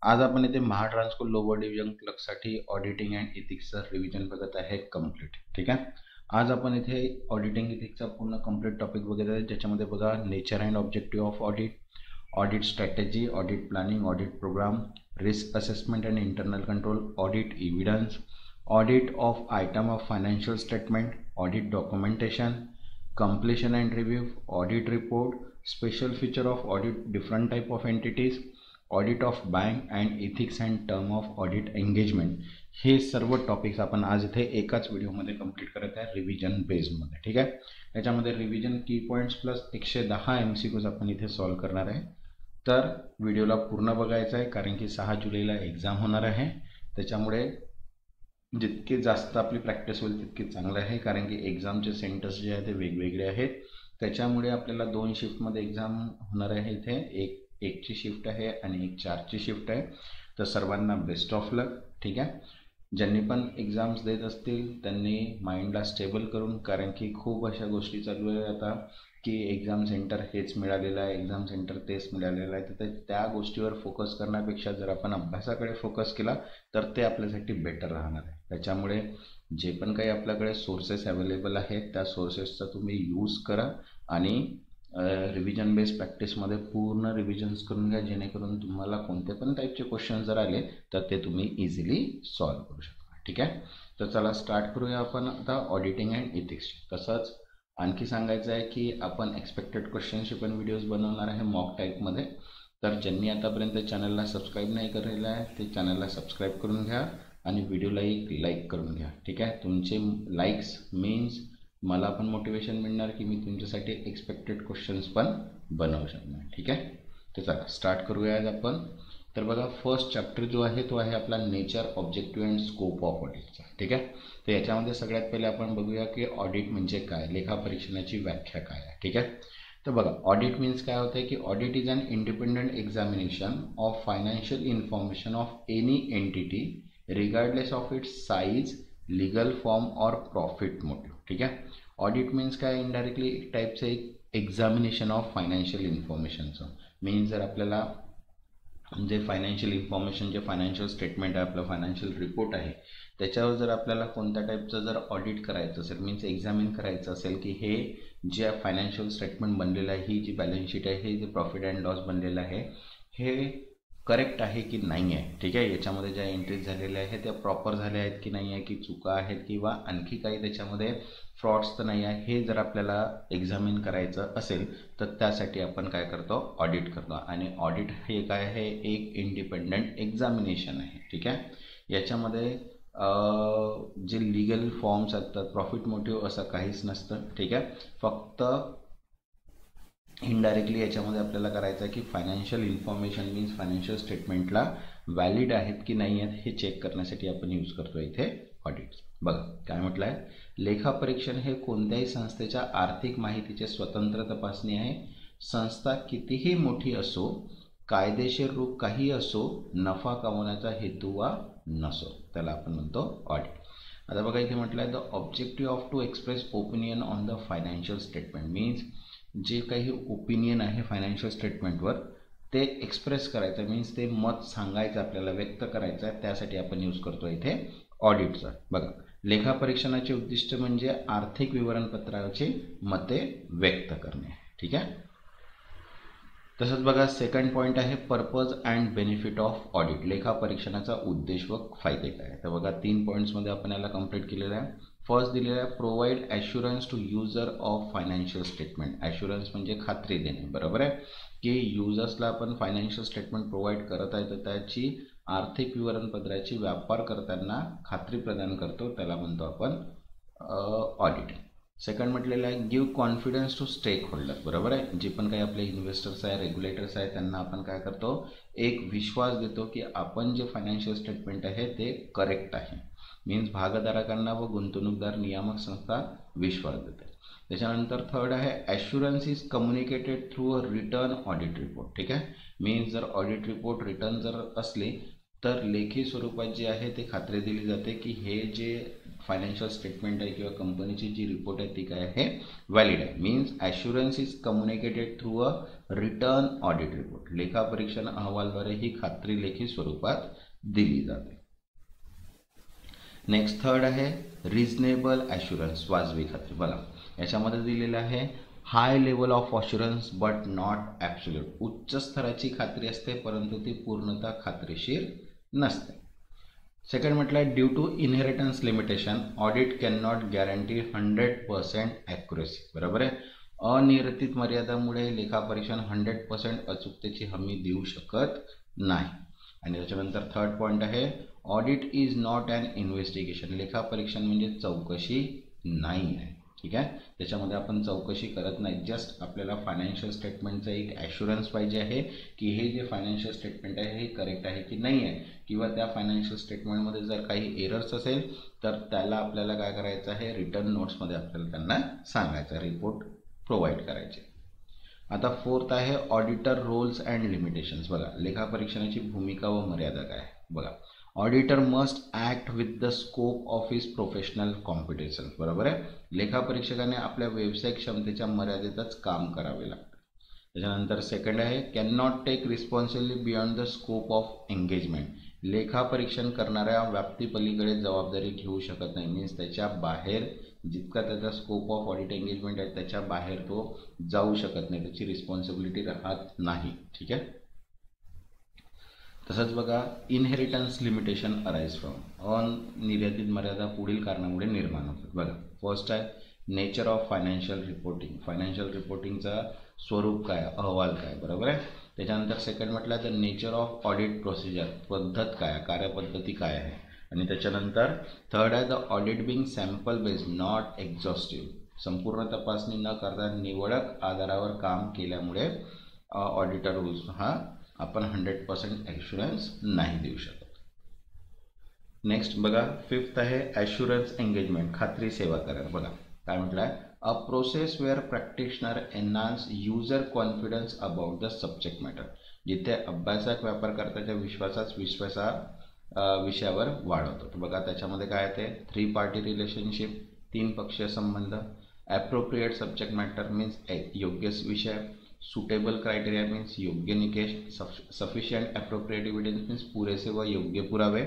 आज आपण इथे महाट्रान्सको लोअर डिव्हिजन क्लर्कसाठी ऑडिटिंग अँड इथिक्सचं रिव्हिजन बघत आहे कंप्लीट. ठीक आहे. आज आपण इथे ऑडिटिंग इथिक्सचा पूर्ण कंप्लीट टॉपिक बघत आहे, ज्याच्यामध्ये बघा nature and objective of audit, audit strategy, audit planning, audit programme, risk assessment and internal control, audit evidence, audit of item of financial statement, audit documentation, completion and review, audit report, special feature of audit, different type of entities, audit of bank and ethics and term of audit engagement. हे सर्व topics आपण आज इथे एकाच व्हिडिओमध्ये complete करत आहे revision बेसमध्ये. ठीक आहे. याच्यामध्ये रिव्हिजन की पॉईंट्स प्लस 110 MCQs आपण इथे सॉल्व करणार आहे. तर व्हिडिओला पूर्ण बघायचा आहे, कारण की 6 जुलैला एक्झाम होणार आहे. त्याच्यामुळे जितके जास्त आपली प्रॅक्टिस होईल तितके चांगलं आहे, कारण की एक्झामचे सेंटर्स जे आहे ते वेगवेगळे आहेत. त्याच्यामुळे आपल्याला 2 शिफ्टमध्ये एक्झाम होणार आहे. इथे एकची शिफ्ट आहे आणि एक 4ची शिफ्ट आहे. तर सर्वांना बेस्ट ऑफ लक. ठीक आहे. ज्यांनी पण एक्झाम्स देत असतील त्यांनी माइंडला स्टेबल करून, कारण की खूप अशा गोष्टी चालू आहे आता की एक्झाम सेंटर हेच मिळालेलं आहे, एक्झाम सेंटर तेच मिळालेलं आहे. तर त्या गोष्टीवर फोकस करण्यापेक्षा जर आपण अभ्यासाकडे फोकस केला तर ते आपल्यासाठी बेटर राहणार आहे. त्याच्यामुळे जे पण काही आपल्याकडे सोर्सेस अवेलेबल आहेत त्या सोर्सेसचा तुम्ही यूज करा आणि रिव्हिजन बेस्ड प्रॅक्टिसमध्ये पूर्ण रिव्हिजन्स करून घ्या, जेणेकरून तुम्हाला कोणते पण टाईपचे क्वेश्चन जर आले तर ते तुम्ही इझिली सॉल्व करू शकता. ठीक आहे. तर चला स्टार्ट करूया आपण आता ऑडिटिंग अँड इथिक्स. तसंच आणखी सांगायचं आहे की आपण एक्सपेक्टेड क्वेश्चनचे पण व्हिडिओज बनवणार आहे मॉक टाईपमध्ये. तर ज्यांनी आतापर्यंत चॅनलला सबस्क्राईब नाही केलेलं आहे ते चॅनलला सबस्क्राईब करून घ्या आणि व्हिडिओला एक लाईक करून घ्या. ठीक आहे. तुमचे लाईक्स मीन्स मला पण मोटिवेशन मिळणार की मी तुमच्यासाठी एक्सपेक्टेड क्वेश्चन्स पण बनवू शकणार. ठीक आहे. तर चला स्टार्ट करूया आज आपण. तर बघा, फर्स्ट चॅप्टर जो आहे तो आहे आपला nature, objective and scope of ऑडिटचा. ठीक आहे. तर याच्यामध्ये सगळ्यात पहिले आपण बघूया की ऑडिट म्हणजे काय, लेखापरीक्षणाची व्याख्या काय आहे. ठीक आहे. तर बघा, ऑडिट मीन्स काय होतं की audit is an independent examination of financial information of any entity regardless of its size, legal form और प्रॉफिट मोटिव. ठीक आहे. ऑडिट मीन्स काय, इनडायरेक्टली एक टाईपचं एक एक्झामिनेशन ऑफ फायनान्शियल इन्फॉर्मेशनचं. मीन्स जर आपल्याला जे फायनान्शियल इन्फॉर्मेशन, जे फायनान्शियल स्टेटमेंट आहे, आपलं फायनान्शियल रिपोर्ट आहे, त्याच्यावर जर आपल्याला कोणत्या टाईपचं जर ऑडिट करायचं असेल, मीन्स एक्झामिन करायचं असेल की हे जे फायनान्शियल स्टेटमेंट बनलेलं आहे, ही जी बॅलन्स शीट आहे, हे जे प्रॉफिट अँड लॉस बनलेलं आहे, हे करेक्ट आहे की नाही आहे. ठीक आहे. याच्यामध्ये ज्या एंट्रीज झालेल्या आहेत त्या प्रॉपर झाल्या आहेत की नाही आहे, की चुका आहेत किंवा आणखी काही त्याच्यामध्ये फ्रॉड्स तर नाही आहे, हे जर आपल्याला एक्झामिन करायचं असेल तर त्यासाठी आपण काय करतो, ऑडिट करतो. आणि ऑडिट हे काय आहे, एक इंडिपेंडंट एक्झामिनेशन आहे. ठीक आहे. याच्यामध्ये जे लिगल फॉर्म्स असतात, प्रॉफिट मोटिव्ह असं काहीच नसतं. ठीक आहे. फक्त इनडायरेक्टली याच्यामध्ये आपल्याला करायचं आहे की फायनान्शियल इन्फॉर्मेशन मीन्स फायनान्शियल स्टेटमेंटला व्हॅलिड आहेत की नाही आहेत हे चेक करण्यासाठी आपण यूज करतो इथे ऑडिट. बघा काय म्हटलं आहे, लेखापरीक्षण हे कोणत्याही संस्थेच्या आर्थिक माहितीचे स्वतंत्र तपासणी आहे. संस्था कितीही मोठी असो, कायदेशीर रूप काही असो, नफा कमवण्याचा हेतू वा नसो, त्याला आपण म्हणतो ऑडिट. आता बघा इथे म्हटलं आहे, the objective of to express opinion on the financial statement means जे काही ओपिनियन आहे फायनान्शियल स्टेटमेंटवर ते एक्सप्रेस करायचं, मीन्स ते मत सांगायचं, आपल्याला व्यक्त करायचं आहे, त्यासाठी आपण यूज करतो इथे ऑडिटचा. बघा, लेखापरीक्षणाचे उद्दिष्ट म्हणजे आर्थिक विवरणपत्राची मते व्यक्त करणे. ठीक आहे. तसंच बघा, सेकंड पॉईंट आहे purpose and benefit of audit, लेखापरीक्षणाचा उद्देश व फायदे काय. तर बघा 3 पॉईंट्समध्ये आपण याला कंप्लीट केलेलं आहे. फर्स्ट दिलेलं आहे, provide assurance to user of financial statement. Assurance म्हणजे खात्री देणे. बरोबर आहे की युजर्सला आपण फायनान्शियल स्टेटमेंट प्रोव्हाइड करत आहे तर त्याची आर्थिक विवरणपत्राची व्यापार करताना खात्री प्रदान करतो, त्याला म्हणतो आपण ऑडिट. सेकंड म्हटलेलं आहे, give confidence to stakeholder. बरोबर आहे. जे पण काही आपले इन्व्हेस्टर्स आहे, रेग्युलेटर्स आहे, त्यांना आपण काय करतो, एक विश्वास देतो की आपण जे फायनान्शियल स्टेटमेंट आहे ते करेक्ट आहे. मीन्स भागधारकांना व गुंतवणूकदार नियामक संस्था विश्वास देते. त्याच्यानंतर थर्ड आहे, assurance is communicated through a return audit report. ठीक आहे. मीन्स जर ऑडिट रिपोर्ट रिटर्न जर असली तर लेखी स्वरूपात जे आहे ते खात्री दिली जाते की हे जे फायनान्शियल स्टेटमेंट आहे किंवा कंपनीची जी रिपोर्ट आहे ती काय आहे, व्हॅलिड आहे. Means assurance is communicated through a return audit report. लेखापरीक्षण अहवालद्वारे ही खात्री लेखी स्वरूपात दिली जाते. नेक्स्ट थर्ड आहे रिजनेबल ॲश्युरन्स, वाजवी खात्री. बघा याच्यामध्ये दिलेलं आहे high level of assurance but not absolute. उच्च स्तराची खात्री असते परंतु ती पूर्णतः खात्रीशीर नसते. सेकंड म्हटलं due to inheritance limitation audit cannot guarantee 100% accuracy. बरोबर आहे. अनिर्णित मर्यादामुळे लेखापरीक्षण 100% अचूकतेची हमी देऊ शकत नाही. आणि त्याच्यानंतर थर्ड पॉईंट आहे audit is not an investigation. लेखापरीक्षण म्हणजे चौकशी नाही आहे. ठीक आहे. त्याच्यामध्ये आपण चौकशी करत नाही, जस्ट आपल्याला फायनान्शियल स्टेटमेंटचा एक ॲश्युरन्स पाहिजे आहे की हे जे फायनान्शियल स्टेटमेंट आहे हे करेक्ट आहे की नाही आहे, किंवा त्या फायनान्शियल स्टेटमेंटमध्ये जर काही एरर्स असेल तर त्याला आपल्याला काय करायचं आहे, रिटर्न नोट्समध्ये आपल्याला त्यांना सांगायचं, रिपोर्ट प्रोव्हाइड करायचे. आता फोर्थ आहे ऑडिटर रोल्स अँड लिमिटेशन्स. बघा लेखापरीक्षणाची भूमिका व मर्यादा काय आहे. बघा auditor must act with the scope of his professional competitions. बरोबर आहे. लेखापरीक्षकाने आपल्या व्यावसायिक क्षमतेच्या मर्यादेतच काम करावे लागते. त्याच्यानंतर सेकंड आहे cannot take responsibility beyond the scope of engagement. लेखापरीक्षण करणाऱ्या व्याप्तीपलीकडे जबाबदारी घेऊ शकत नाही. मीन्स त्याच्या बाहेर जितका त्याचा स्कोप ऑफ ऑडिट एंगेजमेंट आहे त्याच्या बाहेर तो जाऊ शकत नाही, त्याची रिस्पॉन्सिबिलिटी राहत नाही. ठीक आहे. तसंच बघा इनहेरिटन्स लिमिटेशन अराईज फ्रॉम. अनिर्यादित मर्यादा पुढील कारणामुळे निर्माण होतात. बघा फर्स्ट आहे nature of financial reporting. Financial रिपोर्टिंगचा स्वरूप काय, अहवाल काय. बरोबर आहे. त्याच्यानंतर सेकंड म्हटलं तर नेचर ऑफ ऑडिट प्रोसिजर, पद्धत काय, कार्यपद्धती काय आहे. आणि त्याच्यानंतर थर्ड आहे the audit being sample based not exhaustive. संपूर्ण तपासणी न करता निवडक आधारावर काम केल्यामुळे ऑडिटर रूल्स हा आपण 100% ॲश्युरन्स नाही देऊ शकत. नेक्स्ट बघा फिफ्थ आहे ॲश्युरन्स एंगेजमेंट, खात्री सेवा करार. बघा काय म्हटलं आहे, a process where practitioner enhance user confidence about the subject matter. जिथे अभ्यासक व्यापारकर्त्याच्या विषयावर वाढवतो. तर बघा त्याच्यामध्ये काय आहे ते 3 पार्टी रिलेशनशिप, 3 पक्षीय संबंध, ॲप्रोप्रिएट सब्जेक्ट मॅटर मीन्स योग्य विषय, सुटेबल क्रायटेरिया मीन्स योग्य निकष, सफिशियंट ॲप्रोप्रिएट एव्हिडन्स मीन्स पुरेसे व योग्य पुरावे.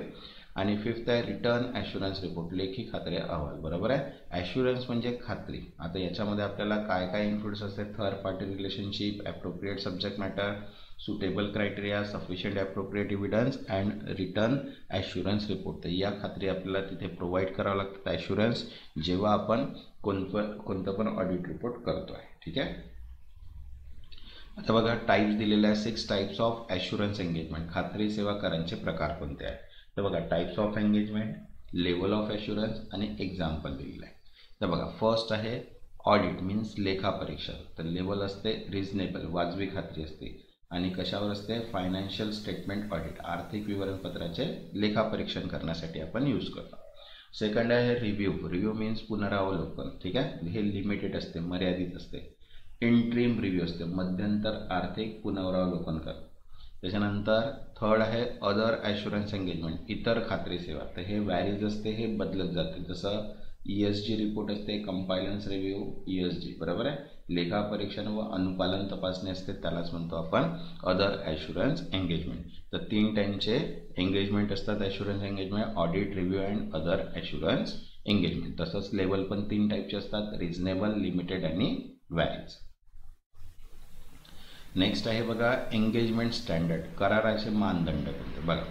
आणि फिफ्थ आहे रिटर्न ॲश्युरन्स रिपोर्ट, लेखी खात्री अहवाल. बरोबर आहे. ॲश्युरन्स म्हणजे खात्री. आता याच्यामध्ये आपल्याला काय काय इन्क्लूड्स असते, third party relationship, appropriate subject matter, suitable criteria, sufficient appropriate evidence and return assurance report. तर या खात्री आपल्याला तिथे प्रोव्हाइड करावं लागतात ॲश्युरन्स जेव्हा आपण कोणतं पण ऑडिट रिपोर्ट करतो आहे. ठीक आहे. आता बघा टाईप्स दिलेले आहे, 6 टाईप्स ऑफ ॲश्युरन्स एंगेजमेंट. खात्री सेवा करारांचे प्रकार कोणते आहे. तर बघा types of engagement, level of assurance आणि एक्झाम्पल दिलेलं आहे. तर बघा फर्स्ट आहे ऑडिट मीन्स लेखापरीक्षण. तर लेवल असते रिजनेबल, वाजवी खात्री असते. आणि कशावर असते, फायनान्शियल स्टेटमेंट ऑडिट, आर्थिक विवरणपत्राचे लेखापरीक्षण करण्यासाठी आपण यूज करतो. सेकंड आहे रिव्ह्यू मीन्स पुनरावलोकन. ठीक आहे. हे लिमिटेड असते, मर्यादित असते. इंट्रीम रिव्ह्यू असते, मध्यंतर आर्थिक पुनरावलोकन करतो. त्याच्यानंतर थर्ड आहे अदर ॲश्युरन्स एंगेजमेंट, इतर खात्री सेवा. तर हे वॅरीज असते, हे बदलत जाते. जसं ESG रिपोर्ट असते, कंपायलन्स रिव्ह्यू ESG. बरोबर आहे. लेखापरीक्षण व अनुपालन तपासणी असते, त्यालाच म्हणतो आपण अदर ॲश्युरन्स एंगेजमेंट. तर 3 टाईपचे एंगेजमेंट असतात assurance engagement, audit, review and other assurance engagement. तसंच लेवल पण 3 टाईपचे असतात, रिजनेबल, लिमिटेड आणि वॅरीज. नेक्स्ट आहे बघा एंगेजमेंट स्टँडर्ड, कराराचे मानदंड कोणते. बघा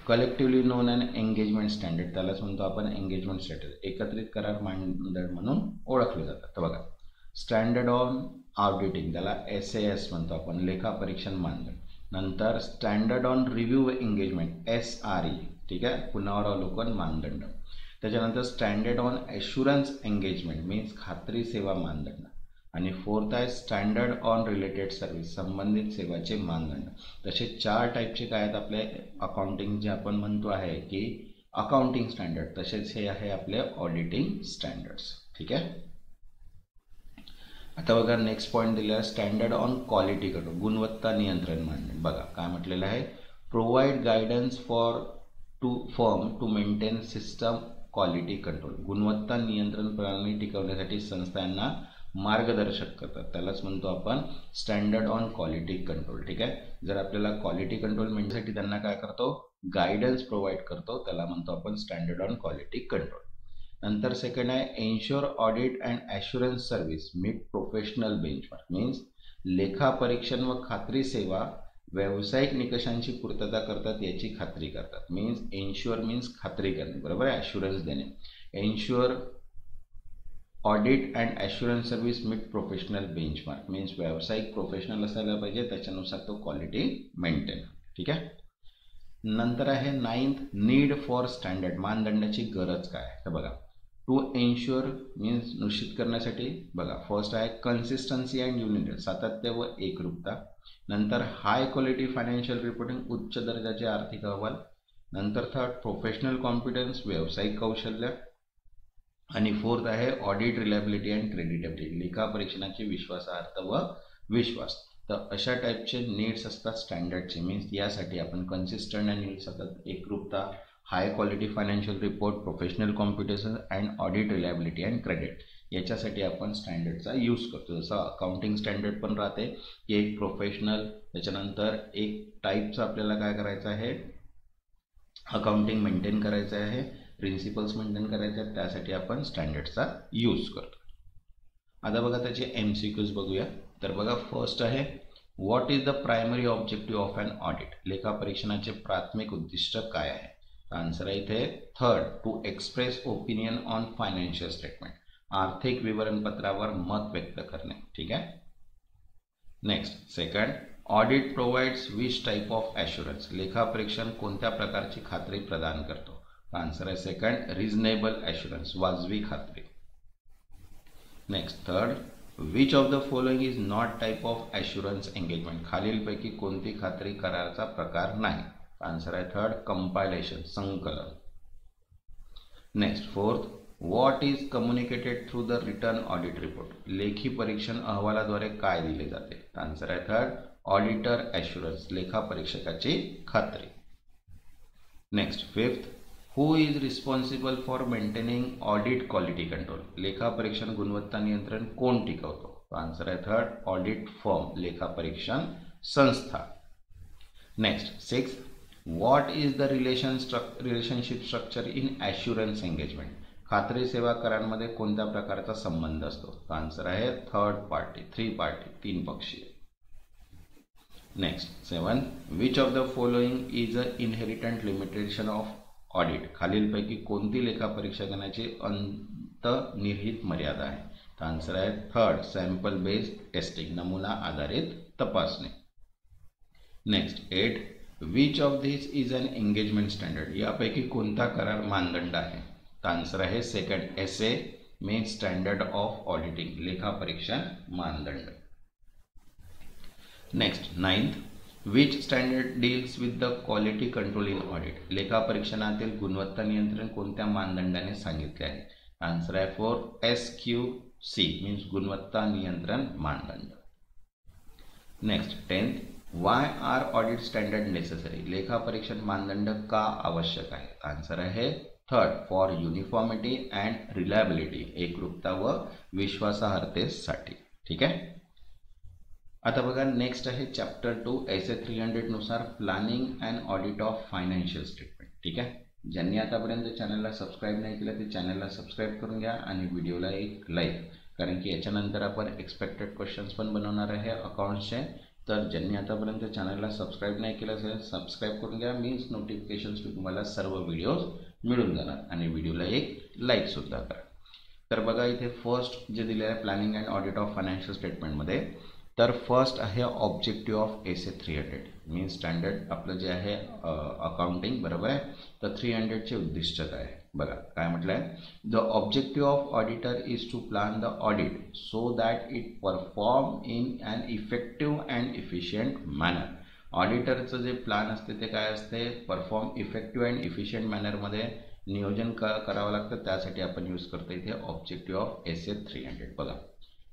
collectively non and engagement standard, त्यालाच म्हणतो आपण एंगेजमेंट स्टँडर्ड, एकत्रित करार मानदंड म्हणून ओळखले जातात. तर बघा स्टँडर्ड ऑन ऑडिटिंग, त्याला SAS म्हणतो आपण, लेखापरीक्षण मानदंड. नंतर standard on review engagement SRE. ठीक आहे, पुनरावलोकन मानदंड. त्याच्यानंतर standard on assurance engagement means खात्री सेवा मानदंड. आणि फोर्थ आहे स्टँडर्ड ऑन रिलेटेड सर्व्हिस, संबंधित सेवाचे मानदंड. तसे 4 टाईपचे काय आहेत आपले अकाउंटिंग, जे आपण म्हणतो आहे की अकाउंटिंग स्टँडर्ड, तसेच हे आहे आपले ऑडिटिंग स्टँडर्ड्स. ठीक आहे. आता बघा नेक्स्ट पॉईंट दिलेला आहे स्टँडर्ड ऑन क्वालिटी कंट्रोल, गुणवत्ता नियंत्रण मानदंड. बघा काय म्हटलेलं आहे, provide guidance for to firm to maintain system quality control, गुणवत्ता नियंत्रण प्रणाली टिकवण्यासाठी संस्थांना मार्गदर्शक करतात, त्यालाच म्हणतो आपण स्टँडर्ड ऑन क्वालिटी कंट्रोल. ठीक आहे, जर आपल्याला क्वालिटी कंट्रोल मिळण्यासाठी त्यांना काय करतो, गायडन्स प्रोव्हाइड करतो, त्याला म्हणतो आपण स्टँडर्ड ऑन क्वालिटी कंट्रोल. नंतर सेकंड आहे ensure audit and assurance service meet professional benchmark, means लेखा परीक्षण व खात्री सेवा व्यावसायिक निकषांची पूर्तता करतात याची खात्री करतात. मीन्स एन्श्युअर मीन्स खात्री करणे, बरोबर आहे, ॲश्युरन्स देणे. Ensure audit and assurance service meet professional benchmark, means व्यावसायिक प्रोफेशनल असायला पाहिजे, त्याच्यानुसार तो क्वालिटी मेंटेन. ठीक आहे. नंतर आहे 9th नीड फॉर स्टँडर्ड, मानदंडाची गरज काय आहे तर बघा, टू एन्श्युअर मीन्स निश्चित करण्यासाठी बघा, फर्स्ट आहे कन्सिस्टन्सी अँड युनिटी, सातत्य व एकरूपता. नंतर हाय क्वालिटी फायनान्शियल रिपोर्टिंग, उच्च दर्जाचे आर्थिक अहवाल. नंतर थर्ड प्रोफेशनल कॉम्पिटन्स, व्यावसायिक कौशल्य. आणि फोर्थ आहे ऑडिट रिलायबिलिटी अँड क्रेडिटेबिलिटी, लेखा परीक्षणाची विश्वासार्हता व विश्वास. तर अशा टाईपचे नीड्स असतात स्टँडर्डचे, मीन्स यासाठी आपण कन्सिस्टंट अँड नीड्स असतात, एकरूपता, high quality financial report, professional competence and audit reliability and credit, याच्यासाठी आपण स्टँडर्डचा यूज करतो. जसं अकाउंटिंग स्टँडर्ड पण राहते की एक प्रोफेशनल, त्याच्यानंतर एक टाईपचं आपल्याला काय करायचं आहे, अकाउंटिंग मेंटेन करायचं आहे, प्रिन्सिपल्स मेंटेन करायचे आहेत, त्यासाठी आपण स्टँडर्डचा यूज करतो. आता बघा त्याचे MCQs बघूया. तर बघा फर्स्ट आहे what is the primary objective of an audit, लेखा परीक्षणाचे प्राथमिक उद्दिष्ट काय आहे. आन्सर आहे इथे third to express opinion on financial statement, आर्थिक विवरणपत्रावर मत व्यक्त करणे. ठीक आहे. Next second audit provides which type of assurance, लेखा परीक्षण कोणत्या प्रकारची खात्री प्रदान करतो. आन्सर आहे सेकंड रिझनेबल ॲश्युरन्स, वाजवी खात्री. Next third which of the following is not type of assurance engagement, खालीलपैकी कोणती खात्री कराराचा प्रकार नाही. आन्सर आहे थर्ड कंपायलेशन, संकलन. Next fourth what is communicated through the return audit report, लेखी परीक्षण अहवालाद्वारे काय दिले जाते. आन्सर आहे थर्ड ऑडिटर ॲश्युरन्स, लेखा परीक्षकाची खात्री. Next fifth who is responsible for maintaining audit quality control, लेखा परीक्षण गुणवत्ता नियंत्रण कोण टिकवतो. आन्सर आहे थर्ड ऑडिट फर्म, लेखा परीक्षण संस्था. Next sixth what is the relationship structure in assurance engagement, खात्री सेवा करारांमध्ये कोणत्या प्रकारचा संबंध असतो. आन्सर आहे थर्ड पार्टी, 3 पार्टी, 3 पक्षीय. Next seven which of the following is a inherent limitation of audit, खालीलपैकी कोणती लेखा परीक्षणाची अंतर्निहित मर्यादा आहे. तर आन्सर आहे थर्ड सॅम्पल बेस्ड टेस्टिंग, नमुना आधारित तपासणी. Next 8 which of this is an engagement standard, यापैकी कोणता करार मानदंड आहे. तर आन्सर आहे second SA means standard of auditing, लेखा परीक्षण मानदंड. Next 9th which standard deals with the quality control in audit, लेखा परीक्षणातील गुणवत्ता नियंत्रण कोणत्या मानदंडाने सांगितले आहे. आन्सर आहे 4 SQC मीन्स गुणवत्ता नियंत्रण मानदंड. Next 10th why are audit standard necessary, लेखा परीक्षण मानदंड का आवश्यक आहे. आन्सर आहे third for uniformity and reliability, एकरूपता व विश्वासार्हतेसाठी. ठीक आहे. आता बघा नेक्स्ट आहे चॅप्टर 2 SA 300 नुसार planning and audit of financial statement. ठीक आहे. ज्यांनी आतापर्यंत चॅनलला सबस्क्राईब नाही केलं ते चॅनलला सबस्क्राईब करून घ्या आणि व्हिडिओला एक लाईक, कारण की याच्यानंतर आपण एक्सपेक्टेड क्वेश्चन्स पण बनवणार आहे अकाउंट्सचे. तर ज्यांनी आतापर्यंत चॅनलला सबस्क्राईब नाही केलं असेल सबस्क्राईब करून घ्या, मीन्स नोटिफिकेशन्स तुम्हाला सर्व व्हिडिओज मिळून जाणार आणि व्हिडिओला एक लाईकसुद्धा करा. तर बघा इथे फर्स्ट जे दिलेलं आहे planning and audit of financial स्टेटमेंटमध्ये, तर फर्स्ट आहे objective of SA 300 means standard आपलं जे आहे अकाउंटिंग, बरोबर आहे. तर 300चे उद्दिष्ट काय आहे बघा, काय म्हटलं आहे, the objective of auditor is to plan the audit so that it perform in an effective and efficient manner. ऑडिटरचं जे प्लॅन असते ते काय असते, परफॉर्म इफेक्टिव्ह अँड इफिशियंट मॅनरमध्ये नियोजन करावं लागतं, त्यासाठी आपण यूज करतो इथे ऑब्जेक्टिव्ह ऑफ SA 300. बघा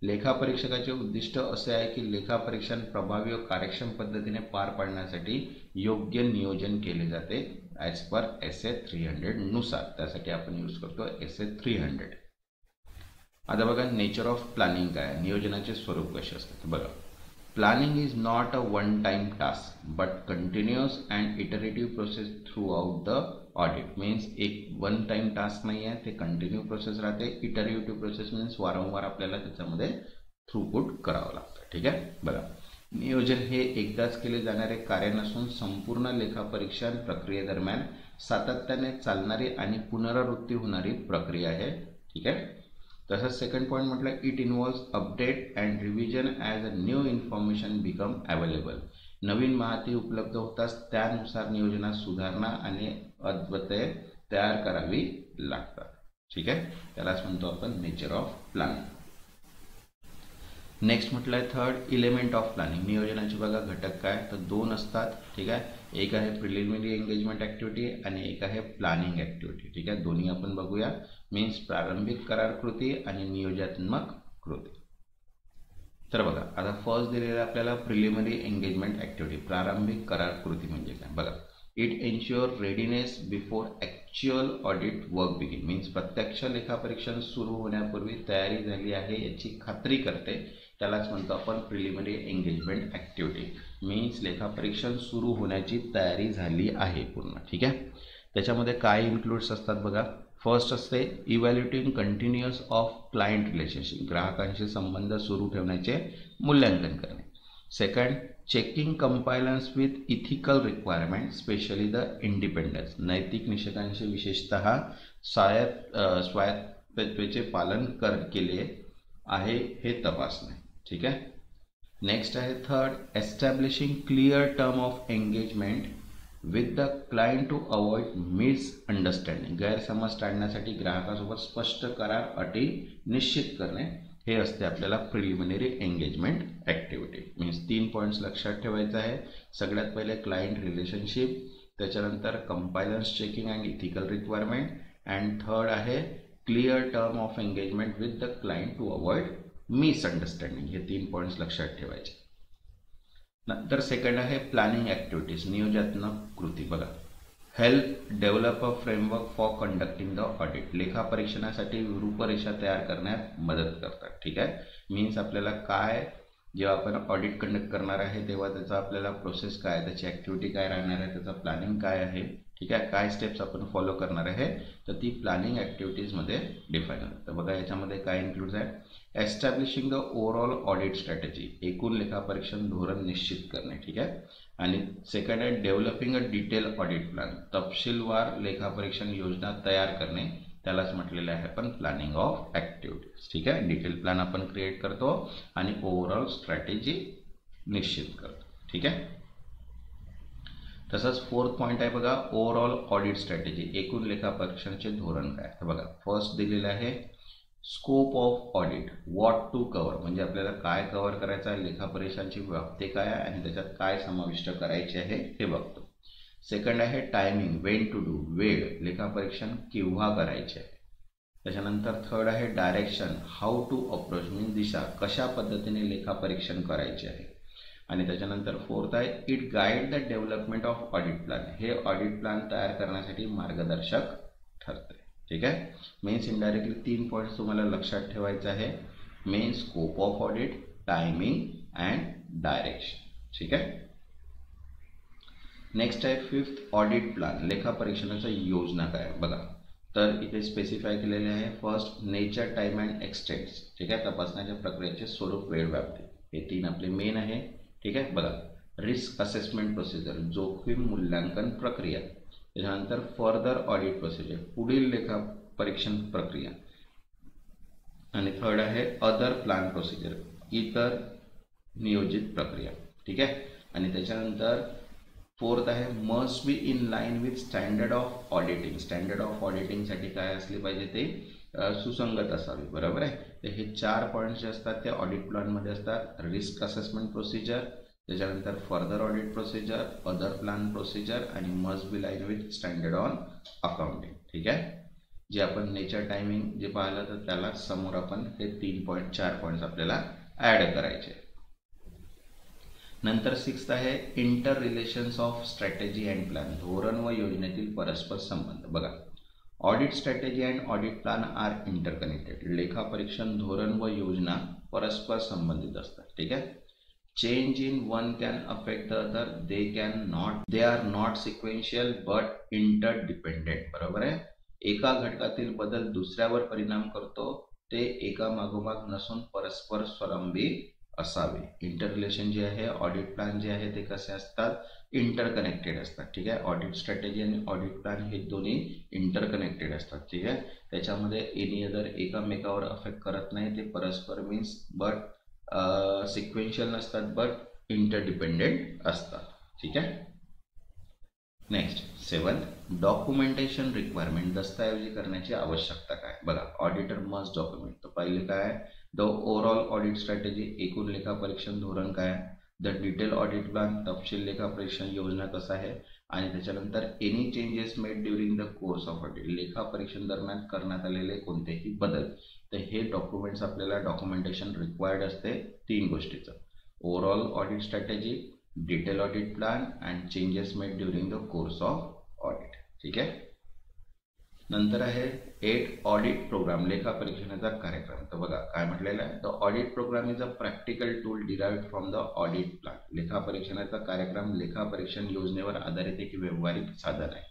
लेखापरीक्षकाचे उद्दिष्ट असे आहे की लेखापरीक्षण प्रभावी व कार्यक्षम पद्धतीने पार पाडण्यासाठी योग्य नियोजन केले जाते ॲज पर SA 300 नुसार. त्यासाठी आपण यूज करतो SA 300. आता बघा नेचर ऑफ प्लॅनिंग काय, नियोजनाचे स्वरूप कसे असतात बघा. Planning is not a one time task but continuous and iterative process throughout the audit. Means एक वन टाइम टास्क नाही आहे, ते कंटिन्यू प्रोसेस राहते. इटरेटिव्ह प्रोसेस मीन्स वारंवार आपल्याला त्याच्यामध्ये थ्रूपुट करावं लागतं. ठीक आहे. बघा नियोजन हे एकदाच केले जाणारे कार्य नसून संपूर्ण लेखापरीक्षण प्रक्रियेदरम्यान सातत्याने चालणारी आणि पुनरावृत्ती होणारी प्रक्रिया आहे. ठीक आहे. तसंच सेकंड पॉईंट म्हटलं it involves update and revision as a new information become available. नवीन माहिती उपलब्ध होताच त्यानुसार नियोजनात सुधारणा आणि अद्वितीय तयार करावी लागतात. ठीक आहे. त्यालाच म्हणतो आपण नेचर ऑफ प्लॅनिंग. नेक्स्ट म्हटलं आहे थर्ड इलेमेंट ऑफ प्लॅनिंग. नियोजनाचे बघा घटक काय तर दोन असतात. ठीक आहे. एक आहे प्रिलिमिनरी एंगेजमेंट ॲक्टिव्हिटी आणि एक आहे प्लॅनिंग ॲक्टिव्हिटी. ठीक आहे. दोन्ही आपण बघूया. मीन्स प्रारंभिक करार कृती आणि नियोजनात्मक कृती. तर बघा आता फर्स्ट दिलेलं आपल्याला प्रिलिमिनरी एंगेजमेंट ॲक्टिव्हिटी. प्रारंभिक करार कृती म्हणजे काय बघा. It ensure readiness before actual audit work begin. Means प्रत्यक्ष लेखापरीक्षण सुरू होण्यापूर्वी तयारी झाली आहे याची खात्री करते. त्यालाच म्हणतो आपण प्रिलिमिनरी एंगेजमेंट ॲक्टिव्हिटी. मीन्स लेखापरीक्षण सुरू होण्याची तयारी झाली आहे पूर्ण. ठीक आहे. त्याच्यामध्ये काय इन्क्लूड्स असतात बघा. फर्स्ट असते evaluating continuous of client relationship. ग्राहकांशी संबंध सुरू ठेवण्याचे मूल्यांकन करणे. Second checking compliance with ethical requirement specially the independence. नैतिक निषेधांशी विशेषतः स्वायत्ततेचे पालन केले आहे हे तपासणे. ठीक आहे. नेक्स्ट आहे third establishing clear term of engagement with the client to avoid misunderstanding. गैरसमज टाळण्यासाठी ग्राहकासोबत स्पष्ट करार अटी निश्चित करणे हे असते आपल्याला preliminary engagement activity. Means 3 points लक्षात ठेवायचं आहे. सगळ्यात पहिले क्लायंट रिलेशनशिप, त्याच्यानंतर compliance checking and ethical requirement and third आहे clear term of engagement with the client to avoid misunderstanding. हे 3 पॉईंट्स लक्षात ठेवायचे. नंतर सेकंड आहे प्लॅनिंग ॲक्टिव्हिटीज. नियोजनात्मक कृती बघा. Help develop a framework for conducting the audit. लेखापरीक्षणासाठी रूपरेषा तयार करण्यात मदत करतात. ठीक आहे. मीन्स आपल्याला काय जेव्हा आपण ऑडिट कंडक्ट करणार आहे तेव्हा त्याचा आपल्याला प्रोसेस काय, त्याची ॲक्टिव्हिटी काय राहणार आहे, त्याचा प्लॅनिंग काय आहे. ठीक आहे. काय स्टेप्स आपण फॉलो करणार आहे तर ती प्लॅनिंग ॲक्टिव्हिटीजमध्ये डिफाईन होतं. तर बघा याच्यामध्ये काय इन्क्लूड्स आहे. Establishing the overall audit strategy. एकूण लेखापरीक्षण धोरण निश्चित करणे. ठीक आहे. आणि सेकंड आहे developing a detail audit plan. तपशीलवार लेखापरीक्षण योजना तयार करणे. त्यालाच म्हटलेलं आहे आपण प्लॅनिंग ऑफ ॲक्टिव्हिटीज. ठीक आहे. डिटेल प्लॅन आपण क्रिएट करतो आणि ओव्हरऑल स्ट्रॅटेजी निश्चित करतो. ठीक आहे. तसंच फोर्थ पॉईंट आहे बघा ओव्हरऑल ऑडिट स्ट्रॅटेजी. एकूण लेखापरीक्षणाचे धोरण काय तर बघा फर्स्ट दिलेलं आहे scope of audit. What to cover म्हणजे आपल्याला काय कव्हर करायचं आहे, लेखापरीक्षणाची व्याप्ती काय आहे आणि त्याच्यात काय समाविष्ट करायचे आहे हे बघतो. सेकंड आहे टायमिंग वेन टू डू. वेळ लेखापरीक्षण केव्हा करायचे आहे. त्याच्यानंतर थर्ड आहे direction how to approach means दिशा कशा पद्धतीने लेखापरीक्षण करायचे आहे. आणि त्याच्यानंतर फोर्थ आहे it guide the development of audit plan. हे ऑडिट प्लॅन तयार करण्यासाठी मार्गदर्शक ठरते. ठीक आहे. मीन्स इनडायरेक्टली 3 पॉईंट्स तुम्हाला लक्षात ठेवायचं आहे. Main scope of audit, timing and direction. ठीक आहे. नेक्स्ट आहे फिफ्थ ऑडिट प्लॅन. लेखापरीक्षणाची योजना काय बघा. तर इथे स्पेसिफाय केलेले आहे first nature, time and extents. ठीक आहे. तपासण्याच्या प्रक्रियेचे स्वरूप, वेळ, व्याप्ती हे 3 आपले मेन आहे. ठीक आहे. बघा रिस्क असेसमेंट प्रोसिजर जोखीम मूल्यांकन प्रक्रिया. त्याच्यानंतर फर्दर ऑडिट प्रोसिजर पुढील लेखापरीक्षण प्रक्रिया. आणि थर्ड आहे अदर प्लॅन प्रोसिजर इतर नियोजित प्रक्रिया. ठीक आहे. आणि त्याच्यानंतर फोर्थ आहे must be in line with standard of auditing. Standard of ऑडिटिंगसाठी काय असले पाहिजे ते सुसंगत असावे. बरोबर आहे. तर हे 4 पॉईंट्स जे असतात ते ऑडिट प्लॅनमध्ये असतात. रिस्क असेसमेंट प्रोसिजर, त्याच्यानंतर further audit procedure, other plan procedure आणि must be line with standard on accounting. ठीक आहे. जे आपण नेचर टायमिंग जे पाहिलं तर त्याला समोर आपण हे 4 पॉईंट्स आपल्याला ऍड करायचे. नंतर 6th आहे inter relations of strategy and plan, धोरण व योजनेतील परस्पर संबंध. बघा, audit strategy and audit plan are interconnected. लेखापरीक्षण धोरण व योजना परस्पर संबंधित असतात. ठीक आहे. Change in one can affect the other, they are not sequential but interdependent. बरोबर आहे. एका घटकातील बदल दुसऱ्यावर परिणाम करतो, ते एका मागोमाग नसून परस्पर स्वलंबी असावे. इंटर रिलेशन जे आहे, ऑडिट प्लॅन जे आहे ते कसे असतात, इंटरकनेक्टेड असतात. ठीक आहे. ऑडिट स्ट्रॅटेजी आणि ऑडिट प्लॅन हे दोन्ही इंटरकनेक्टेड असतात. ठीक आहे. त्याच्यामध्ये एनी अदर एकामेकावर अफेक्ट करत नाही, ते परस्पर मीन्स बट सिक्वेन्शियल नसतात बट इंटरडिपेंडेंट असतात. ठीक आहे. नेक्स्ट 7th, डॉक्युमेंटेशन रिक्वायरमेंट, दस्तऐवजी करण्याची आवश्यकता काय. बघा, ऑडिटर मस्ट डॉक्युमेंट. तर पहिले काय, द ओव्हरऑल ऑडिट स्ट्रॅटेजी, एकूण लेखापरीक्षण धोरण काय, द डिटेल ऑडिट प्लॅन, तपशील लेखापरीक्षण योजना कसं आहे, आणि त्याच्यानंतर any changes made during the course of audit, लेखापरीक्षण दरम्यान करण्यात आलेले कोणतेही बदल. तर हे डॉक्युमेंट्स आपल्याला डॉक्युमेंटेशन रिक्वायर्ड असते 3 गोष्टीचं, overall audit strategy, detail audit plan and changes made during the course of audit. ठीक आहे. नंतर आहे 8 ऑडिट प्रोग्राम, लेखापरीक्षणाचा कार्यक्रम. तर बघा काय म्हटलेलं आहे, the audit programme is a practical tool derived from the audit plan. लेखापरीक्षणाचा कार्यक्रम लेखापरीक्षण योजनेवर आधारित एक व्यावहारिक साधन आहे.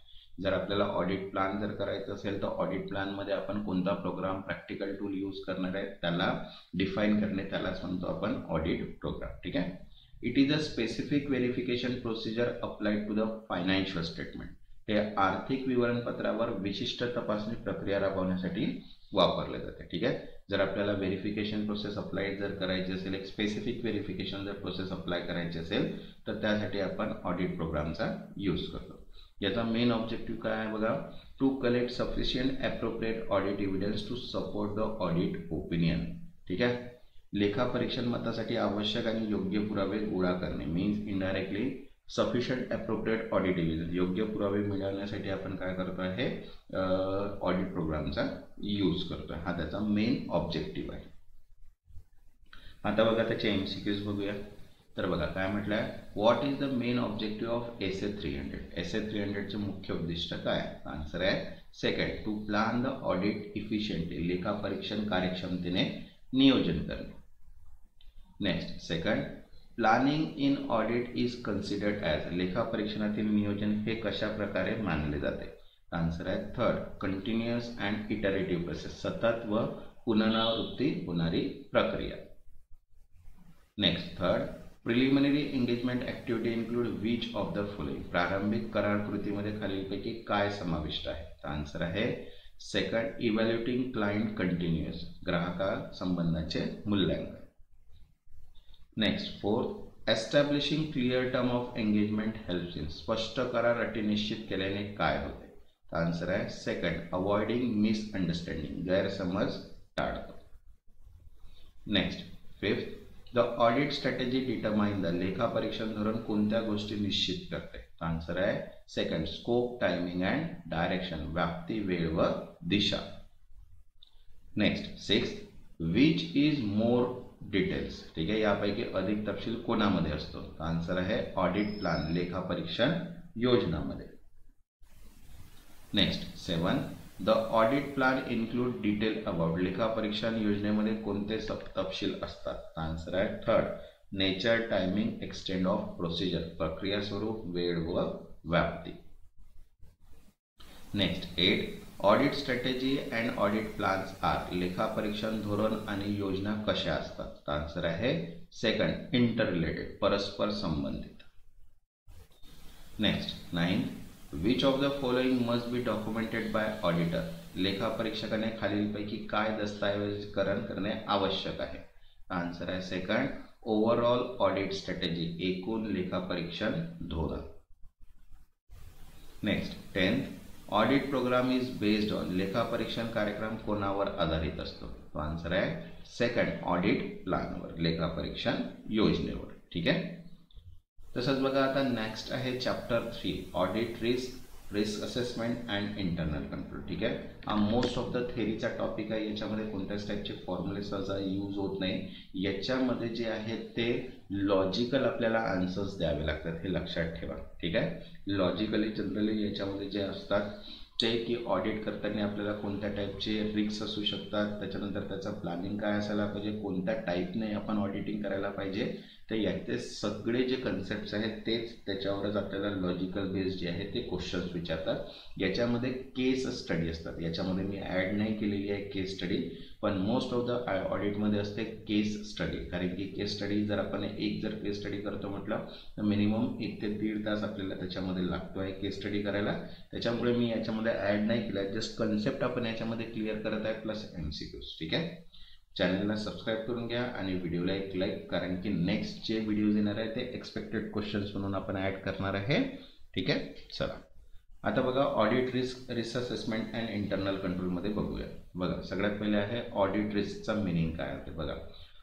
जर आपल्याला ऑडिट प्लॅन जर करायचं असेल तर ऑडिट प्लॅन मध्ये आपण कोणता प्रोग्राम, प्रॅक्टिकल टूल यूज करणार आहे त्याला डिफाईन करणे, त्यालाच म्हणतो आपण ऑडिट प्रोग्राम. ठीक आहे. It is a specific verification procedure applied to the financial statement. हे आर्थिक विवरणपत्रावर विशिष्ट तपासणी प्रक्रिया राबवण्यासाठी वापरले जाते. ठीक आहे. जर आपल्याला व्हेरिफिकेशन प्रोसेस अप्लाय जर करायची असेल, एक स्पेसिफिक व्हेरिफिकेशन जर प्रोसेस अप्लाय करायची असेल तर त्यासाठी आपण ऑडिट प्रोग्रामचा यूज करतो. याचा मेन ऑब्जेक्टिव्ह काय आहे बघा, to collect sufficient appropriate audit evidence to support the audit opinion. ठीक आहे. लेखापरीक्षण मतासाठी आवश्यक आणि योग्य पुरावे गोळा करणे, means indirectly sufficient appropriate audit evidence, योग्य पुरावे मिळवण्यासाठी आपण काय करतो आहे, ऑडिट प्रोग्रामचा यूज करतो. हा त्याचा मेन ऑब्जेक्टिव्ह आहे. आता बघा त्याचे MCQs बघूया. तर बघा काय म्हटलं आहे, what is the main objective of SA 300. SA 300चे मुख्य उद्दिष्ट काय. आन्सर आहे second, to plan the audit efficiently, लेखापरीक्षण कार्यक्षमतेने नियोजन करणे. Next second, planning in audit is considered as, लेखापरीक्षणातील नियोजन हे कशा प्रकारे मानले जाते. आन्सर आहे third, continuous and iterative process, सतत व पुनरावृत्ती होणारी प्रक्रिया. Next third, preliminary engagement activity include which of the following, प्रारंभिक करार कृतीमध्ये खालीलपैकी काय समाविष्ट आहे. आन्सर आहे सेकंड, इव्हॅल्युएटिंग क्लायंट कंटिन्युअस, ग्राहका संबंधाचे मूल्यांकन. Next fourth, establishing clear term of engagement helps in, स्पष्ट करार अटी निश्चित केल्याने काय होते. आन्सर आहे सेकंड, अवॉइडिंग मिसअंडरस्टँडिंग, गैरसमज टाळतो. Next fifth, the audit strategy determine the, लेखापरीक्षण धोरण कोणत्या गोष्टी निश्चित करते. आन्सर आहे second, scope, timing and direction, व्याप्ती, वेळ व दिशा. Next sixth, which is more details. ठीक आहे. यापैकी अधिक तपशील कोणामध्ये असतो. आन्सर आहे ऑडिट प्लॅन, लेखापरीक्षण योजनामध्ये. Next seven, the audit plan include detail about, लेखापरीक्षण योजनेमध्ये कोणते तपशील असतात. आन्सर आहे third, nature, timing, extend of procedure, प्रक्रिया स्वरूप, वेळ व व्याप्ती. Next 8, audit strategy and audit plans are, लेखापरीक्षण धोरण आणि योजना कशा असतात. आन्सर आहे सेकंड, इंटर रिलेटेड, परस्पर संबंधित. Next 9, which of the following must B documented bye auditor, लेखापरीक्षकाने खालीलपैकी काय दस्तऐवजीकरण करणे आवश्यक आहे. आन्सर आहे सेकंड, ओव्हरऑल ऑडिट स्ट्रॅटेजी, एकूण लेखापरीक्षण धोरण. Next 10th, audit programme is based on, लेखापरीक्षण कार्यक्रम कोणावर आधारित असतो. आन्सर आहे सेकंड, ऑडिट प्लॅनवर, लेखापरीक्षण योजनेवर. ठीक आहे. तसंच बघा आता नेक्स्ट आहे chapter 3, audit risk, risk assessment and internal control. ठीक आहे, हा मोस्ट ऑफ द थेरीचा टॉपिक आहे. याच्यामध्ये कोणत्याच टाईपचे फॉर्म्युले सहसा यूज होत नाही. याच्यामध्ये जे आहेत ते लॉजिकल आपल्याला आन्सर्स द्यावे लागतात, हे लक्षात ठेवा. ठीक आहे, लॉजिकली जनरली याच्यामध्ये जे असतात ते की ऑडिट करताना आपल्याला कोणत्या टाईपचे रिस्क असू शकतात, त्याच्यानंतर त्याचं प्लॅनिंग काय असायला पाहिजे, कोणत्या टाईपने आपण ऑडिटिंग करायला पाहिजे, तर याचे सगळे जे कन्सेप्ट्स आहेत तेच त्याच्यावरच आपल्याला लॉजिकल बेस्ड जे आहे ते क्वेश्चन्स विचारतात. याच्यामध्ये केस स्टडी असतात. याच्यामध्ये मी ॲड नाही केलेली आहे केस स्टडी, पण मोस्ट ऑफ द ऑडिटमध्ये असते केस स्टडी. कारण की केस स्टडी जर आपण जर केस स्टडी करतो म्हटलं तर मिनिमम 1 ते 1.5 तास आपल्याला त्याच्यामध्ये लागतो आहे केस स्टडी करायला. त्याच्यामुळे मी याच्यामध्ये ॲड नाही केला, जस्ट कन्सेप्ट आपण याच्यामध्ये क्लिअर करत आहे प्लस MCQs. ठीक आहे, चॅनलला सबस्क्राईब करून घ्या आणि व्हिडिओला एक लाईक, कारण की नेक्स्ट जे व्हिडिओज येणार आहे ते एक्सपेक्टेड क्वेश्चन्स म्हणून आपण ॲड करणार आहे. ठीक आहे, चला आता बघा audit risk assessment and internal कंट्रोलमध्ये बघूया. बघा सगळ्यात पहिले आहे ऑडिट रिस्कचा मिनिंग काय होते. बघा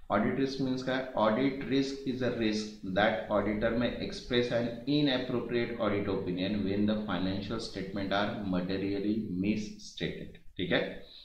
ऑडिट रिस्क मीन्स काय, audit risk is a risk that auditor may express an inappropriate audit opinion when the financial statement are materially misstated. ठीक आहे,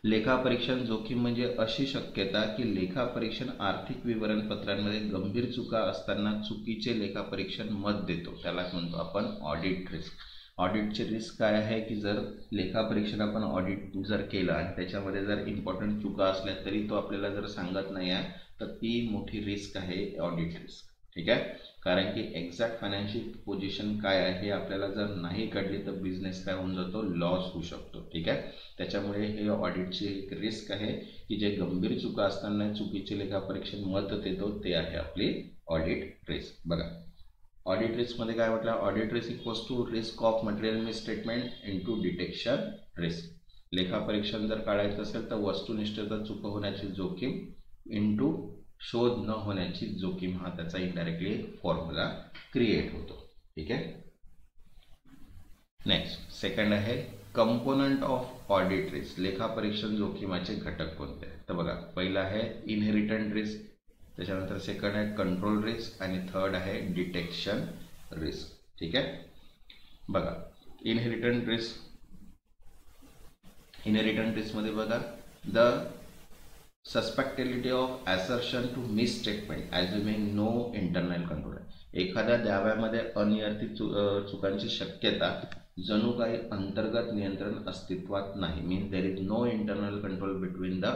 लेखापरीक्षण जोखीम म्हणजे अशी शक्यता की लेखापरीक्षण आर्थिक विवरणपत्रांमध्ये गंभीर चुका असताना चुकीचे लेखापरीक्षण मत देतो, त्याला म्हणतो आपण ऑडिट रिस्क. ऑडिटचे रिस्क काय आहे की जर लेखापरीक्षण आपण ऑडिट जर केलं आणि त्याच्यामध्ये जर इम्पॉर्टंट चुका असल्या तरी तो आपल्याला जर सांगत नाही आहे तर ती मोठी रिस्क आहे ऑडिट रिस्क. ठीक आहे, कारण की एक्झॅक्ट फायनान्शियल पोझिशन काय आहे हे आपल्याला जर नाही कळली तर बिझनेस काय होऊन जातो, लॉस होऊ शकतो. ठीक आहे, त्याच्यामुळे हे ऑडिटची एक रिस्क आहे की जे गंभीर चुका असताना चुकीचे लेखापरीक्षण मत देतो ते आहे आपली ऑडिट रिस्क. बघा ऑडिट रिस्कमध्ये काय म्हटलं, audit risk equals to risk of material misstatement into detection risk. लेखापरीक्षण जर काढायचं असेल तर वस्तुनिष्ठता चूक होण्याची जोखीम इंटू शोध न होण्याची जोखीम, हा त्याचा इनडायरेक्टली फॉर्म्युला क्रिएट होतो. ठीक आहे, नेक्स्ट सेकंड आहे कंपोनंट ऑफ ऑडिट रिस्क. लेखापरीक्षण जोखीमाचे घटक कोणते. तर बघा पहिला आहे इनहेरिटंट रिस्क, त्याच्यानंतर सेकंड आहे कंट्रोल रिस्क आणि थर्ड आहे डिटेक्शन रिस्क. ठीक आहे, बघा इनहेरिटंट रिस्कमध्ये बघा the susceptibility of assertion to misstatement assuming no internal control. एखाद्या दाव्यामध्ये अनियंत्रित चुकांची शक्यता जणू काही अंतर्गत नियंत्रण अस्तित्वात नाही. Means there is no internal control between the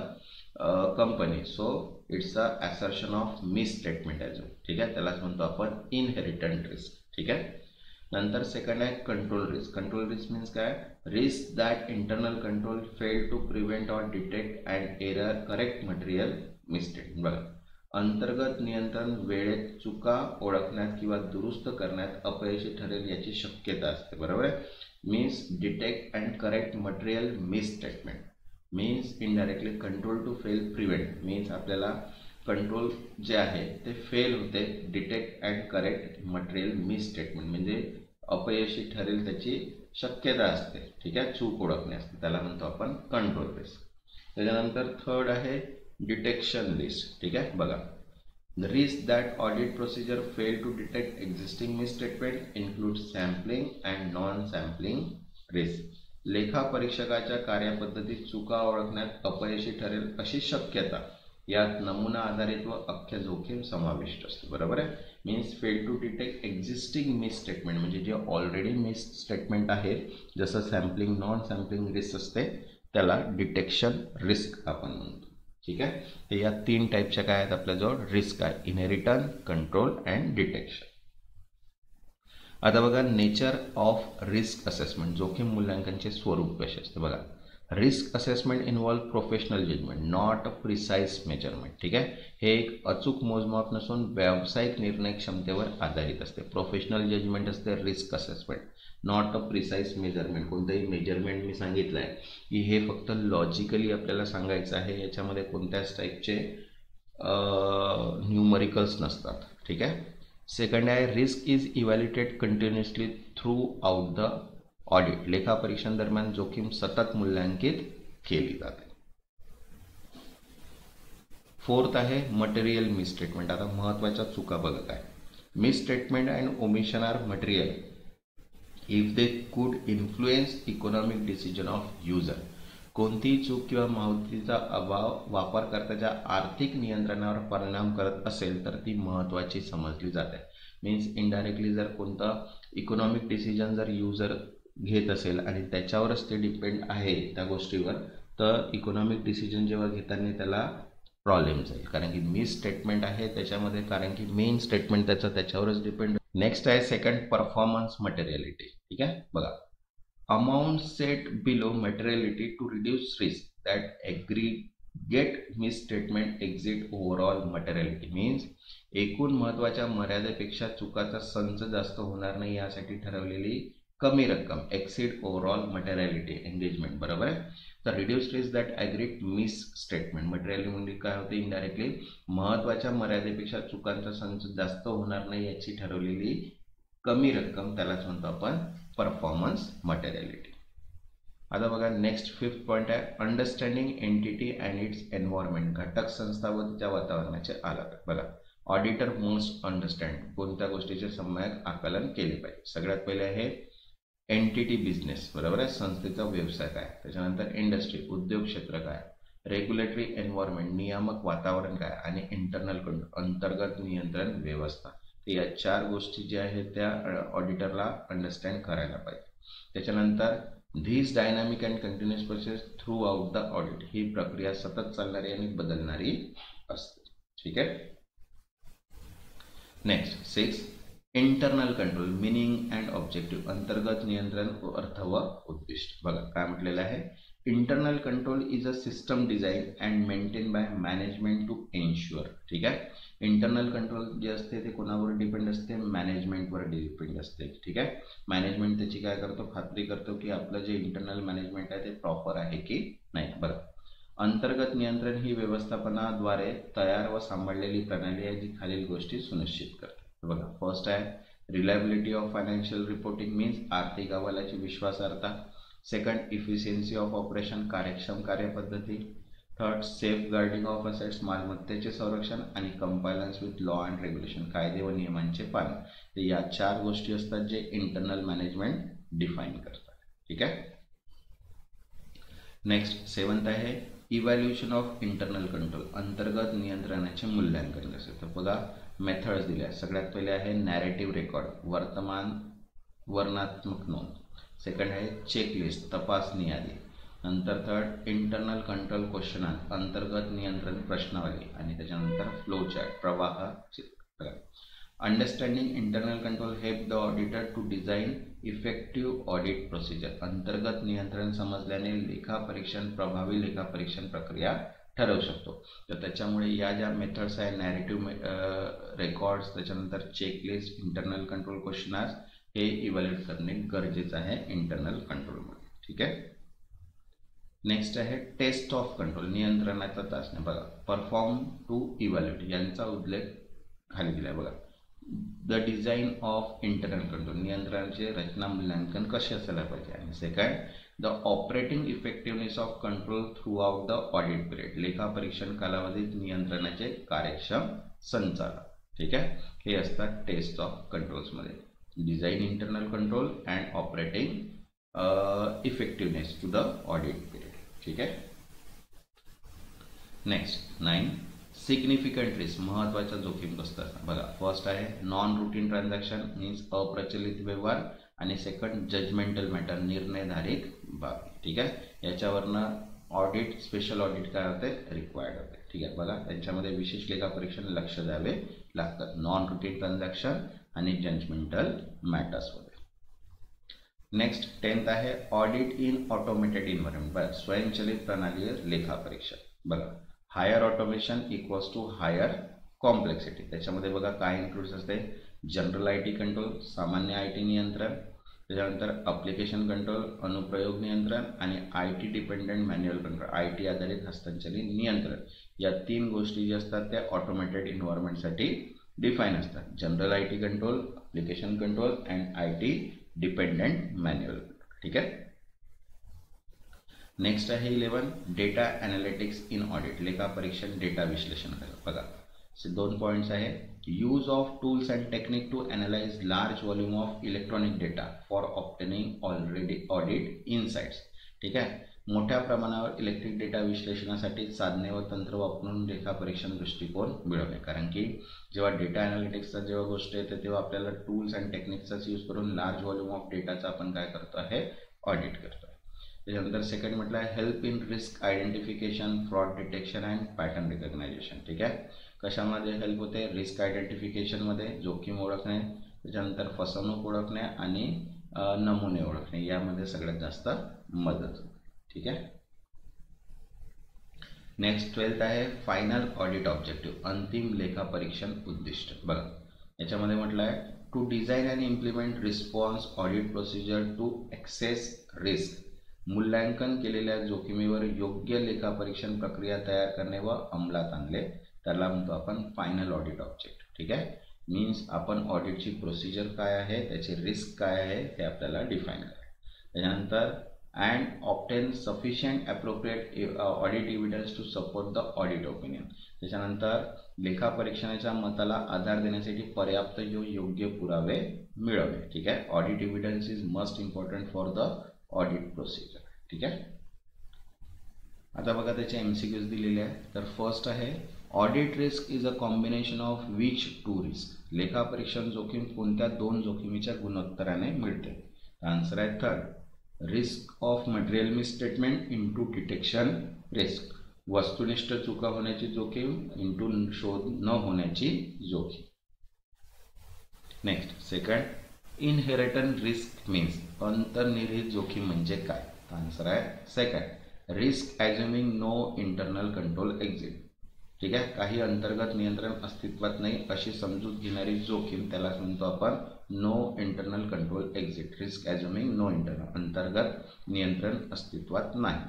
company, so it's a assertion of misstatement as. ठीक आहे, त्यालाच म्हणतो आपण इनहेरिटंट रिस्क. ठीक आहे, नंतर सेकंड आहे control risk. Control risk means काय, risk that internal control fail to prevent or detect and error correct material mistake. बघा अंतर्गत नियंत्रण वेळेत चुका ओळखण्यात किंवा दुरुस्त करण्यात अपयशी ठरेल याची शक्यता असते. बरोबर आहे, means detect and correct material misstatement means indirectly control to fail prevent means आपल्याला कंट्रोल जे आहे ते फेल होते, detect and correct material misstatement म्हणजे अपयशी ठरेल त्याची शक्यता असते. ठीक आहे, चूक ओळखणे असते, त्याला म्हणतो आपण कंट्रोल रिस्क. त्याच्यानंतर थर्ड आहे डिटेक्शन रिस्क. ठीक आहे, बघा the risk that audit procedure fail to detect existing misstatement include sampling and non sampling risk. लेखापरीक्षकाच्या कार्यपद्धतीत चुका ओळखण्यात अपयशी ठरेल अशी शक्यता यात नमुना आधारित व अख्ख्या जोखीम समाविष्ट असते. बरोबर आहे, means fail to detect existing misstatement म्हणजे जे ऑलरेडी मिस स्टेटमेंट आहे जसं सॅम्पलिंग नॉन सॅम्पलिंग रिस्क असते त्याला डिटेक्शन रिस्क आपण म्हणतो. ठीक आहे, तर या 3 टाईपच्या काय आहेत आपल्याजवळ रिस्क आहे, इनहेरिटन, कंट्रोल अँड डिटेक्शन. आता बघा नेचर ऑफ रिस्क असेसमेंट. जोखीम मूल्यांकनचे स्वरूप कसे असते. बघा risk assessment involve professional judgement not a precise measurement. ठीक आहे, हे एक अचूक मोजमाप नसून व्यावसायिक निर्णय क्षमतेवर आधारित असते. प्रोफेशनल जजमेंट असते risk assessment, not a precise measurement. कोणतंही मेजरमेंट मी सांगितलं आहे की हे फक्त लॉजिकली आपल्याला सांगायचं आहे, याच्यामध्ये कोणत्याच टाईपचे न्यूमरिकल्स नसतात. ठीक आहे, सेकंड आहे risk is evaluated continuously through out the audit. लेखापरीक्षण दरम्यान जोखीम सतत मूल्यांकित केली जाते. फोर्थ आहे मटेरियल मिसस्टेटमेंट. आता महत्त्वाच्या चुका बघत आहे. Misstatement and omission are material if they could influence economic decision of user, कोणतीही चूक किंवा माहितीचा अभाव वापरकर्त्याच्या आर्थिक नियंत्रणावर परिणाम करत असेल तर ती महत्त्वाची समजली जाते. मीन्स इनडायरेक्टली जर कोणता इकॉनॉमिक डिसिजन जर युजर घेत असेल आणि त्याच्यावरच ते डिपेंड आहे त्या गोष्टीवर, तर इकॉनॉमिक डिसिजन जेव्हा घेताना त्याला प्रॉब्लेम जाईल, कारण की मिस स्टेटमेंट आहे त्याच्यामध्ये, कारण की मेन स्टेटमेंट त्याच्यावरच डिपेंड. नेक्स्ट आहे सेकंड, परफॉर्मन्स मटेरियलिटी. ठीक आहे, बघा, amount set below materiality to reduce risk that aggregate misstatement exit overall materiality. Means एकूण महत्त्वाच्या मर्यादेपेक्षा चुकाचा संच जास्त होणार नाही यासाठी ठरवलेली कमी रक्कम, एक्सीड ओव्हरऑल मटेरियलिटी एंगेजमेंट, बरोबर आहे. तर reduce risk that aggregate misstatement materiality म्हणजे काय होते, इनडायरेक्टली महत्त्वाच्या मर्यादेपेक्षा चुकांचा संच जास्त होणार नाही याची ठरवलेली कमी रक्कम, त्यालाच म्हणतो आपण परफॉर्मन्स मटेरियलिटी. आता बघा नेक्स्ट फिफ्थ पॉईंट आहे understanding entity and it's environment, घटक संस्था व तिच्या वातावरणाचे आलाप. बघा, ऑडिटर मस्ट अंडरस्टँड, कोणत्या गोष्टीचे सम्यक आकलन केले पाहिजे. सगळ्यात पहिले आहे एंटिटी बिझनेस, बरोबर आहे, संस्थेचा व्यवसाय काय. त्याच्यानंतर इंडस्ट्री, उद्योग क्षेत्र काय. रेग्युलेटरी एन्व्हायरमेंट, नियामक वातावरण काय. आणि इंटरनल कंट्रोल, अंतर्गत नियंत्रण व्यवस्था. तर या 4 गोष्टी ज्या आहेत त्या ऑडिटरला अंडरस्टँड करायला पाहिजे. त्याच्यानंतर this dynamic and continuous process throughout the audit, ही प्रक्रिया सतत चालणारी आणि बदलणारी असते. ठीक आहे. Next 6, internal control meaning and objective, अंतर्गत नियंत्रण, अर्थ व उद्दिष्ट. बघा काय म्हटलेलं आहे, internal control is a system design and maintain by management to ensure. ठीक आहे, इंटरनल कंट्रोल जे असते ते कोणावर डिपेंड असते, मॅनेजमेंटवर डिपेंड असते. ठीक आहे, मॅनेजमेंट त्याची काय करतो, खात्री करतो की आपलं जे इंटरनल मॅनेजमेंट आहे ते प्रॉपर आहे की नाही. बरं, अंतर्गत नियंत्रण ही व्यवस्थापनाद्वारे तयार व सांभाळलेली प्रणाली आहे जी खालील गोष्टी सुनिश्चित करते. बघा, फर्स्ट आहे reliability of financial reporting, means आर्थिक अहवालाची विश्वासार्हता. सेकंड, इफिशियन्सी ऑफ ऑपरेशन, कार्यक्षम कार्यपद्धती. Third, safeguarding of assets, मालमत्तेचे संरक्षण. आणि compliance with law and regulation, कायदे व नियमांचे पालन. तर या 4 गोष्टी असतात जे इंटरनल मॅनेजमेंट डिफाईन करतात. ठीक आहे. नेक्स्ट 7th आहे इव्हॅल्युएशन ऑफ इंटरनल कंट्रोल, अंतर्गत नियंत्रणाचे मूल्यांकन कसे. तर बघा मेथड्स दिल्या. सगळ्यात पहिले आहे नॅरेटिव्ह रेकॉर्ड, वर्णनात्मक नोंद. सेकंड आहे चेकलिस्ट, तपासणी यादी. नंतर थर्ड, इंटरनल कंट्रोल क्वेश्चनर, अंतर्गत नियंत्रण प्रश्नावली. आणि त्याच्यानंतर फ्लो चार्ट, प्रवाह चित्र. Understanding internal control help the auditor to design effective audit procedure, अंतर्गत नियंत्रण समजल्याने लेखापरीक्षण प्रभावी लेखापरीक्षण प्रक्रिया ठरवू शकतो. तर त्याच्यामुळे या ज्या मेथड्स आहे नॅरेटिव्ह रेकॉर्ड्स, त्याच्यानंतर चेकलिस्ट, इंटरनल कंट्रोल क्वेश्चनर्स, हे इव्हॅल्युएट करणे गरजेचं आहे इंटरनल कंट्रोलमध्ये. ठीक आहे. नेक्स्ट आहे टेस्ट ऑफ कंट्रोल, नियंत्रणाचा चाचणी. बघा, परफॉर्म टू इव्हॅल्युएट यांचा उल्लेख खाली दिला आहे. बघा, the design of internal control, नियंत्रणाचे रचना मूल्यांकन कसे असायला पाहिजे. आणि second, the operating effectiveness of control throughout the audit period, लेखापरीक्षण कालावधीत नियंत्रणाचे कार्यक्षम संचालन. ठीक आहे, हे असतात टेस्ट ऑफ कंट्रोल्समध्ये, design internal control and operating effectiveness to the audit period. ठीक आहे. नेक्स्ट 9, सिग्निफिकंट रिस्क, महत्त्वाच्या जोखीम ग्रस्त असतात. बघा, फर्स्ट आहे नॉन रुटीन ट्रान्झॅक्शन, मीन्स अप्रचलित व्यवहार. आणि सेकंड, जजमेंटल मॅटर, निर्णयधारित बाबी. ठीक आहे, याच्यावरनं ऑडिट, स्पेशल ऑडिट काय होते, रिक्वायर्ड होते. ठीक आहे. बघा, त्यांच्यामध्ये विशेष लेखापरीक्षण लक्ष द्यावे लागतात, नॉन रुटीन ट्रान्झॅक्शन आणि जजमेंटल मॅटर्समध्ये. नेक्स्ट 10th आहे ऑडिट इन ऑटोमेटेड इन्व्हायरमेंट. बघा, स्वयंचलित प्रणालीवर लेखापरीक्षण. बघा, higher automation equals to higher complexity. त्याच्यामध्ये बघा काय इन्क्लूड्स असते, जनरल IT कंट्रोल, सामान्य IT नियंत्रण. त्याच्यानंतर ॲप्लिकेशन कंट्रोल, अनुप्रयोग नियंत्रण. आणि IT dependent manual control, IT आधारित हस्तांचलित नियंत्रण. या 3 गोष्टी ज्या असतात त्या ऑटोमेटेड इन्व्हायरमेंटसाठी डिफाईन असतात, general IT control, application control and IT dependent manual. ठीक आहे. नेक्स्ट आहे 11, डेटा ॲनालिटिक्स इन ऑडिट, लेखापरीक्षण डेटा विश्लेषण. बघा, 2 पॉईंट्स आहे. Use of tools and technique to analyse large volume of electronic data for obtaining already audit insights. ठीक आहे, मोठ्या प्रमाणावर इलेक्ट्रिक डेटा विश्लेषणासाठी साधने व तंत्र वापरून लेखापरीक्षण दृष्टिकोन मिळवणे. कारण की जेव्हा डेटा अनालिटिक्सचा जेव्हा गोष्ट येते तेव्हा आपल्याला टूल्स अँड टेक्निक्सचाच यूज करून लार्ज व्हॉल्यूम ऑफ डेटाचा आपण काय करतो आहे, ऑडिट करतो आहे. त्याच्यानंतर सेकंड म्हटलं आहे help in risk identification, fraud detection and pattern recognisation. ठीक आहे, कशामध्ये हेल्प होते, रिस्क आयडेंटिफिकेशनमध्ये जोखीम ओळखणे, त्याच्यानंतर फसवणूक ओळखणे आणि नमुने ओळखणे, यामध्ये सगळ्यात जास्त मदत होते. ठीक आहे. नेक्स्ट 12th आहे फायनल ऑडिट ऑब्जेक्टिव्ह, अंतिम लेखापरीक्षण उद्दिष्ट. बघा याच्यामध्ये म्हटलं आहे to design and implement response audit procedure to access risk, मूल्यांकन केलेल्या जोखमीवर योग्य लेखापरीक्षण प्रक्रिया तयार करणे व अंमलात आणले, त्याला म्हणतो आपण फायनल ऑडिट ऑब्जेक्ट. ठीक आहे, मीन्स आपण ऑडिटची प्रोसिजर काय आहे, त्याची रिस्क काय आहे हे आपल्याला डिफाईन करायचं. त्याच्यानंतर and obtain sufficient appropriate audit evidence to support the audit opinion. त्याच्यानंतर लेखापरीक्षणाच्या मताला आधार देण्यासाठी पर्याप्त योग्य पुरावे मिळवणे. ठीक आहे, audit evidence is must important for the audit procedure. ठीक आहे, आता बघा त्याचे MCQs दिलेले आहे. तर फर्स्ट आहे audit risk is a combination of which two risk, लेखापरीक्षण जोखीम कोणत्या दोन जोखमीच्या गुणोत्तराने मिळते. आन्सर आहे third, risk of material misstatement into detection risk, वस्तुनिष्ठ चुका होण्याची जोखीम इंटू शोध न होण्याची जोखीम. Next second, inherent risk means, अंतर्निहित जोखीम म्हणजे काय. आन्सर आहे second, risk assuming no internal control exit. ठीक आहे, काही अंतर्गत नियंत्रण अस्तित्वात नाही अशी समजूत घेणारी जोखीम, त्याला म्हणतो आपण no internal control exit. Risk assuming no internal, अंतर्गत नियंत्रण अस्तित्वात नाही.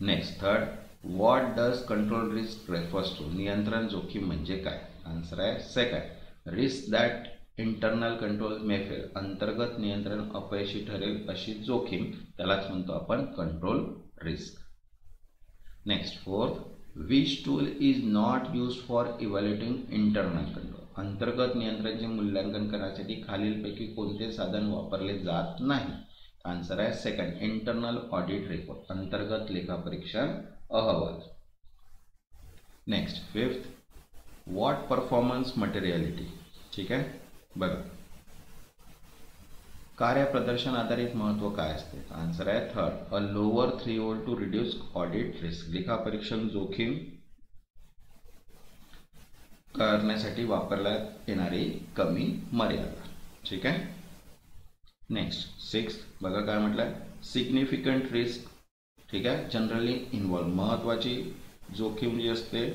Next third, what does control risk refers to, नियंत्रण जोखीम म्हणजे काय. आन्सर आहे second, risk that internal control may fail, अंतर्गत नियंत्रण अपयशी ठरेल अशी जोखीम, त्यालाच म्हणतो आपण control risk. Next fourth, which tool is not use for evaluating internal control, अंतर्गत नियंत्रणाचे मूल्यांकन करण्यासाठी खालीलपैकी कोणते साधन वापरले जात नाही. आन्सर आहे सेकंड, इंटरनल ऑडिट रिपोर्ट, अंतर्गत लेखापरीक्षण अहवाल. Next fifth, what performance materiality. ठीक आहे, बघा कार्यप्रदर्शन आधारित महत्त्व काय असते. आन्सर आहे third, a lower threshold to reduce audit risk, लेखापरीक्षण जोखीम करण्यासाठी वापरण्यात येणारी कमी मर्यादा. ठीक आहे. नेक्स्ट सिक्स्थ, बघा काय म्हटलं, सिग्निफिकंट रिस्क. ठीक आहे, जनरली इन्व्हॉल्व, महत्त्वाची जोखीम जी असते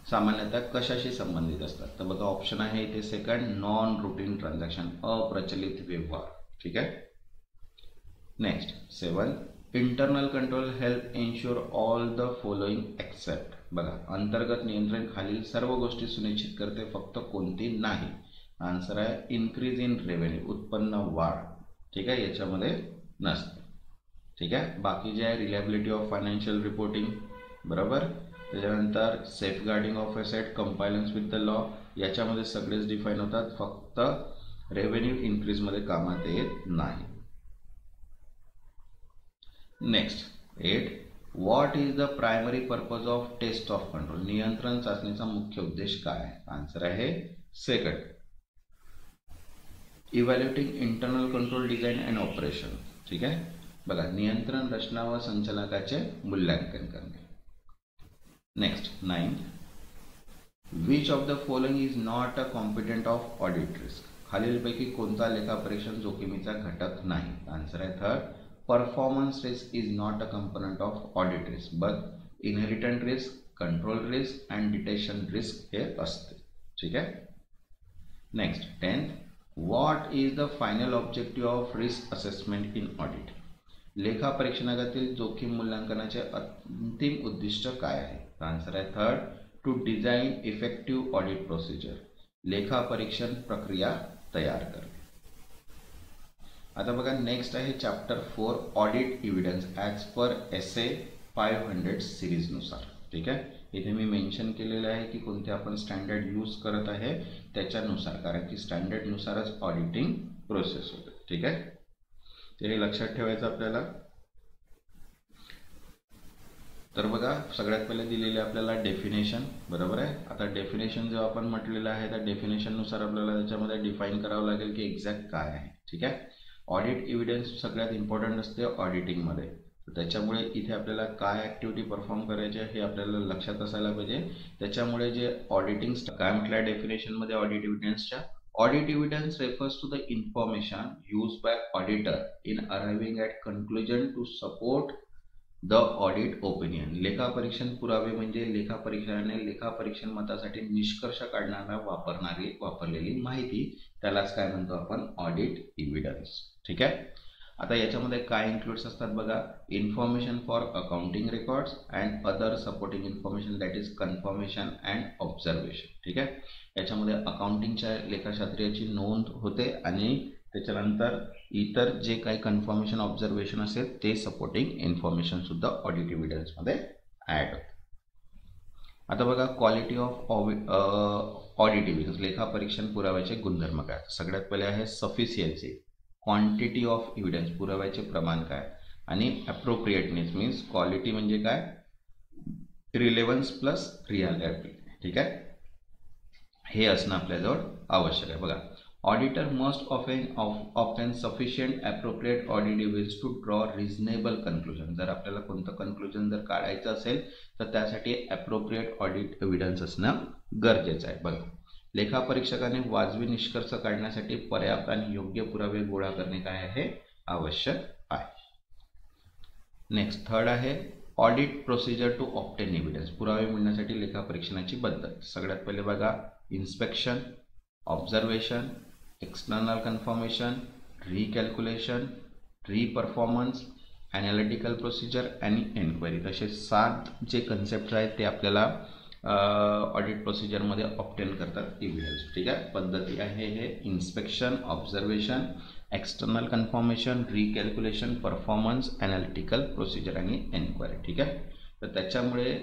सामान्यतः कशाशी संबंधित असतात. तर बघा ऑप्शन आहे इथे सेकंड, नॉन रुटीन ट्रान्झॅक्शन, अप्रचलित व्यवहार. ठीक आहे. Next seven, internal control help ensure all the following except. बघा अंतर्गत नियंत्रण खालील सर्व गोष्टी सुनिश्चित करते, फक्त कोणती नाही. आन्सर आहे इन्क्रीज इन रेव्हेन्यू, उत्पन्न वाढ. ठीक आहे, याच्यामध्ये नसते. ठीक आहे, बाकी जे आहे रिलायबिलिटी ऑफ फायनान्शियल रिपोर्टिंग, बरोबर. त्याच्यानंतर safeguarding of asset, compliance with the law, याच्यामध्ये सगळेच डिफाईन होतात, फक्त रेव्हेन्यू इन्क्रीजमध्ये कामात येत नाही. Next 8, what is the primary purpose of test of control, नियंत्रण चाचणीचा मुख्य उद्देश काय आहे. आन्सर आहे second, evaluating internal control design and operation. ठीक आहे, बघा नियंत्रण रचना व संचालकाचे मूल्यांकन करणे. Next 9, which of the following is not a competent of audit risk, खालीलपैकी कोणता लेखापरीक्षण जोखमीचा घटक नाही. आन्सर आहे third, performance risk is not a component of audit risk but inherent risk, control risk and detection risk हे असते. ठीक आहे. Next 10th, what is the final objective of risk assessment in audit, लेखापरीक्षणातील जोखीम मूल्यांकनाचे अंतिम उद्दिष्ट काय आहे. आन्सर आहे third, to design effective audit procedure, लेखापरीक्षण प्रक्रिया तयार करणे. आता बघा नेक्स्ट आहे chapter 4 audit evidence as per SA 500 सिरीजनुसार. ठीक आहे, इथे मी मेन्शन केलेलं आहे की कोणते आपण स्टँडर्ड यूज करत आहे त्याच्यानुसार, कारण की स्टँडर्डनुसारच ऑडिटिंग प्रोसेस होते. ठीक आहे, तर हे लक्षात ठेवायचं आपल्याला. तर बघा, सगळ्यात पहिले दिलेले आपल्याला डेफिनेशन, बरोबर आहे. आता डेफिनेशन जेव्हा आपण म्हटलेलं आहे त्या डेफिनेशननुसार आपल्याला त्याच्यामध्ये डिफाईन करावं लागेल की एक्झॅक्ट काय आहे. ठीक आहे, ऑडिट एव्हिडन्स सगळ्यात इम्पॉर्टंट असते ऑडिटिंगमध्ये. त्याच्यामुळे इथे आपल्याला काय ॲक्टिव्हिटी परफॉर्म करायची हे आपल्याला लक्षात असायला पाहिजे. त्याच्यामुळे जे ऑडिटिंग काय म्हटलं डेफिनेशनमध्ये ऑडिट एव्हिडन्सच्या, audit evidence refers to the information use by auditor in arriving at conclusion to support the audit opinion. लेखापरीक्षण पुरावे म्हणजे लेखापरीक्षकाने लेखापरीक्षण मतासाठी निष्कर्ष काढणारा वापरलेली माहिती, त्यालाच काय म्हणतो आपण, ऑडिट एव्हिडन्स. ठीक आहे, आता याच्यामध्ये काय इन्क्लुड्स असतात बघा, information for accounting records and other supporting information that is confirmation and observation. ठीक आहे, याच्यामध्ये अकाउंटिंगच्या लेखाशास्त्रीयाची नोंद होते आणि त्याच्यानंतर इतर जे काही कन्फर्मेशन ऑब्झर्वेशन असेल ते सपोर्टिंग इन्फॉर्मेशन सुद्धा ऑडिट एव्हिडन्समध्ये ॲड होते. आता बघा, क्वालिटी ऑफ ऑडिट एव्हिडन्स, लेखापरीक्षण पुराव्याचे गुणधर्म काय. सगळ्यात पहिले आहे सफिशियन्सी, क्वांटिटी ऑफ एव्हिडन्स, पुराव्याचे प्रमाण काय, आणि ॲप्रोप्रिएटनेस मीन्स क्वालिटी म्हणजे काय, रिलेव्हन्स प्लस रिअलिटी. ठीक आहे, हे असणं आपल्याजवळ आवश्यक आहे. बघा, auditor must obtain sufficient appropriate audit evidence to draw reasonable conclusion. जर आपल्याला कोणतं कन्क्लुजन जर काढायचं असेल तर त्यासाठी ॲप्रोप्रिएट ऑडिट एव्हिडन्स असणं गरजेचं आहे. बघा, लेखापरीक्षकाने वाजवी निष्कर्ष काढण्यासाठी पर्याप्त आणि योग्य पुरावे गोळा करणे काय आहे, आवश्यक आहे. नेक्स्ट, थर्ड आहे audit procedure to obtain evidence, पुरावे मिळण्यासाठी लेखापरीक्षणाची पद्धत. सगळ्यात पहिले बघा, inspection, observation, external confirmation, recalculation, reperformance, analytical procedure आणि एन्क्वायरी. तसे 7 जे कन्सेप्ट आहेत ते आपल्याला ऑडिट प्रोसिजरमध्ये ऑप्टेन करतात एव्हिडन्स. ठीक आहे, पद्धती आहे हे inspection, observation, external confirmation, recalculation, performance, analytical procedure आणि एन्क्वायरी. ठीक आहे, तर त्याच्यामुळे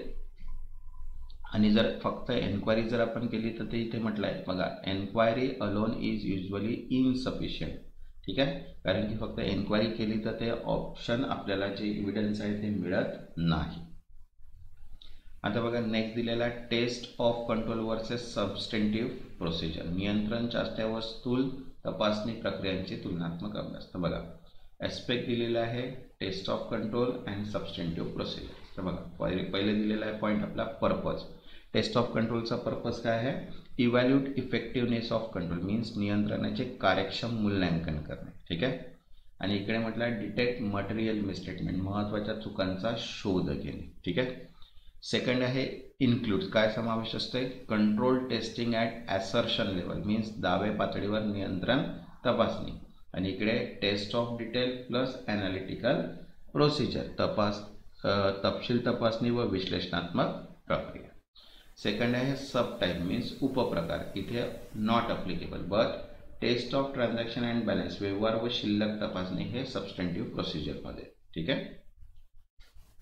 आणि जर फक्त एन्क्वायरी जर आपण केली तर ते इथे म्हटलं आहे बघा, enquiry alone is usually insufficient. ठीक आहे, कारण की फक्त एन्क्वायरी केली तर ते ऑप्शन आपल्याला जे एव्हिडन्स आहे ते मिळत नाही. आता बघा, नेक्स्ट दिलेला test of control versus substantive procedure, नियंत्रण चाचण्या व स्थूल तपासणी प्रक्रियांचे तुलनात्मक अभ्यास. तर बघा, एस्पेक्ट दिलेला आहे test of control and substantive procedure. तर बघा, पहिले दिलेला आहे पॉईंट आपला पर्पज. टेस्ट ऑफ कंट्रोलचा पर्पज काय आहे, evaluate effectiveness of control means नियंत्रणाचे कार्यक्षम मूल्यांकन करणे. ठीक आहे, आणि इकडे म्हटलं आहे डिटेक्ट मटेरियल मिसस्टेटमेंट, महत्त्वाच्या चुकांचा शोध घेणे. ठीक आहे, सेकंड आहे इन्क्लूड, काय समावेश असते, control testing at assertion level means दावे पातळीवर नियंत्रण तपासणी, आणि इकडे test of detail plus analytical procedure, तपशील तपासणी व विश्लेषणात्मक प्रक्रिया. सेकंड आहे सब टाईप मीन्स उपप्रकार, इथे not applicable but test of transaction and balance, व्यवहार व शिल्लक तपासणी हे सबस्टेंटिव्ह प्रोसिजरमध्ये. ठीक आहे,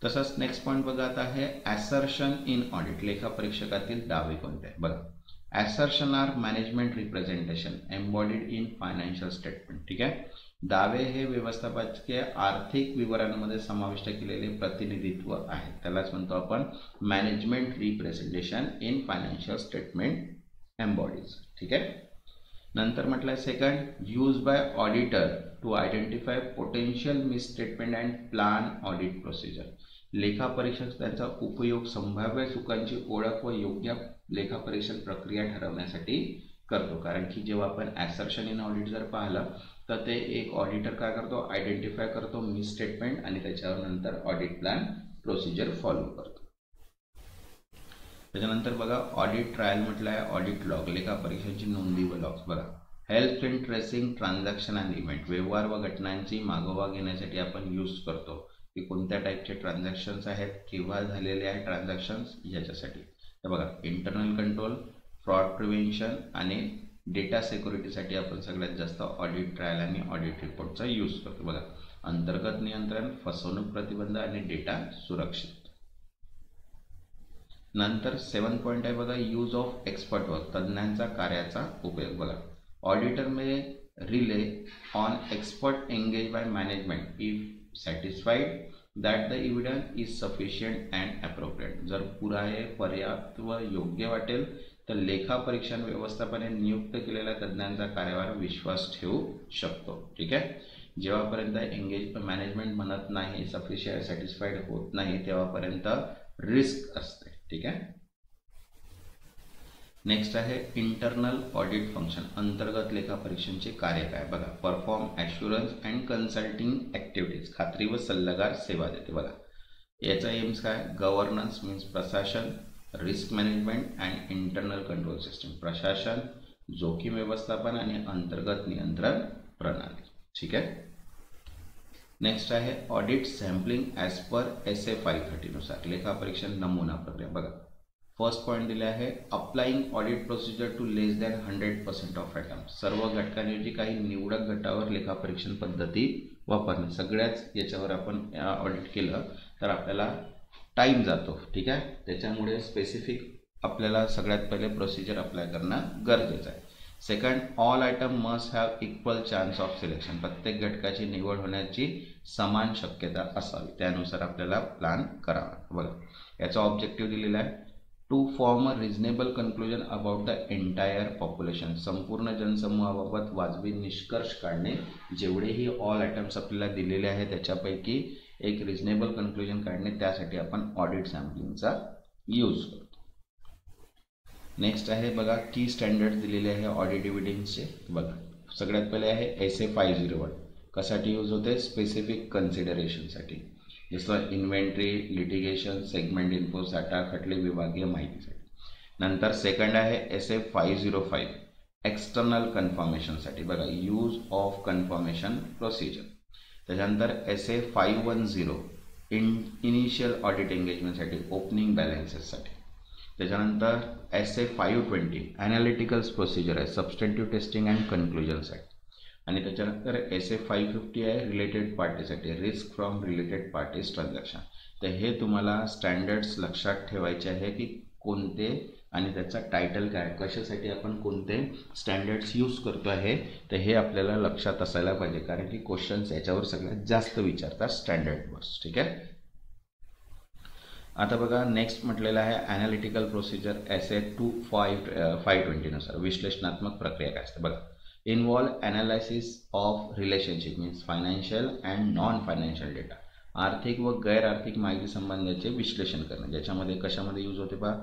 तसंच नेक्स्ट पॉईंट बघा आता आहे ॲसर्शन इन ऑडिट, लेखापरीक्षकातील दावे कोणते आहे. बघा, assertion are management representation embodied in financial statement. ठीक आहे, दावे हे व्यवस्थापकीय आर्थिक विवरणामध्ये समाविष्ट केलेले प्रतिनिधित्व आहे, त्यालाच म्हणतो आपण management representation in financial statement embodies. ठीक आहे, नंतर म्हटलं आहे second, use by auditor to identify potential misstatement and plan audit procedure, लेखापरीक्षक त्यांचा उपयोग संभाव्य चुकांची ओळख व योग्य लेखापरीक्षण प्रक्रिया ठरवण्यासाठी करतो. कारण की जेव्हा आपण ॲसर्शन इन ऑडिट जर पाहिलं तर ते एक ऑडिटर काय करतो, आयडेंटिफाय करतो मिसस्टेटमेंट आणि त्याच्यावर नंतर ऑडिट प्लॅन प्रोसिजर फॉलो करतो. त्याच्यानंतर बघा, ऑडिट ट्रायल म्हटलं आहे ऑडिट लॉग, लेखापरीक्षांची नोंदी व लॉग्स. बघा, help in tracing transaction and event, व्यवहार व घटनांची मागोवा घेण्यासाठी आपण यूज करतो की कोणत्या टाईपचे ट्रान्झॅक्शन्स आहेत, केव्हा झालेले आहे ट्रान्झॅक्शन्स याच्यासाठी. तर बघा, इंटरनल कंट्रोल, फ्रॉड प्रिव्हेन्शन आणि डेटा सिक्युरिटीसाठी आपण सगळ्यात जास्त ऑडिट ट्रायल आणि ऑडिट रिपोर्टचा यूज करतो. बघा, अंतर्गत नियंत्रण, फसवणूक प्रतिबंध आणि डेटा सुरक्षित. नंतर 7 पॉइंट आहे बघा, यूज ऑफ एक्सपर्ट वर्क, तज्ज्ञांचा कार्याचा उपयोग. बघा, auditor may rely on expert engage by management if satisfied that the evidence is sufficient and appropriate. जर पुरावे, पर्याप्त व योग्य वाटेल तर लेखा परीक्षण व्यवस्थापनाने नियुक्त केलेल्या तज्ज्ञांचा कार्यावर विश्वास ठेवू शकतो. ठीक आहे. जेव्हापर्यंत एंगेज मॅनेजमेंट म्हणत नाही, सफिशियंट सॅटिस्फाईड होत नाही, तेव्हापर्यंत रिस्क असते. ठीक आहे. नेक्स्ट आहे इंटरनल ऑडिट फंक्शन, अंतर्गत लेखा परीक्षणचे कार्य काय. बघा, perform assurance and consulting activities, खात्री व सल्लागार सेवा देते. बघा, याचा एम्स काय, गव्हर्नन्स मीन्स प्रशासन, risk management and internal control system, प्रशासन, जोखीम व्यवस्थापन आणि अंतर्गत नियंत्रण प्रणाली. ठीक आहे. नेक्स्ट आहे audit sampling as per SA 530 नुसार, लेखा परीक्षण नमुना प्रक्रिया. बघा, फर्स्ट पॉईंट दिले आहे, applying audit procedure to less than 100% of items, सर्व घटकांऐवजी काही निवडक घटकावर लेखा परीक्षण पद्धती वापरणे. सगळ्याच याच्यावर आपण ऑडिट केलं तर आपल्याला टाईम जातो. ठीक आहे. त्याच्यामुळे स्पेसिफिक आपल्याला सगळ्यात पहिले प्रोसिजर अप्लाय करणं गरजेचं आहे. Second, all item must have equal chance of selection, प्रत्येक घटकाची निवड होण्याची समान शक्यता असावी, त्यानुसार आपल्याला प्लॅन करावा. बघा, याचा ऑब्जेक्टिव्ह दिलेला आहे, to form a reasonable conclusion about the entire population, संपूर्ण जनसमूहाबाबत वाजवी निष्कर्ष काढणे. जेवढेही ऑल आयटम्स आपल्याला दिलेले आहेत त्याच्यापैकी एक रिझनेबल कन्क्लुजन काढणे, त्यासाठी आपण ऑडिट सॅम्पलिंगचा यूज करतो. नेक्स्ट आहे बघा, की स्टँडर्ड दिलेले आहे ऑडिट एव्हिडन्सचे. बघा, सगळ्यात पहिले आहे SA 501, कशासाठी यूज होते, स्पेसिफिक कन्सिडरेशनसाठी, जसं इन्व्हेंटरी, लिटिगेशन, सेगमेंट इन्फो, साठा, खटले, विभागीय माहितीसाठी. नंतर सेकंड आहे SA 505, एक्सटर्नल कन्फर्मेशनसाठी. बघा, यूज ऑफ कन्फर्मेशन प्रोसिजर. त्याच्यानंतर SA 510, इनिशियल ऑडिट एंगेजमेंटसाठी, ओपनिंग बॅलन्सेससाठी. त्याच्यानंतर SA 520 ॲनालिटिकल्स प्रोसिजर आहे, सबस्टँटिव्ह टेस्टिंग अँड कन्क्लुजनसाठी. आणि त्याच्यानंतर SA 550 आहे रिलेटेड पार्टीसाठी, risk from related parties transaction. तर हे तुम्हाला स्टँडर्ड्स लक्षात ठेवायचे आहे की कोणते आणि त्याचा टायटल काय, कशासाठी आपण कोणते स्टँडर्ड्स यूज करतो आहे, तर हे आपल्याला लक्षात असायला पाहिजे, कारण की क्वेश्चन्स याच्यावर सगळ्यात जास्त विचारतात स्टँडर्डवर. ठीक आहे. आता बघा, नेक्स्ट म्हटलेलं आहे ॲनालिटिकल प्रोसिजर SA 520 नुसार, विश्लेषणात्मक प्रक्रिया काय असते. बघा, involve analysis of relationship means financial and non financial data, आर्थिक व गैर आर्थिक माहिती संबंधाचे विश्लेषण करणे. ज्याच्यामध्ये कशामध्ये यूज होते बघा,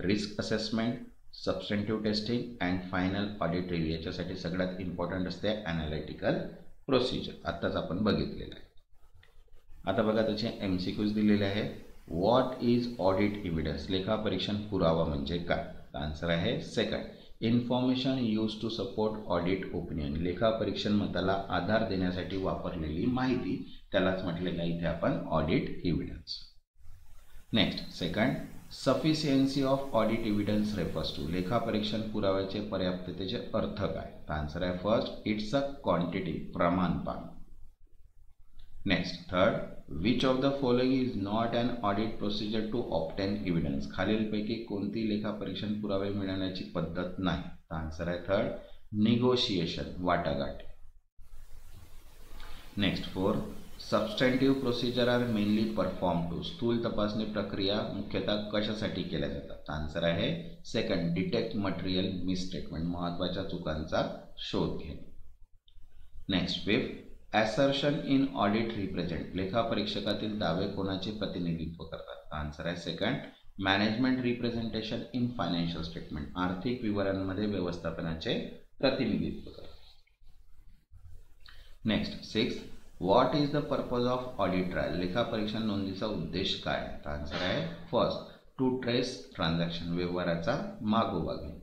risk assessment, substantive testing and final audit review. याच्यासाठी सगळ्यात इम्पॉर्टंट असते ॲनालिटिकल प्रोसिजर, आत्ताच आपण बघितलेलं आहे. आता बघा, त्याचे MCQs दिलेले आहे. व्हॉट इज ऑडिट एव्हिडन्स, लेखा परीक्षण पुरावा म्हणजे काय. आन्सर आहे second, information use to support audit opinion, लेखा परीक्षण मताला आधार देण्यासाठी वापरलेली माहिती, त्यालाच म्हटलेलं आहे इथे आपण audit evidence. Next second, sufficiency of audit evidence refers to, लेखा परीक्षण पुराव्याचे पर्याप्ततेचे अर्थ काय. आन्सर आहे फर्स्ट, इट्स अ क्वांटिटी, प्रमाणपान. Next third, which of the following is not an audit procedure to obtain evidence, खालीलपैकी कोणती लेखा परीक्षण पुरावे मिळवण्याची पद्धत नाही. आन्सर आहे थर्ड, निगोशिएशन, वाटाघाट. Next fourth, substantive procedure are mainly perform to, स्थूल तपासणी प्रक्रिया मुख्यतः कशासाठी केल्या जातात. आन्सर आहे सेकंड, डिटेक्ट मटेरियल मिसस्टेटमेंट, महत्त्वाच्या चुकांचा शोध घेणे. Next fifth, assertion in audit represent, लेखा परीक्षकातील दावे कोणाचे प्रतिनिधित्व करतात. आन्सर आहे second, management representation in financial statement, आर्थिक विवरणांमध्ये व्यवस्थापनाचे प्रतिनिधित्व करतात. Next sixth, what is the purpose of audit trial, लेखा परीक्षण नोंदीचा उद्देश काय. आन्सर आहे फर्स्ट, टू ट्रेस ट्रान्झॅक्शन, व्यवहाराचा मागोवा घेणे.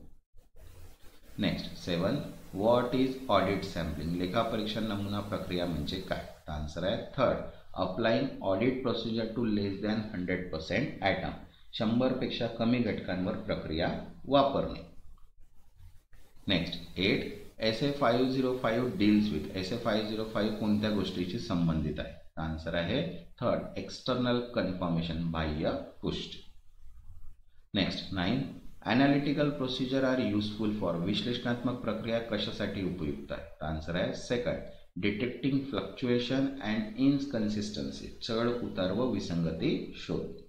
Next seven, what is audit sampling, लेखा परीक्षण नमुना प्रक्रिया म्हणजे काय. आन्सर आहे third, applying audit procedure to less than 100% item, 100पेक्षा कमी घटकांवर प्रक्रिया वापरणे. Next 8, SA 505 deals with, SA 505 कोणत्या गोष्टीशी संबंधित आहे. आन्सर आहे थर्ड, एक्सटर्नल कन्फर्मेशन, बाह्य पुष्टी. Next 9, analytical procedure are useful for, विश्लेषणात्मक प्रक्रिया कशासाठी उपयुक्त आहे? तर आन्सर आहे second, detecting fluctuation and inconsistency, चढ उतार व विसंगती शोध.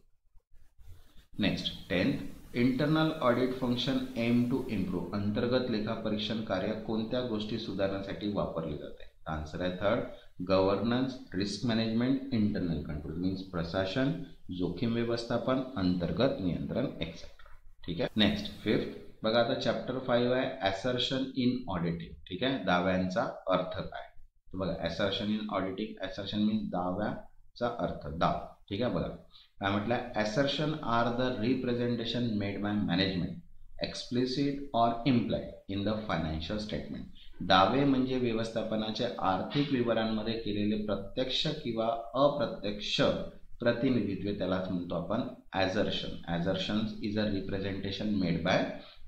Next 10th, internal audit function aim to improve, अंतर्गत लेखापरीक्षण कार्य कोणत्या गोष्टी सुधारण्यासाठी वापरले जाते? आन्सर आहे third, governance, risk management, internal control means प्रशासन, जोखीम व्यवस्थापन, अंतर्गत नियंत्रण एक्सेट्रा. ठीक आहे. नेक्स्ट 5th, बघा आता चॅप्टर 5 आहे ॲसर्शन इन ऑडिटिंग. ठीक आहे, दाव्यांचा अर्थ काय? तर बघा assertion in auditing, assertion means दाव्याचा अर्थ, दाव. ठीक आहे, बघा काय म्हटलं, assertion are the representation made by management explicit or implied in the financial statement. दावे म्हणजे व्यवस्थापनाचे आर्थिक विवरांमध्ये केलेले प्रत्यक्ष किंवा अप्रत्यक्ष प्रतिनिधित्व, त्यालाच म्हणतो आपण assertion. Assertions is a representation made by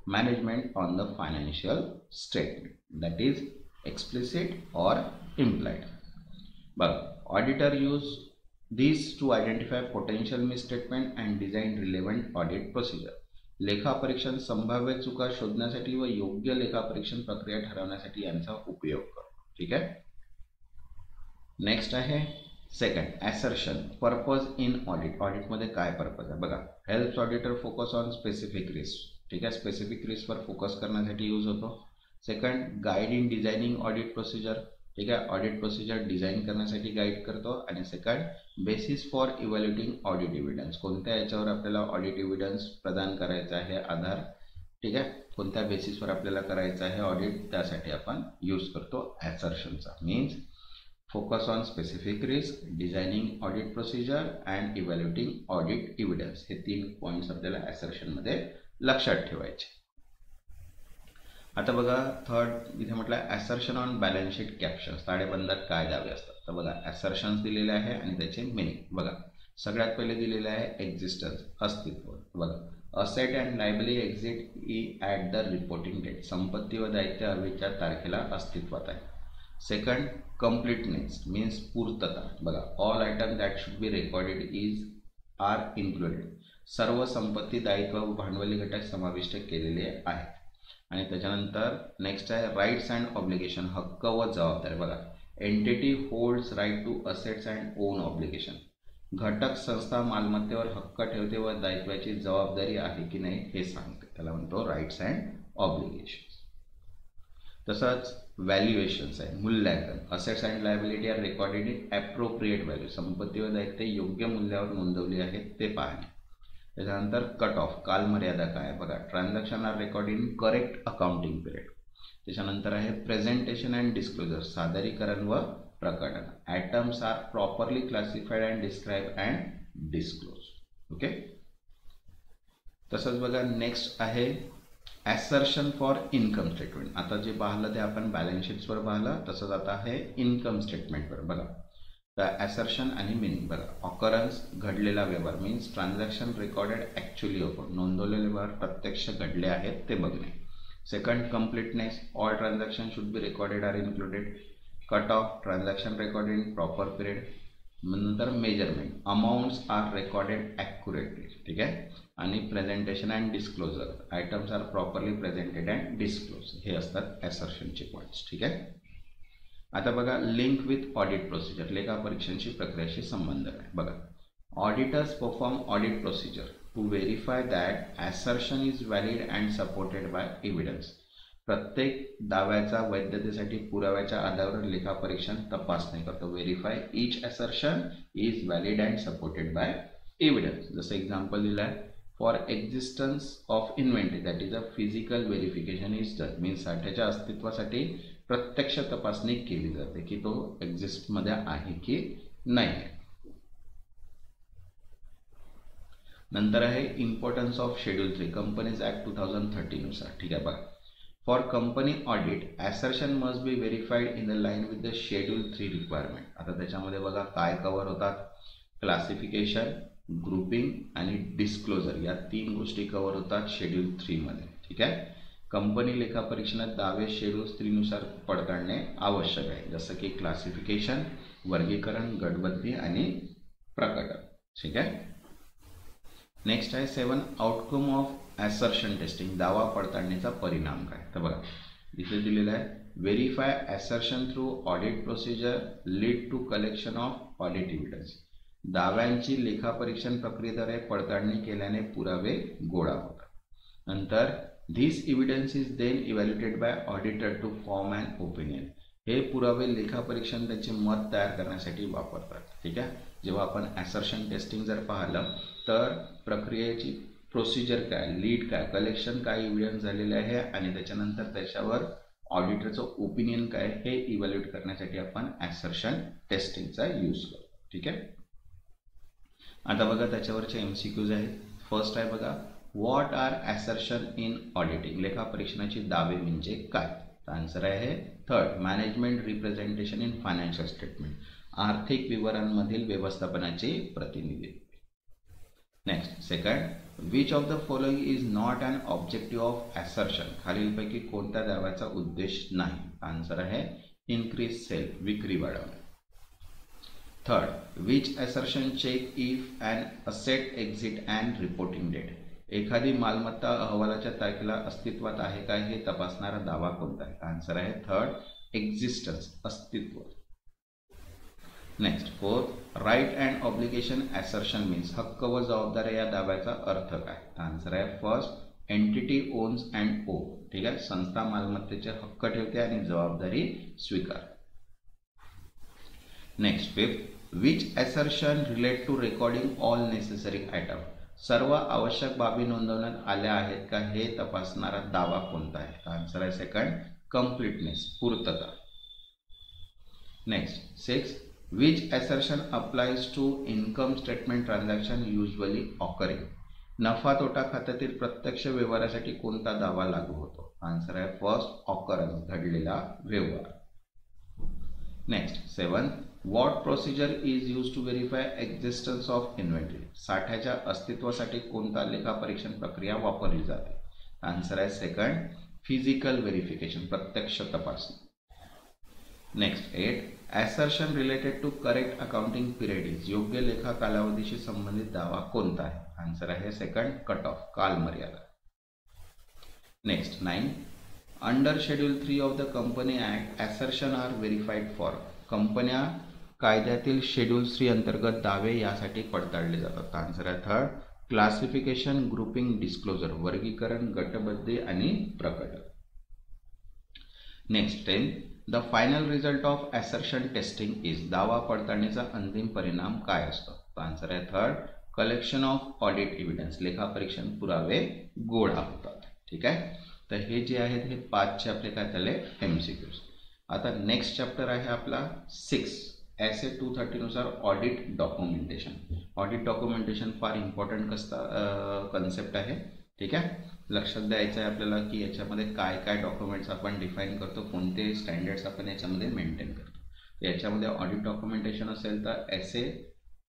management on the financial statement, that is explicit or implied. बघा, auditor use these to identify potential misstatement and design relevant audit procedure. लेखापरीक्षण संभाव्य चुका शोधण्यासाठी व योग्य लेखापरीक्षण प्रक्रिया ठरवण्यासाठी यांचा उपयोग करतो. ठीक आहे. नेक्स्ट आहे सेकंड, ॲसर्शन, पर्पज इन ऑडिट. ऑडिटमध्ये काय पर्पज आहे? बघा, helps auditor focus on specific risk. ठीक आहे, स्पेसिफिक रिस्कवर फोकस करण्यासाठी यूज होतो. Second, guide in designing audit procedure. ठीक आहे, ऑडिट प्रोसिजर डिझाईन करण्यासाठी गाईड करतो. आणि second, basis for evaluating audit evidence, कोणत्या याच्यावर आपल्याला ऑडिट एव्हिडन्स प्रदान करायचा आहे, आधार. ठीक आहे, कोणत्या बेसिसवर आपल्याला करायचं आहे ऑडिट, त्यासाठी आपण यूज करतो ॲसर्शनचा. Means focus on specific risk, designing audit procedure and evaluating audit evidence, हे 3 पॉईंट्स आपल्याला ॲसर्शनमध्ये लक्षात ठेवायचे. आता बघा थर्ड, इथे म्हटलं ॲसर्शन ऑन बॅलन्स शीट कॅप्शन्स, ताळेबंदात काय दावे असतात? तर बघा ॲसर्शन्स दिलेले आहे आणि त्याचे मिनिंग. बघा सगळ्यात पहिले दिलेले आहे एक्झिस्टन्स, अस्तित्व. बघा, asset and liability exit at the reporting date, संपत्ती व दायित्व हवेच्या तारखेला अस्तित्वात आहे. सेकंड, कम्प्लिटनेस मीन्स पूर्तता. बघा, all item that should be recorded R included, सर्व संपत्ती, दायित्व व भांडवली घटक समाविष्ट केलेले आहेत. आणि त्याच्यानंतर नेक्स्ट आहे राईट्स अँड ऑब्लिगेशन, हक्क व जबाबदारी. बघा, entity holds right to assets and own obligation, घटक संस्था मालमत्तेवर हक्क ठेवते व दायित्वाची जबाबदारी आहे की नाही हे सांगते, त्याला म्हणतो राईट्स अँड ऑब्लिगेशन. तसंच व्हॅल्युएशन्स आहे, मूल्यांकन. Assets and liability are recorded in appropriate value, संपत्ती व दायित्व योग्य मूल्यावर नोंदवली आहेत ते पाहणे. त्याच्यानंतर कट ऑफ, कालमर्यादा काय? बघा, transaction are record in correct accounting period. त्याच्यानंतर आहे प्रेझेंटेशन अँड डिस्क्लोजर, सादरीकरण व प्रकटन. Items are properly classified and describe and disclose. Okay. तसंच बघा नेक्स्ट आहे ॲसर्शन फॉर इन्कम स्टेटमेंट. आता जे पाहिलं ते आपण बॅलन्स शीट्सवर पाहिलं, तसंच आता आहे इन्कम स्टेटमेंटवर. बघा, तर ॲसर्शन आणि मिनिंग. बघा, ऑकरन्स, घडलेला व्यवहार means transaction recorded actually open, नोंदवलेले व्यवहार प्रत्यक्ष घडले आहेत ते बघणे. Second, completeness, all transaction should be recorded R included. Cut off, transaction recorded in proper period. नंतर measurement, amounts are recorded accurately. ठीक आहे. आणि presentation and disclosure, items are properly presented and disclose, हे असतात ॲसर्शनचे पॉईंट्स. ठीक आहे. आता बघा, लिंक विथ ऑडिट प्रोसिजर, लेखापरीक्षणची प्रक्रियाशी संबंध आहे. बघा, auditors perform audit procedure to verify that assertion is valid and supported by evidence. प्रत्येक दाव्याचा वैधतेसाठी पुराव्याच्या आधारावर लेखापरीक्षण तपासणी करतो. Verify each assertion is valid and supported by evidence. जसं एक्झाम्पल दिलं आहे, for existence of inventory that is a physical verification is done, means साठ्याच्या अस्तित्वासाठी प्रत्यक्ष तपासणी केली जाते की तो एक्झिस्टमध्ये आहे की नाही. नंतर आहे importance of schedule 3, companies act 2013 नुसार. ठीक आहे. बघा, for company audit assertion must be verified in the line with the schedule 3 requirement. आता त्याच्यामध्ये बघा काय कव्हर होतात, क्लासिफिकेशन, ग्रुपिंग आणि डिस्क्लोजर, या 3 गोष्टी कव्हर होतात शेड्यूल 3 मध्ये. ठीक आहे. कंपनी लेखापरीक्षणात दावे शेड्यूल 3 नुसार पडताळणे आवश्यक आहे, जसं की क्लासिफिकेशन, वर्गीकरण, गटबद्धी आणि प्रकटन. ठीक आहे. नेक्स्ट आहे 7 आउटकम ऑफ ॲसर्शन टेस्टिंग, दावा पडताळणीचा परिणाम काय. तर बघा इथे दिलेलं आहे verify assertion through audit procedure lead to collection of audit evidence. दाव्यांची लेखापरीक्षण प्रक्रियेद्वारे पडताळणी केल्याने पुरावे गोळा होतात. नंतर this evidence is then evaluated by auditor to form and opinion. हे पुरावे लेखापरीक्षण त्यांचे मत तयार करण्यासाठी वापरतात. ठीक आहे. जेव्हा आपण ॲसर्शन टेस्टिंग जर पाहिलं तर प्रक्रियेची प्रोसिजर काय, लीड काय, कलेक्शन काय एव्हिडन्स झालेले आहे आणि त्याच्यानंतर त्याच्यावर ऑडिटरचं ओपिनियन काय हे इव्हॅल्युएट करण्यासाठी आपण ॲसर्शन टेस्टिंगचा यूज करतो. ठीक आहे. आता बघा त्याच्यावरचे MCQs आहेत. फर्स्ट आहे बघा what are assertion in auditing, लेखापरीक्षणाची दावे म्हणजे काय. आन्सर आहे third management representation in financial statement, आर्थिक विवरणमधील व्यवस्थापनाचे प्रतिनिधित्व. Next second which of the following is not an objective of assertion, खालीलपैकी कोणत्या दाव्याचा उद्देश नाही. आन्सर आहे इन्क्रीज सेल, विक्री वाढवणे. Third which assertion check if an asset exist and reporting date, एखादी मालमत्ता अहवालाच्या तारखेला अस्तित्वात आहे का हे तपासणारा दावा कोणता आहे. आन्सर आहे थर्ड एक्झिस्टन्स, अस्तित्व. Next fourth right and obligation assertion means, हक्क व जबाबदारी या दाव्याचा अर्थ काय. आन्सर आहे first entity owns and owes. ठीक आहे. संस्था मालमत्तेचे हक्क ठेवते आणि जबाबदारी स्वीकार. Next fifth which assertion relate to recording all necessary item, सर्व आवश्यक बाबी नोंदवण्यात आल्या आहेत का हे तपासणारा दावा कोणता आहे. आन्सर आहे सेकंड कम्प्लीटनेस, पूर्तता. Next six which assertion applies to income statement transaction usually occurring, नफा तोटा खात्यातील प्रत्यक्ष व्यवहारासाठी कोणता दावा लागू होतो. आन्सर आहे फर्स्ट ऑकरन्स, घडलेला व्यवहार. Next seven what procedure is use to verify existence of inventory, साठ्याच्या अस्तित्वासाठी कोणता लेखापरीक्षण प्रक्रिया वापरली जाते. आन्सर आहे सेकंड फिजिकल व्हेरिफिकेशन, प्रत्यक्ष तपासणी. Next eight assertion related to correct accounting period is, योग्य लेखा कालावधीशी संबंधित दावा कोणता आहे. आन्सर आहे सेकंड कट ऑफ, कालमर्यादा. Next 9 under schedule 3 of the company act assertion are verified for, कंपन्या कायद्यातील शेड्यूल 3 अंतर्गत दावे यासाठी पडताळले जातात. आन्सर आहे थर्ड क्लासिफिकेशन, ग्रुपिंग, डिस्क्लोजर, वर्गीकरण, गटबद्धी आणि प्रकटन. Next 10 the final result of assertion testing is, दावा पडताळणीचा अंतिम परिणाम काय असतो. आन्सर आहे third collection of audit evidence, लेखापरीक्षण पुरावे गोळा होतात. ठीक आहे. तर हे जे आहेत हे 5चे आपले काय झाले MCQs. आता नेक्स्ट चॅप्टर आहे आपला 6 SA 230 नुसार ऑडिट डॉक्युमेंटेशन. ऑडिट डॉक्युमेंटेशन फार इम्पॉर्टंट कन्सेप्ट आहे. ठीक आहे. लक्षात द्यायचं आहे आपल्याला की याच्यामध्ये काय काय डॉक्युमेंट्स आपण डिफाईन करतो, कोणते स्टँडर्ड्स आपण याच्यामध्ये मेंटेन करतो. याच्यामध्ये ऑडिट डॉक्युमेंटेशन असेल तर SA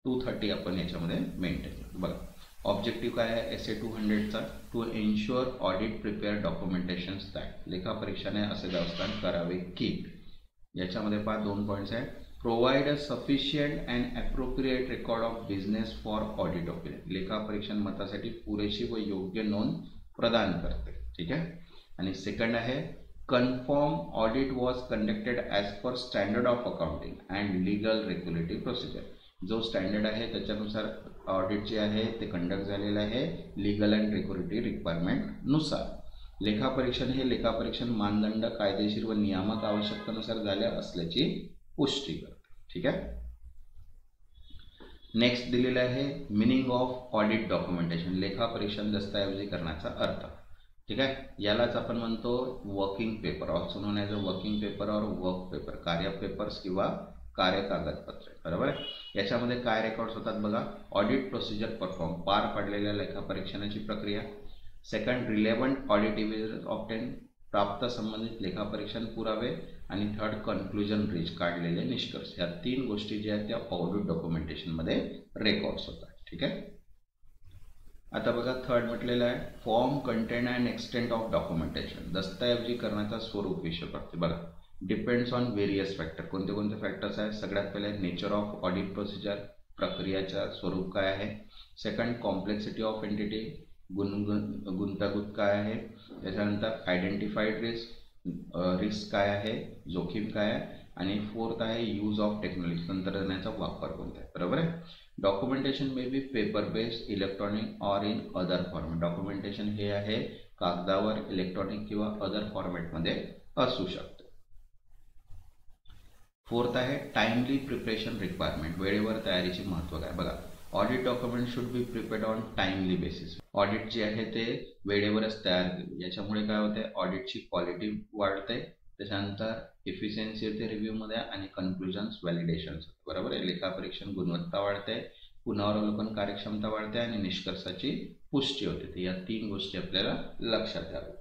230 आपण याच्यामध्ये मेंटेन करतो. बघा ऑब्जेक्टिव्ह काय आहे SA 200चा, to ensure audit prepare documentation that, लेखापरीक्षाने असे व्यवस्थापन करावे की. याच्यामध्ये 2 पॉईंट्स आहेत. Provide a sufficient and appropriate record of business for audit opinion, लेखापरीक्षण मतासाठी पुरेशी व योग्य नोंद प्रदान करते. ठीक आहे. आणि सेकंड आहे confirm audit was conducted as per standard of accounting and legal regulatory procedure, जो स्टँडर्ड आहे त्याच्यानुसार ऑडिट जे आहे ते कंडक्ट झालेलं आहे लिगल अँड रेग्युलेटरी रिक्वायरमेंट नुसार. लेखापरीक्षण हे लेखापरीक्षण मानदंड, कायदेशीर व नियामक आवश्यकतेनुसार झाले असल्याची पुष्टी करते. ठीक आहे. नेक्स्ट दिलेलं आहे मिनिंग ऑफ ऑडिट डॉक्युमेंटेशन, लेखापरीक्षण दस्तऐवजीकरणाचा अर्थ. ठीक आहे. यालाच आपण म्हणतो working paper, also non as a working paper और वर्क पेपर, कार्य पेपर्स किंवा कार्य कागदपत्रे. बरोबर आहे. याच्यामध्ये काय रेकॉर्ड्स होतात बघा. ऑडिट प्रोसिजर परफॉर्म, पार पडलेल्या लेखापरीक्षणाची प्रक्रिया. Second relevant audit evidence obtain, प्राप्त संबंधित लेखापरीक्षण पुरावे. आणि थर्ड कन्क्लुजन रीच, काढलेले निष्कर्ष. या 3 गोष्टी ज्या आहेत त्या ऑडिट डॉक्युमेंटेशनमध्ये रेकॉर्ड्स होतात. ठीक आहे. आता बघा थर्ड म्हटलेलं आहे form, content and extent of documentation, दस्तऐवजीकरणाचा स्वरूप विषय पडते. बघा डिपेंड्स ऑन व्हेरियस फॅक्टर, कोणते कोणते फॅक्टर्स आहेत. सगळ्यात पहिले नेचर ऑफ ऑडिट प्रोसिजर, प्रक्रियाचा स्वरूप काय आहे. सेकंड कॉम्प्लेक्सिटी ऑफ एंटिटी, गुंतागुंत काय आहे. त्याच्यानंतर आयडेंटिफाईड रिस्क काय आहे, जोखीम काय आहे. आणि फोर्थ आहे यूज ऑफ टेक्नॉलॉजी, तंत्रज्ञानाचा वापर कोणता आहे. बरोबर आहे. Documentation may be paper based, electronic और इन अदर फॉर्मॅट. डॉक्युमेंटेशन हे आहे कागदावर, इलेक्ट्रॉनिक किंवा अदर फॉर्मॅटमध्ये असू शकतं. फोर्थ आहे टाइमली प्रिपरेशन रिक्वायरमेंट, वेळेवर तयारीचे महत्त्व काय. बघा, audit document should be prepared on timely basis. Audit जे आहे ते वेळेवरच तयार केले, याच्यामुळे काय होते, ऑडिटची क्वालिटी वाढते. त्याच्यानंतर इफिशियन्सी येते रिव्ह्यूमध्ये आणि कन्क्लुजन्स व्हॅलिडेशन्स. बरोबर आहे. लेखापरीक्षण गुणवत्ता वाढते, पुनरावलोकन कार्यक्षमता वाढते आणि निष्कर्षाची पुष्टी होते. तर या 3 गोष्टी आपल्याला लक्षात घ्याव्या.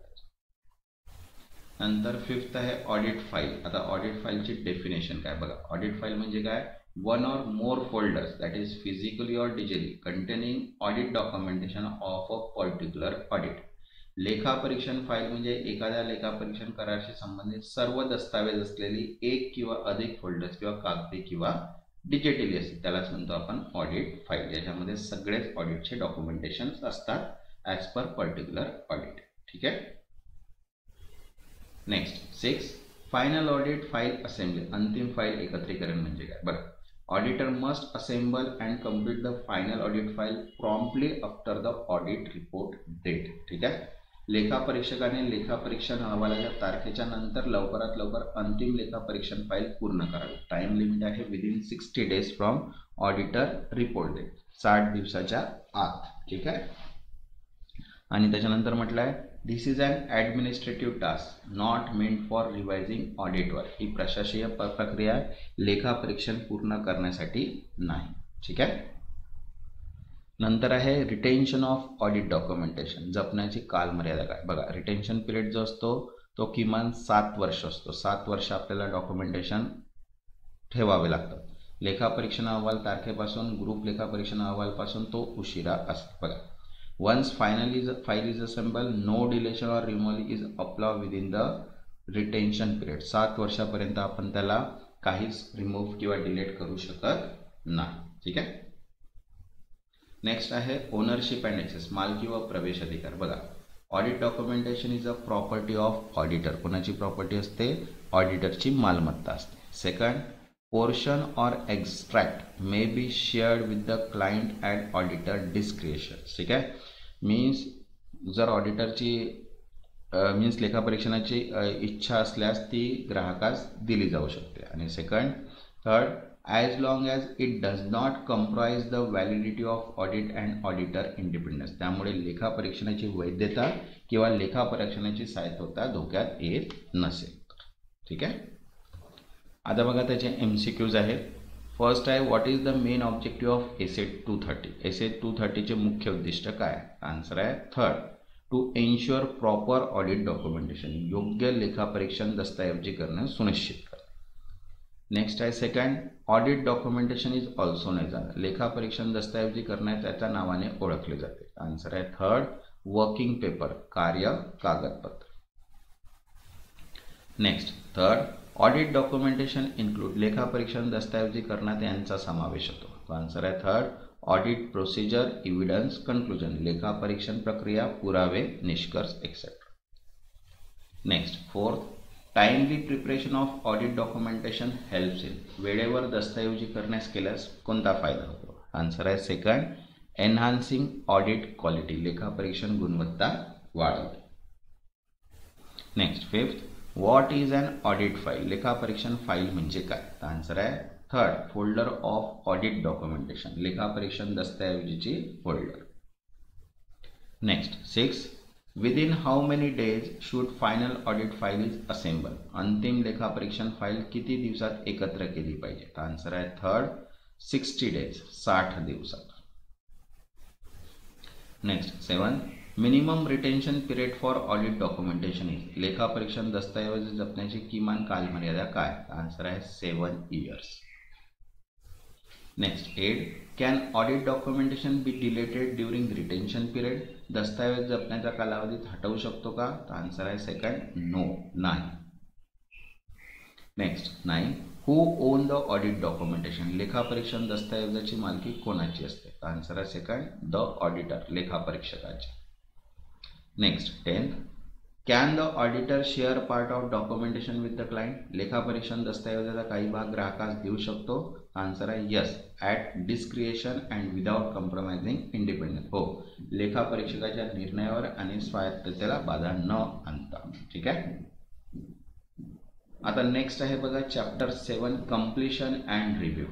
नंतर फिफ्थ आहे ऑडिट फाईल. आता ऑडिट फाईलची डेफिनेशन काय. बघा, ऑडिट फाईल म्हणजे काय, one or more folders that is physically or digitally containing audit documentation of a particular audit. लेखापरीक्षण फाईल म्हणजे एखाद्या लेखापरीक्षण कराराशी संबंधित सर्व दस्तावेज असलेली एक किंवा अधिक फोल्डर्स किंवा कागदी किंवा डिजिटली असते, त्यालाच म्हणतो आपण ऑडिट फाईल. याच्यामध्ये सगळेच ऑडिटचे डॉक्युमेंटेशन असतात ॲज पर पर्टिक्युलर ऑडिट. ठीक आहे. Next 6 final audit file assembly. अंतिम फाईल एकत्रीकरण म्हणजे काय. बरं, auditor must assemble and complete the final audit file promptly after the audit report date. ठीक आहे. लेखापरीक्षकाने लेखापरीक्षण अहवालाच्या तारखेच्या नंतर लवकरात लवकर अंतिम लेखापरीक्षण फाईल पूर्ण करावी. टाइम लिमिट आहे within 60 days from auditor report date, 60 दिवसाच्या आत. ठीक आहे. आणि त्याच्यानंतर म्हटलं आहे this is an administrative task not meant for revising audit work. ही प्रशासकीय प्रक्रिया लेखापरीक्षण पूर्ण करण्यासाठी नाही. ठीक आहे. नंतर आहे रिटेन्शन ऑफ ऑडिट डॉक्युमेंटेशन, जपण्याची कालमर्यादा काय. बघा, रिटेन्शन पिरियड जो असतो तो किमान 7 वर्ष असतो. 7 वर्ष आपल्याला डॉक्युमेंटेशन ठेवावे लागतं. लेखापरीक्षण अहवाल तारखेपासून ग्रुप लेखापरीक्षण अहवालपासून तो उशिरा असतो. बघा, once file is assembled, no deletion or removal is allowed within the retention period. 7 वर्षापर्यंत आपण त्याला काहीच रिमूव्ह किंवा डिलीट करू शकत नाही. ठीक आहे. नेक्स्ट आहे ओनरशिप अँड ॲक्सेस, मालकी व प्रवेश अधिकार. बघा, audit documentation is a property of auditor. कोणाची प्रॉपर्टी असते, ऑडिटरची मालमत्ता असते. सेकंड, पोर्शन और extract may be shared with the client at auditor discretion. ठीक आहे. मीन्स जर ऑडिटरची मीन्स लेखापरीक्षणाची इच्छा असल्यास ती ग्राहकास दिली जाऊ शकते. आणि third, as long as it does not comprise the validity of audit and auditor independence. त्यामुळे लेखापरीक्षणाची वैधता किंवा लेखापरीक्षणाची स्वायत्तता धोक्यात येत नसेल. ठीक आहे. आता बघा त्याचे MCQs आहेत. फर्स्ट आहे what is the main objective of asset 230. Asset 230चे मुख्य उद्दिष्ट काय. आन्सर आहे third, to ensure proper audit documentation, योग्य लेखापरीक्षण दस्तऐवजीकरण सुनिश्चित करणे. नेक्स्ट आहे second, audit documentation is also known as, लेखापरीक्षण दस्तऐवजीकरण त्याच्या नावाने ओळखले जाते. आन्सर आहे थर्ड, वर्किंग पेपर, कार्य कागदपत्र. Next third, audit documentation include, लेखापरीक्षण दस्तऐवजीकरणात यांचा समावेश होतो. आन्सर आहे third, audit procedure, evidence, conclusion, लेखापरीक्षण प्रक्रिया, पुरावे, निष्कर्ष etcetera. Next fourth, timely preparation of audit documentation helps in, वेळेवर दस्तऐवजीकरणास केल्यास कोणता फायदा होतो. आन्सर आहे सेकंड, एनहान्सिंग ऑडिट क्वालिटी, लेखापरीक्षण गुणवत्ता वाढवते. Next fifth, what is an audit file, लेखापरीक्षण फाईल म्हणजे काय. आन्सर आहे third, folder of audit documentation, लेखापरीक्षण दस्तऐवजीची folder. Next 6, within how many days should final audit file is assemble, अंतिम लेखापरीक्षण फाईल किती दिवसात एकत्र केली पाहिजे. आन्सर आहे थर्ड, 60 days, 60 दिवसात. Next 7, minimum retention period for audit documentation is, लेखापरीक्षण दस्तऐवज जपण्याची किमान कालमर्यादा काय. आन्सर आहे 7 years. Next 8, can audit documentation be deleted during retention period, दस्तऐवज जपण्याचा कालावधीत हटवू शकतो का. आन्सर आहे सेकंड, नो, नाही. Next 9, who own the audit documentation, लेखापरीक्षण दस्तऐवजाची मालकी कोणाची असते? आन्सर आहे सेकंड, द ऑडिटर, लेखापरीक्षकाची. Next 10th, can the auditor share part of documentation with the client, लेखापरीक्षण दस्तऐवजाचा काही भाग ग्राहकास देऊ शकतो? आन्सर आहे yes, at discretion and without compromising independence. हो, लेखापरीक्षकाच्या निर्णयावर आणि स्वायत्ततेला बाधा न आणता. ठीक आहे. आता नेक्स्ट आहे बघा चॅप्टर 7, कम्प्लिशन अँड रिव्ह्यू.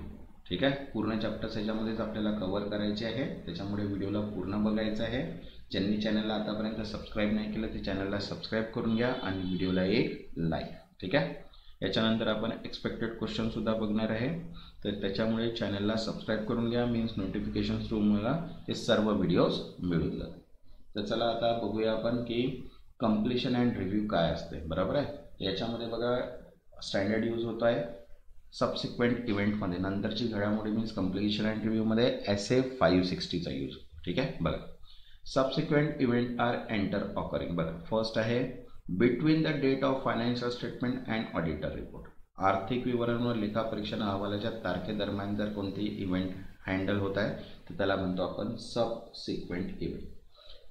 ठीक आहे, पूर्ण चॅप्टर्स ह्याच्यामध्येच आपल्याला कव्हर करायचे आहे, त्याच्यामुळे व्हिडिओला पूर्ण बघायचं आहे. ज्यांनी चॅनलला आतापर्यंत सबस्क्राईब नाही केलं ते चॅनलला सबस्क्राईब करून घ्या आणि व्हिडिओला एक लाईक. ठीक आहे. याच्यानंतर आपण एक्सपेक्टेड क्वेश्चनसुद्धा बघणार आहे, तर त्याच्यामुळे चॅनलला सबस्क्राईब करून घ्या, मीन्स नोटिफिकेशन थ्रू मला हे सर्व व्हिडिओज मिळून जातात. तर चला आता बघूया आपण की कम्प्लिशन अँड रिव्ह्यू काय असते. बरोबर आहे. याच्यामध्ये बघा स्टँडर्ड यूज होत आहे सबसिक्वेंट इव्हेंटमध्ये, नंतरची घडामोडी मीन्स कम्प्लिशन अँड रिव्ह्यूमध्ये SA 560चा यूज. ठीक आहे. बघा subsequent event are enter occurring. बघा फर्स्ट आहे between the date of financial statement and auditor report, आर्थिक विवरण व लेखापरीक्षण अहवालाच्या तारखेदरम्यान जर कोणतेही इव्हेंट हँडल होत आहे तर त्याला म्हणतो आपण सबसिक्वेंट इव्हेंट.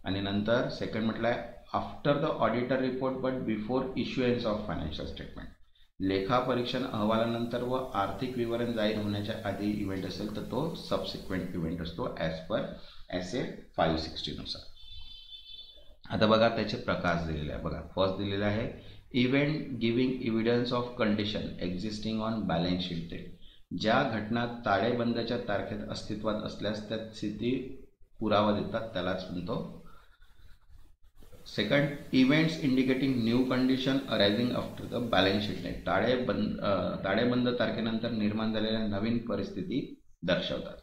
आणि नंतर सेकंड म्हटलं आहे after the auditor report but before issuance of financial statement, लेखापरीक्षण अहवालानंतर व आर्थिक विवरण जाहीर होण्याच्या आधी इव्हेंट असेल तर तो सबसिक्वेंट इव्हेंट असतो ॲज पर SA 560 नुसार. आता बघा त्याचे प्रकार दिलेले आहे. बघा फर्स्ट दिलेला आहे event giving evidence of condition existing on balance sheet date, ज्या घटना ताळेबंदाच्या तारखेत अस्तित्वात असल्यास त्या स्थिती पुरावा देतात त्यालाच म्हणतो. Second events indicating new condition arising after the balance sheet date, ताळेबंद तारखेनंतर निर्माण झालेल्या नवीन परिस्थिती दर्शवतात.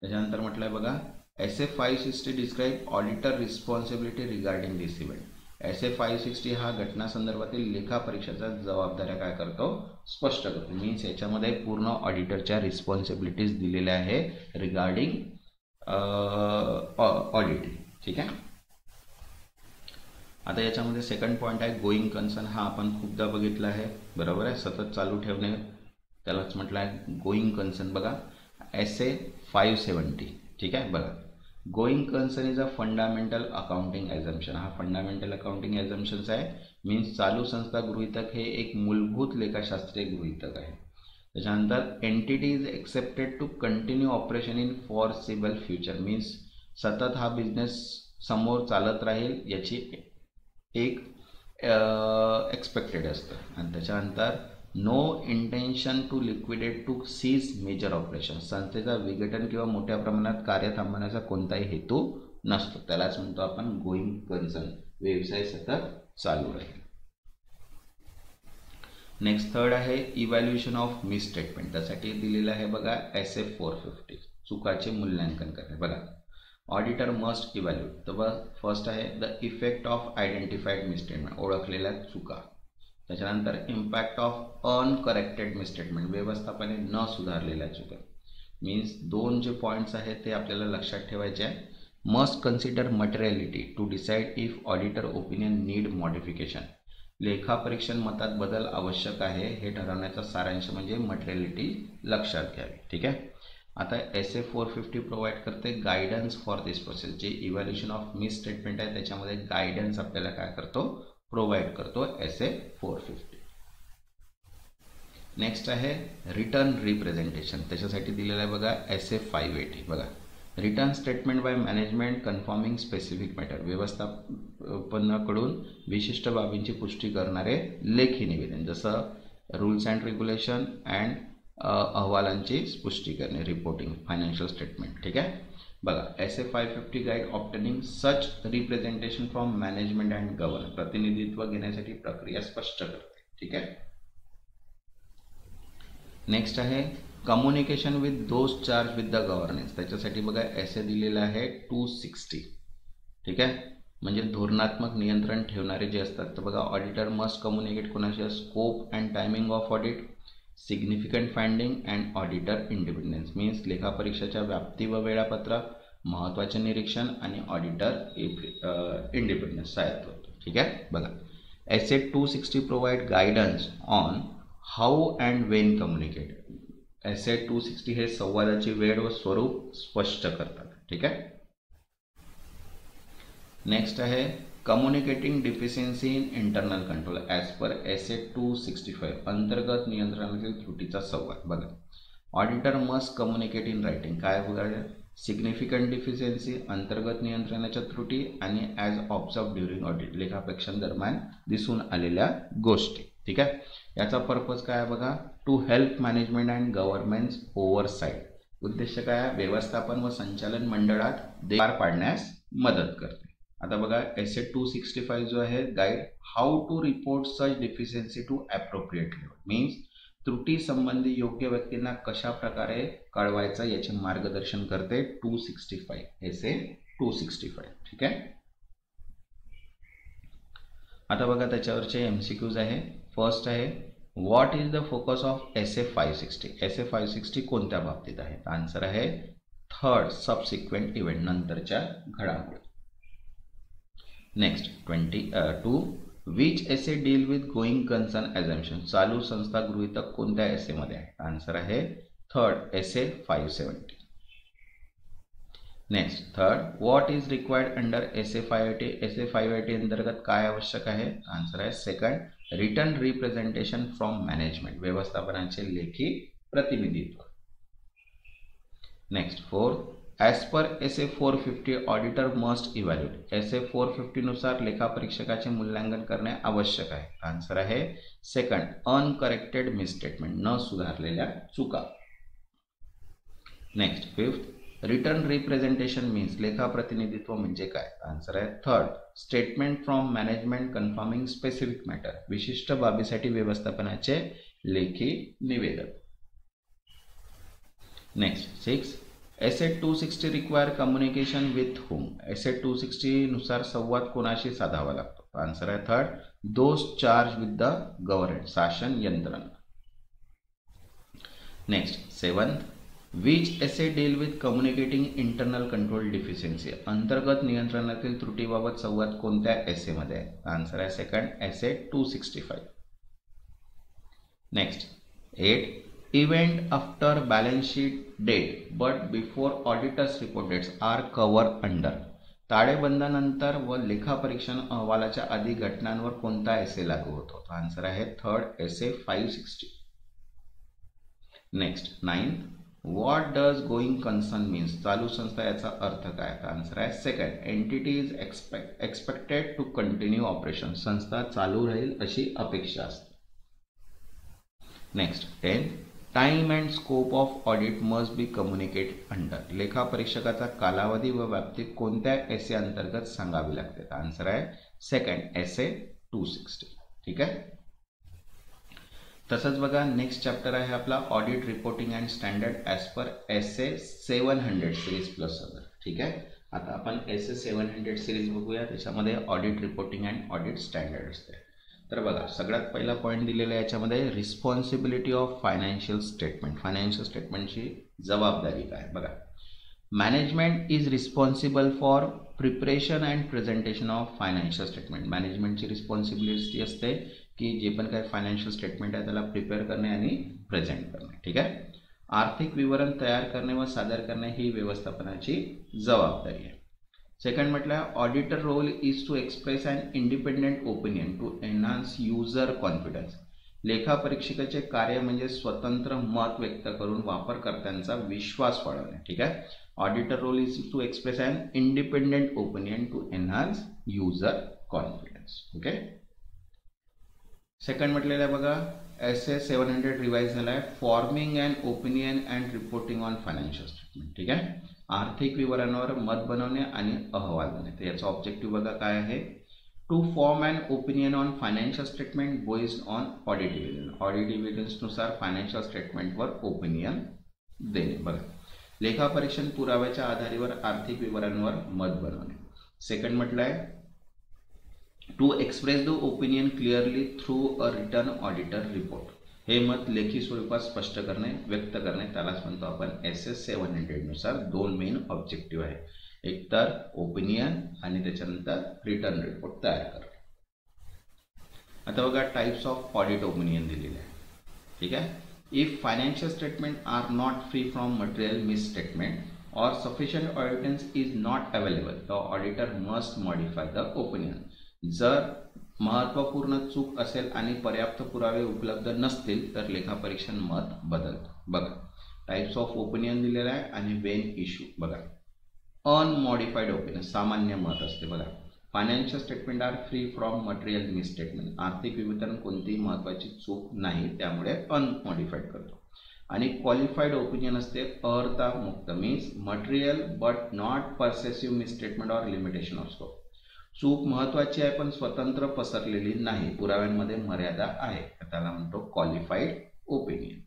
त्याच्यानंतर म्हटलं आहे बघा SA 560 describe auditor responsibility regarding this event. SA 560 हा घटनासंदर्भातील लेखापरीक्षेचा जबाबदाऱ्या काय करतो? स्पष्ट करतो. मीन्स याच्यामध्ये पूर्ण ऑडिटरच्या रिस्पॉन्सिबिलिटीज दिलेल्या आहे रिगार्डिंग ऑडिटिंग. ठीक आहे. आता याच्यामध्ये सेकंड पॉईंट आहे गोईंग कन्सर्न, हा आपण खूपदा बघितला आहे. बरोबर आहे. सतत चालू ठेवणे त्यालाच म्हटलं आहे गोईंग कन्सर्न. बघा SA 570. ठीक आहे. बघा going concern is a fundamental accounting assumption, हा फंडामेंटल अकाउंटिंग ॲझम्पशन्स आहे. मीन्स चालू संस्था गृहीतक हे एक मूलभूत लेखाशास्त्रीय गृहीतक आहे. त्याच्यानंतर entity is expected to continue operation in foreseeable future, means सतत हा बिझनेस समोर चालत राहील याची एक एक्सपेक्टेड असतं. आणि त्याच्यानंतर no intention to liquidate to cease major operation, संस्थेचा विघटन किंवा मोठ्या प्रमाणात कार्य थांबवण्याचा कोणताही हेतू नसतो, त्यालाच म्हणतो आपण गोईंग कन्सर्न, व्यवसाय सतत चालू राहील. नेक्स्ट थर्ड आहे इव्हॅल्युएशन ऑफ मिस स्टेटमेंट, त्यासाठी दिलेलं आहे बघा SA 450, चुकाचे मूल्यांकन करणे. बघा ऑडिटर मस्ट इव्हॅल्युएट, तर फर्स्ट आहे the effect of identified misstatement, ओळखलेल्या चुका. त्याच्यानंतर इम्पॅक्ट ऑफ अनकरेक्टेड मिसस्टेटमेंट, व्यवस्थापने न सुधारलेल्या चुका. मीन्स दोन जे पॉईंट्स आहेत ते आपल्याला लक्षात ठेवायचे आहे. Must consider materiality to decide if auditor opinion need modification, लेखापरीक्षण मतात बदल आवश्यक आहे हे ठरवण्याचा सारांश म्हणजे मटेरियलिटी लक्षात घ्यावी. ठीक आहे. आता SA 450 प्रोव्हाइड करते गायडन्स फॉर दिस प्रोसेस, जे इव्हॅल्युएशन ऑफ मिस स्टेटमेंट आहे त्याच्यामध्ये गायडन्स आपल्याला काय करतो? प्रोव्हाइड करतो SA 450. नेक्स्ट आहे रिटर्न रिप्रेझेंटेशन, त्याच्यासाठी दिलेलं आहे बघा SA 580. बघा return statement by management confirming specific matter, व्यवस्थापनाकडून विशिष्ट बाबींची पुष्टी करणारे लेखी निवेदन, जसं रूल्स अँड रेग्युलेशन अँड अहवालांची पुष्टी करणे, रिपोर्टिंग फायनान्शियल स्टेटमेंट. ठीक आहे. बघा SA 550 guide obtaining such representation from management and governor, प्रतिनिधित्व घेण्यासाठी प्रक्रिया स्पष्ट करते. ठीक आहे. नेक्स्ट आहे communication with those charge with the governance, त्याच्यासाठी बघा SA दिलेला आहे 260. ठीक आहे. म्हणजे धोरणात्मक नियंत्रण ठेवणारे जे असतात, तर बघा ऑडिटर मस्ट कम्युनिकेट कोणाशी scope and timing of audit, significant finding and auditor independence, means लेखापरीक्षेच्या व्याप्ती व वेळापत्रक, महत्त्वाचे निरीक्षण आणि ऑडिटर इंडिपेंडन्स सायत होतो. ठीक आहे. बघा SA 260 provide guidance on how and when communicate. SA 260 हे संवादाची वेळ व स्वरूप स्पष्ट करतात. ठीक आहे. नेक्स्ट आहे communicating deficiency in internal control as per SA 265. अंतर्गत नियंत्रणातील त्रुटीचा संवाद. बघा, auditor must communicate in writing. काय बघा, सिग्निफिकंट डिफिशियन्सी, अंतर्गत नियंत्रणाच्या त्रुटी आणि ॲज ऑब्झर्व ड्युरिंग ऑडिट, लेखापरीक्षण दरम्यान दिसून आलेल्या गोष्टी. ठीक आहे. याचा पर्पज काय आहे बघा, to help management and government oversight. उद्देश काय आहे, व्यवस्थापन व संचालन मंडळात पार पाडण्यास मदत करते. आता बघा, एसे 265 जो आहे, guide how to report such deficiency to appropriate level. Means त्रुटी संबंधी योग्य व्यक्तींना कशा प्रकारे कळवायचं याचे मार्गदर्शन करते 265, एसे 265. ठीक आहे. आता बघा त्याच्यावरचे MCQs आहे. फर्स्ट आहे, what is the focus of SA 560. SA 560 कोणत्या बाबतीत आहे? आन्सर आहे थर्ड, सबसिक्वेंट इव्हेंट, नंतरच्या घडामोडी. Next 22, which SA deal with going concern assumption. चालू संस्था गृहीतक कोणत्या एसे मध्ये आहे? आन्सर आहे third, SA 570. Next third, what is required under SA 580. SA 580 अंतर्गत काय आवश्यक आहे? आन्सर आहे second, written representation from management, व्यवस्थापनाचे लेखी प्रतिनिधित्व. Next fourth, as per SA 450 auditor must evaluate. SA 450 नुसार लेखापरीक्षकाचे मूल्यांकन करणे आवश्यक आहे. आन्सर आहे सेकंड, अनकरेक्टेड मिसस्टेटमेंट, न सुधारलेल्या चुका. Next fifth, written representation means, लेखा प्रतिनिधित्व म्हणजे काय? आन्सर आहे third, statement from management confirming specific matter, विशिष्ट बाबीसाठी व्यवस्थापनाचे लेखी निवेदन. Next six, SA 260 require communication with whom. SA 260 नुसार संवाद कोणाशी साधावा लागतो? आन्सर आहे third, those charge with the government, शासन यंत्रणा. Next seventh, which SA deal with communicating internal control deficiency. अंतर्गत नियंत्रणातील त्रुटीबाबत संवाद कोणत्या एसे मध्ये आहे? आन्सर आहे second, SA 265. Next 8, event after balance sheet date but before auditors report dates are cover under. ताळेबंदानंतर व लेखापरीक्षण अहवालाच्या आधी घटनांवर कोणता एसे लागू होतो? आन्सर आहे third, SA 560. Next 9th, what does going concern means. चालू संस्था याचा अर्थ काय? आन्सर आहे second, entity is expected to continue operation, संस्था चालू राहील अशी अपेक्षा असते. Next 10, time and scope of audit must be communicate under. लेखापरीक्षकाचा कालावधी व व्याप्ती कोणत्या एसे अंतर्गत सांगावी लागते? आन्सर आहे सेकंड, एसे 260. ठीक आहे. तसंच बघा, नेक्स्ट चॅप्टर आहे आपला audit reporting and standard as per SA 700 series plus other. ठीक आहे. आता आपण एसे 700 सिरीज बघूया. त्याच्यामध्ये audit reporting and audit standard असते. तर बघा, सगळ्यात पहिला पॉईंट दिलेला आहे याच्यामध्ये, responsibility of financial statement. Financial स्टेटमेंटची जबाबदारी काय? बघा, management is responsible for preparation and presentation of financial statement. मॅनेजमेंटची रिस्पॉन्सिबिलिटी असते की जे पण काही फायनान्शियल स्टेटमेंट आहे त्याला प्रिपेअर करणे आणि प्रेझेंट करणे. ठीक आहे. आर्थिक विवरण तयार करणे व सादर करणे ही व्यवस्थापनाची जबाबदारी आहे. सेकंड म्हटलं, auditor role is to express an independent opinion to enhance user confidence. लेखापरीक्षकाचे कार्य म्हणजे स्वतंत्र मत व्यक्त करून वापरकर्त्यांचा विश्वास वाढवणे. ठीक आहे. Auditor role is to express an independent opinion to enhance user confidence. Okay. Second म्हटलेलं आहे बघा, एसे 700 रिवाइज झाला आहे, forming and opinion and reporting on financial statement. ठीक आहे. आर्थिक विवरणावर मत बनवणे आणि अहवाल बनवणे. तर याचा ऑब्जेक्टिव्ह बघा काय आहे, to form and opinion on financial statement based on audit evidence. Audit एव्हिडन्सनुसार फायनान्शियल स्टेटमेंटवर ओपिनियन देणे. बघा, लेखापरीक्षण पुराव्याच्या आधारावर आर्थिक विवरणावर मत बनवणे. सेकंड म्हटलं आहे, to express the opinion clearly through a return auditor report. हे मत लेखी स्वरूपात स्पष्ट करणे, व्यक्त करणे, त्यालाच म्हणतो आपण एसे 700 नुसार दोन मेन ऑब्जेक्टिव्ह आहे, एक तर ओपिनियन आणि त्याच्यानंतर रिटर्न रिपोर्ट तयार करणे. आता बघा, टाइप्स ऑफ ऑडिट ओपिनियन दिलेले आहे. ठीक आहे. If financial statement are not free from material misstatement or sufficient evidence is not available, the auditor must modify the opinion. जर महत्त्वपूर्ण चूक असेल आणि पर्याप्त पुरावे उपलब्ध नसतील तर लेखापरीक्षण मत बदलतं. बघा टाइप्स ऑफ ओपिनियन दिलेला आहे आणि वेन इश्यू. बघा अनमॉडिफाईड ओपिनियन सामान्य मत असते. बघा financial statement are free from material misstatement, आर्थिक विवरण कोणतीही महत्त्वाची चूक नाही त्यामुळे अनमॉडिफाईड करतो. आणि क्वालिफाईड ओपिनियन असते अर्हता मुक्त, means material but not pervasive misstatement or limitation of scope. चूक महत्त्वाची आहे पण स्वतंत्र पसरलेली नाही, पुराव्यांमध्ये मर्यादा आहे, त्याला म्हणतो क्वालिफाईड ओपिनियन.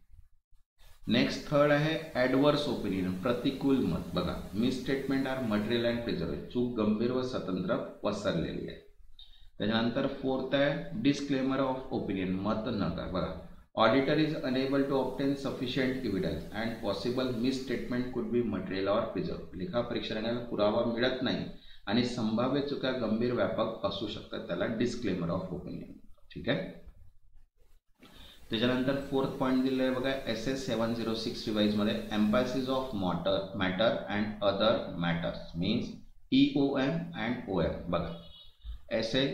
नेक्स्ट थर्ड आहे ॲडवर्स ओपिनियन, प्रतिकूल मत. बघा misstatement are material and preserve, चूक गंभीर व स्वतंत्र पसरलेली आहे. त्याच्यानंतर फोर्थ आहे डिस्क्लेमर ऑफ ओपिनियन, मत नका. बघा auditor is unable to obtain sufficient evidence and possible misstatement could be material or preserved. लेखा परीक्षकाला पुरावा मिळत नाही आणि संभाव्य चुका गंभीर व्यापक असू शकतात, त्याला डिस्क्लेमर ऑफ ओपिनियन. ठीक आहे. त्याच्यानंतर फोर्थ पॉइंट दिलेला आहे बघा SS 706 रिवाइज मध्ये एम्फॅसिस of matter and other matters means EOM and OM. बघा SA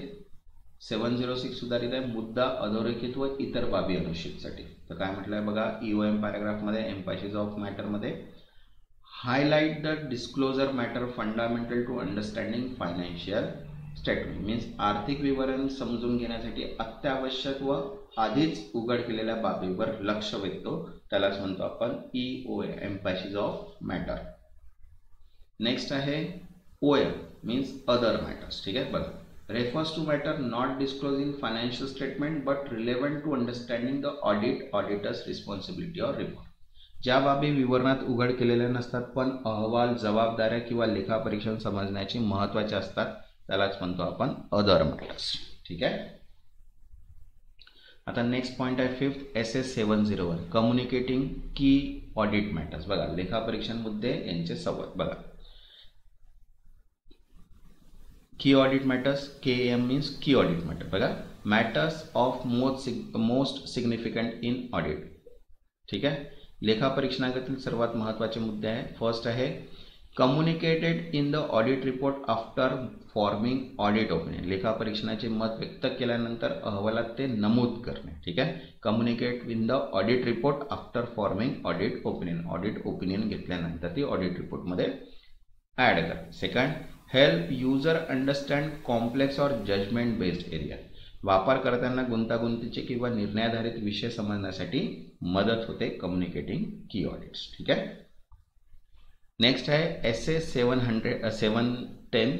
706 सुधारित आहे मुद्दा अधोरेखित व इतर बाबी अनुच्छेदसाठी. तर काय म्हटलंय बघा EOM पॅराग्राफमध्ये एम्फॅसिस ऑफ मॅटरमध्ये highlight the disclosure matter fundamental to understanding financial statement means आर्थिक विवरण समजून घेण्यासाठी अत्यावश्यक व आधीच उघड केलेल्या बाबीवर लक्ष वेधतो, त्यालाच म्हणतो आपण EOM एम्फॅसिस ऑफ मॅटर. नेक्स्ट आहे OM मीन्स अदर मॅटर्स. ठीक आहे. बघा refers to matter not disclosed in financial statement but relevant to understanding the auditor's responsibility or report. ज्या बाबी विवरणात उघड केलेल्या नसतात पण अहवाल जबाबदाऱ्या किंवा लेखापरीक्षण समजण्याची महत्त्वाचे असतात, त्यालाच म्हणतो आपण अदर मॅटर्स. ठीक आहे. आता नेक्स्ट पॉइंट आहे fifth SS 701 communicating key audit matters. बघा लेखापरीक्षण मुद्दे यांचे संवाद. बघा key audit matters KAM means key audit matter. बघा matters of most significant in audit. ठीक आहे. लेखापरीक्षणातील सर्वात महत्त्वाचे मुद्दे आहे. फर्स्ट आहे communicated in the audit report after forming audit opinion, लेखापरीक्षणाचे मत व्यक्त केल्यानंतर अहवालात ते नमूद करणे. ठीक आहे. Communicate in the audit report after forming audit opinion, audit opinion घेतल्यानंतर ती ऑडिट रिपोर्टमध्ये ॲड करणे. Second help user understand complex और जजमेंट बेस्ड एरिया, वापरकर्त्यांना गुंतागुंतीचे किंवा निर्णयाधारित विषय समजण्यासाठी मदत होते कम्युनिकेटिंग की ऑडिट्स. ठीक आहे. नेक्स्ट आहे SA 710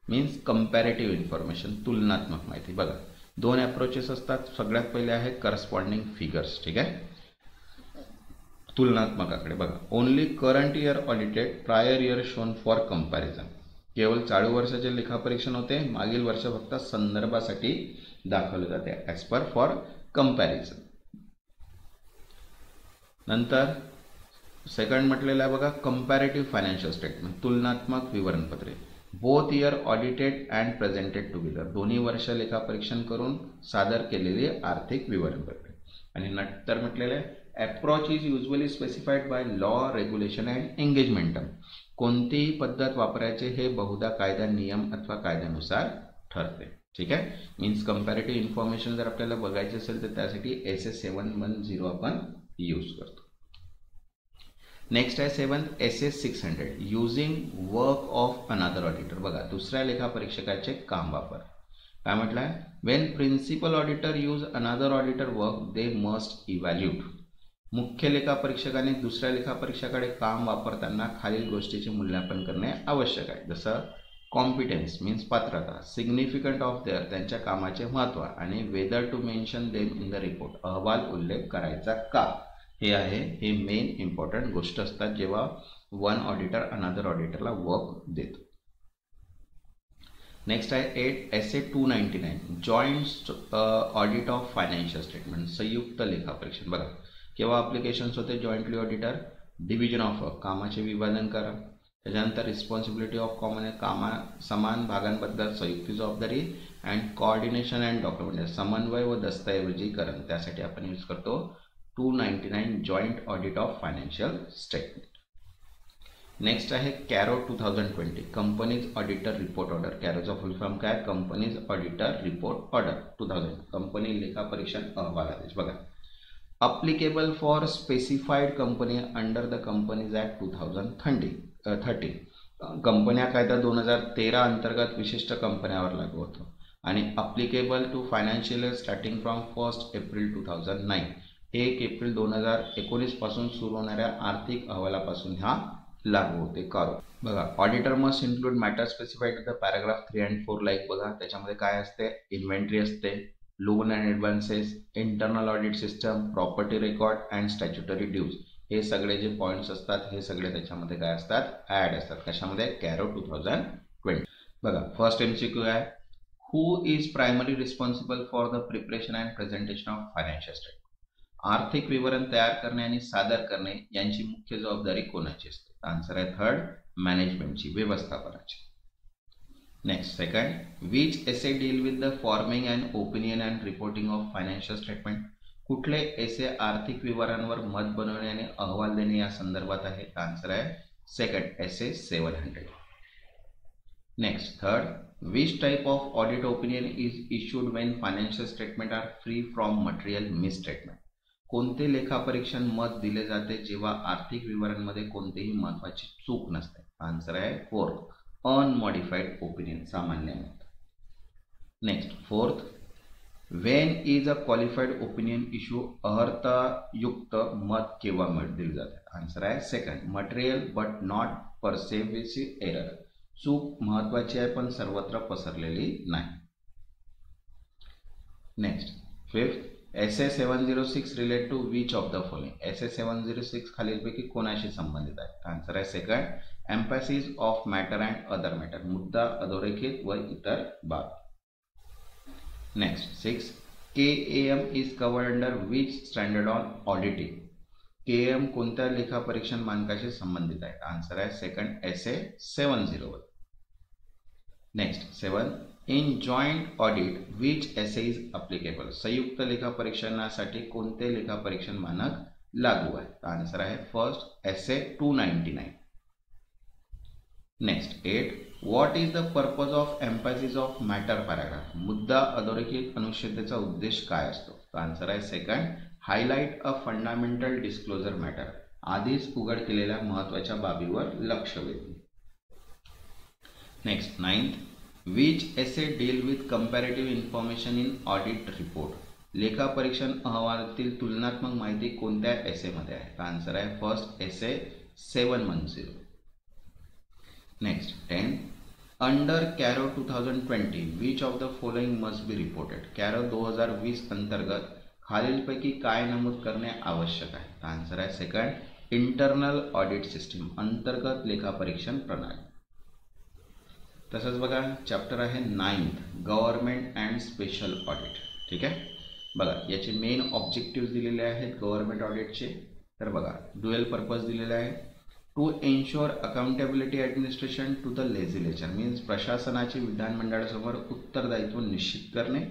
मीन्स कंपॅरेटिव्ह इन्फॉर्मेशन, तुलनात्मक माहिती. बघा दोन अप्रोचेस असतात. सगळ्यात पहिले आहे करस्पॉन्डिंग फिगर्स. ठीक आहे. तुलनात्मक आकडे. बघा only current year audited, prior year shown for comparison, केवळ चालू वर्षाचे लेखापरीक्षण होते, मागील वर्ष फक्त संदर्भासाठी दाखवले जाते ॲज पर फॉर कंपॅरिझन. नंतर सेकंड म्हटलेलं आहे बघा कंपॅरेटिव्ह फायनान्शियल स्टेटमेंट, तुलनात्मक विवरणपत्रे. Both year audited and presented together, दोन्ही वर्ष लेखापरीक्षण करून सादर केलेली आर्थिक विवरणपत्रे. आणि नंतर म्हटलेलं आहे approach is usually specified by law regulation and engagement term, कोणतीही पद्धत वापरायचे हे बहुधा कायदा नियम अथवा कायद्यानुसार ठरते. ठीक आहे. मीन्स कंपॅरेटिव्ह इन्फॉर्मेशन जर आपल्याला बघायचे असेल तर त्यासाठी SS 710 आपण यूज करतो. नेक्स्ट आहे 7 SS 600 using work of another auditor. बघा दुसऱ्या लेखापरीक्षकाचे काम वापर. काय म्हटलं आहे when principal auditor use another auditor work they must evaluate, मुख्य लेखापरीक्षकाने दुसऱ्या लेखापरीक्षकाकडे काम वापरताना खालील गोष्टीचे मूल्यांकन करणे आवश्यक आहे. जसं कॉम्पिटन्स मीन्स पात्रता, सिग्निफिकंट ऑफ देअर त्यांच्या कामाचे महत्त्व, आणि whether to mention them in the report, अहवाल उल्लेख करायचा का, हे आहे हे मेन इम्पॉर्टंट गोष्ट असतात जेव्हा वन ऑडिटर अनदर ऑडिटरला वर्क देतो. नेक्स्ट आहे 8 SA 299 joint audit of financial statement, संयुक्त लेखापरीक्षण. बघा केव्हा ॲप्लिकेशन्स होते jointly auditor, division of work, कामाचे विभाजन करा. त्याच्यानंतर रिस्पॉन्सिबिलिटी ऑफ कॉमन, समान भागांबद्दल संयुक्त जबाबदारी, अँड कोऑर्डिनेशन अँड डॉक्युमेंट, समन्वय व दस्तऐवजीकरण, त्यासाठी आपण यूज करतो 299 joint audit of financial statement. Next आहे CARO 2020 companies auditor report order. कॅरोचा फुल फॉर्म काय? Companies auditor report order 2000. Company लेखापरीक्षण अहवाल आदेश. बघा, applicable for specified company under the companies act 2013. कंपन्या कायदा 2013 अंतर्गत विशिष्ट कंपन्यावर लागू होतो आणि applicable to financial year starting from 1 April 2009. 1 April 2019 पासून सुरू होणाऱ्या आर्थिक अहवालापासून हा लागू होते. करो. बघा, auditor must include matter specified the paragraph 3 and 4 like. बघा, त्याच्यामध्ये काय असते? इन्व्हेंटरी असते, loan and advances, internal audit system, property record and statutory dues. हे सगळे जे पॉईंट्स असतात हे सगळे त्याच्यामध्ये काय असतात? ॲड असतात. कशामध्ये? कॅरो 2020. बघा, फर्स्ट MCQ आहे, who is primary responsible for the preparation and presentation of financial statement. आर्थिक विवरण तयार करणे आणि सादर करणे यांची मुख्य जबाबदारी कोणाची असते? आन्सर आहे थर्ड, मॅनेजमेंटची, व्यवस्थापनाची. Next second, which SA deal with the forming and opinion and reporting of financial statement. कुठले एसे आर्थिक विवरांवर मत बनवणे आणि अहवाल देणे या संदर्भात आहे? आन्सर आहे second, SA 700. Next third, which type of audit opinion is issued when financial statement are free from material misstatement. कोणते लेखापरीक्षण मत दिले जाते जेव्हा आर्थिक विवरांमध्ये कोणतेही महत्वाची चूक नसते? आन्सर आहे फोर्थ, अनमॉडिफाईड ओपिनियन, सामान्य मत. Next fourth, when is a qualified opinion issue. अर्थयुक्त मत केव्हा दिले जाते? आन्सर आहे second, material but not pervasive error. चूक महत्वाची आहे पण सर्वत्र पसरलेली नाही. Next fifth, SA 706 relate to which of the following. SA 706 खालीलपैकी कोणाशी संबंधित आहे? आन्सर आहे second, emphasis of matter and other matter. मुद्दा, अधोरेखित व इतर बाब. Next six, KAM is covered under which standard on auditing. KAM कोणत्या लेखापरीक्षण मानकाशी संबंधित आहे? आन्सर आहे second, SA 701. Next seven, in joint audit which SA is applicable. संयुक्त लेखापरीक्षणासाठी कोणते लेखापरीक्षण मानक लागू आहे? आन्सर आहे first, SA 299. Next 8, what is the purpose of emphasis of matter paragraph. मुद्दा अधोरेखित अनुच्छेदाचा उद्देश काय असतो? आन्सर आहे second, highlight a fundamental disclosure matter. आधीच उघड केलेल्या महत्वाच्या बाबीवर लक्ष वेधणे. Next 9th, which SA deal with comparative information in audit report. लेखापरीक्षण अहवालातील तुलनात्मक माहिती कोणत्या एसेमध्ये आहे? आन्सर आहे first, SA 710. Next 10, under CARO 2020 which of the following must be reported. CARO 2020 अंतर्गत खालीलपैकी काय नमूद करणे आवश्यक आहे? आन्सर आहे सेकंड, इंटरनल ऑडिट सिस्टीम, अंतर्गत लेखापरीक्षण प्रणाली. तसंच बघा, चॅप्टर आहे 9th, government and special audit. ठीक आहे. बघा, याचे मेन ऑब्जेक्टिव्ह दिलेले आहेत गव्हर्नमेंट ऑडिटचे. तर बघा, ड्युअल पर्पज दिलेला आहे, to ensure accountability administration to the legislature, means प्रशासनाचे विधानमंडळासमोर उत्तरदायित्व निश्चित करणे.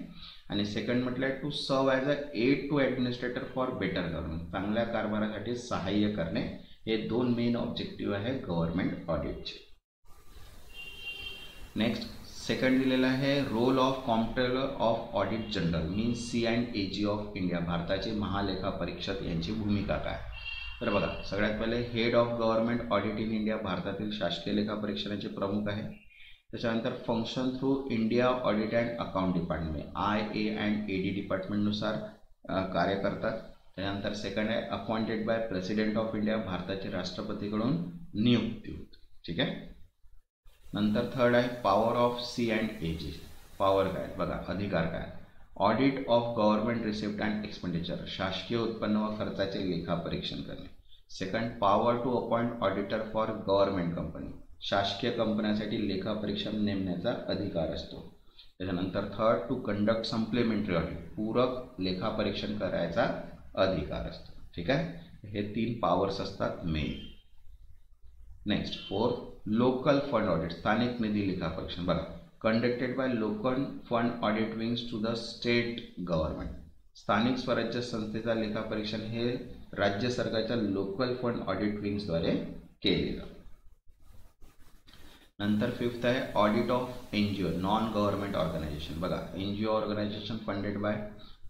आणि सेकंड म्हटलं आहे to serve as a aid to administrator for better government, चांगल्या कारभारासाठी सहाय्य करणे. हे दोन मेन ऑब्जेक्टिव्ह आहेत गव्हर्नमेंट ऑडिटचे. नेक्स्ट सेकंड दिलेला आहे, role of comptroller of audit general means C&AG of India, भारताचे महालेखापरीक्षक यांची भूमिका काय? तर बघा, सगळ्यात पहिले head of government audit in India, भारतातील शासकीय लेखापरीक्षणाचे प्रमुख आहे. त्याच्यानंतर function through India audit and account department, IA and AD डिपार्टमेंटनुसार कार्य करतात. त्यानंतर सेकंड आहे appointed by president of India, भारताचे राष्ट्रपतीकडून नियुक्ती होते. ठीक आहे. नंतर थर्ड आहे पॉवर ऑफ C&AG. पॉवर काय? बघा, अधिकार काय? Audit of government receipt and expenditure, शासकीय उत्पन्न व खर्चाचे लेखापरीक्षण करणे. Second, power to appoint auditor for government company, शासकीय कंपन्यांसाठी लेखापरीक्षक नेमण्याचा अधिकार असतो. त्याच्यानंतर third, to conduct supplementary audit, पूरक लेखापरीक्षण करायचा अधिकार असतो. ठीक आहे. हे 3 पॉवर्स असतात main. Next fourth, local fund audit, स्थानिक निधी लेखापरीक्षण. बघा, conducted by local fund audit wings to the state government. स्थानिक स्वराज्य संस्थेचा लेखापरीक्षण हे राज्य सरकारच्या लोकल फंड ऑडिट विंग्सद्वारे केलेलं. नंतर फिफ्थ आहे audit of NGO non government organization. बघा, NGO organization funded by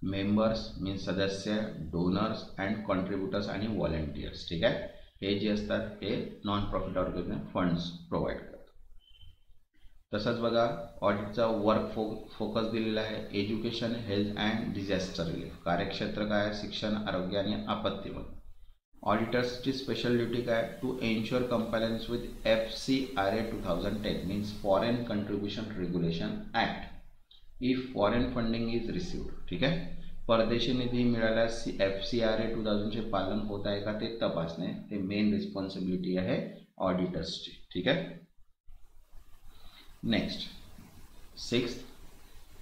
members means सदस्य, डोनर्स अँड कॉन्ट्रीब्युटर्स आणि व्हॉलेंटियर्स. ठीक आहे, हे जे असतात हे non profit organization funds provide करतात. तसंच बघा, ऑडिटचा वर्क फोकस दिलेला आहे education, health and disaster relief. कार्यक्षेत्र काय आहे? शिक्षण, आरोग्य आणि आपत्तीवर. ऑडिटर्सची स्पेशल ड्युटी काय? To ensure compliance with FCRA 2010 means foreign contribution regulation act if foreign funding is received. ठीक आहे, परदेशी निधी मिळाल्यास FCRA 2000 चे पालन होत आहे का ते तपासणे हे मेन रिस्पॉन्सिबिलिटी आहे ऑडिटर्सची. ठीक आहे. Next, sixth,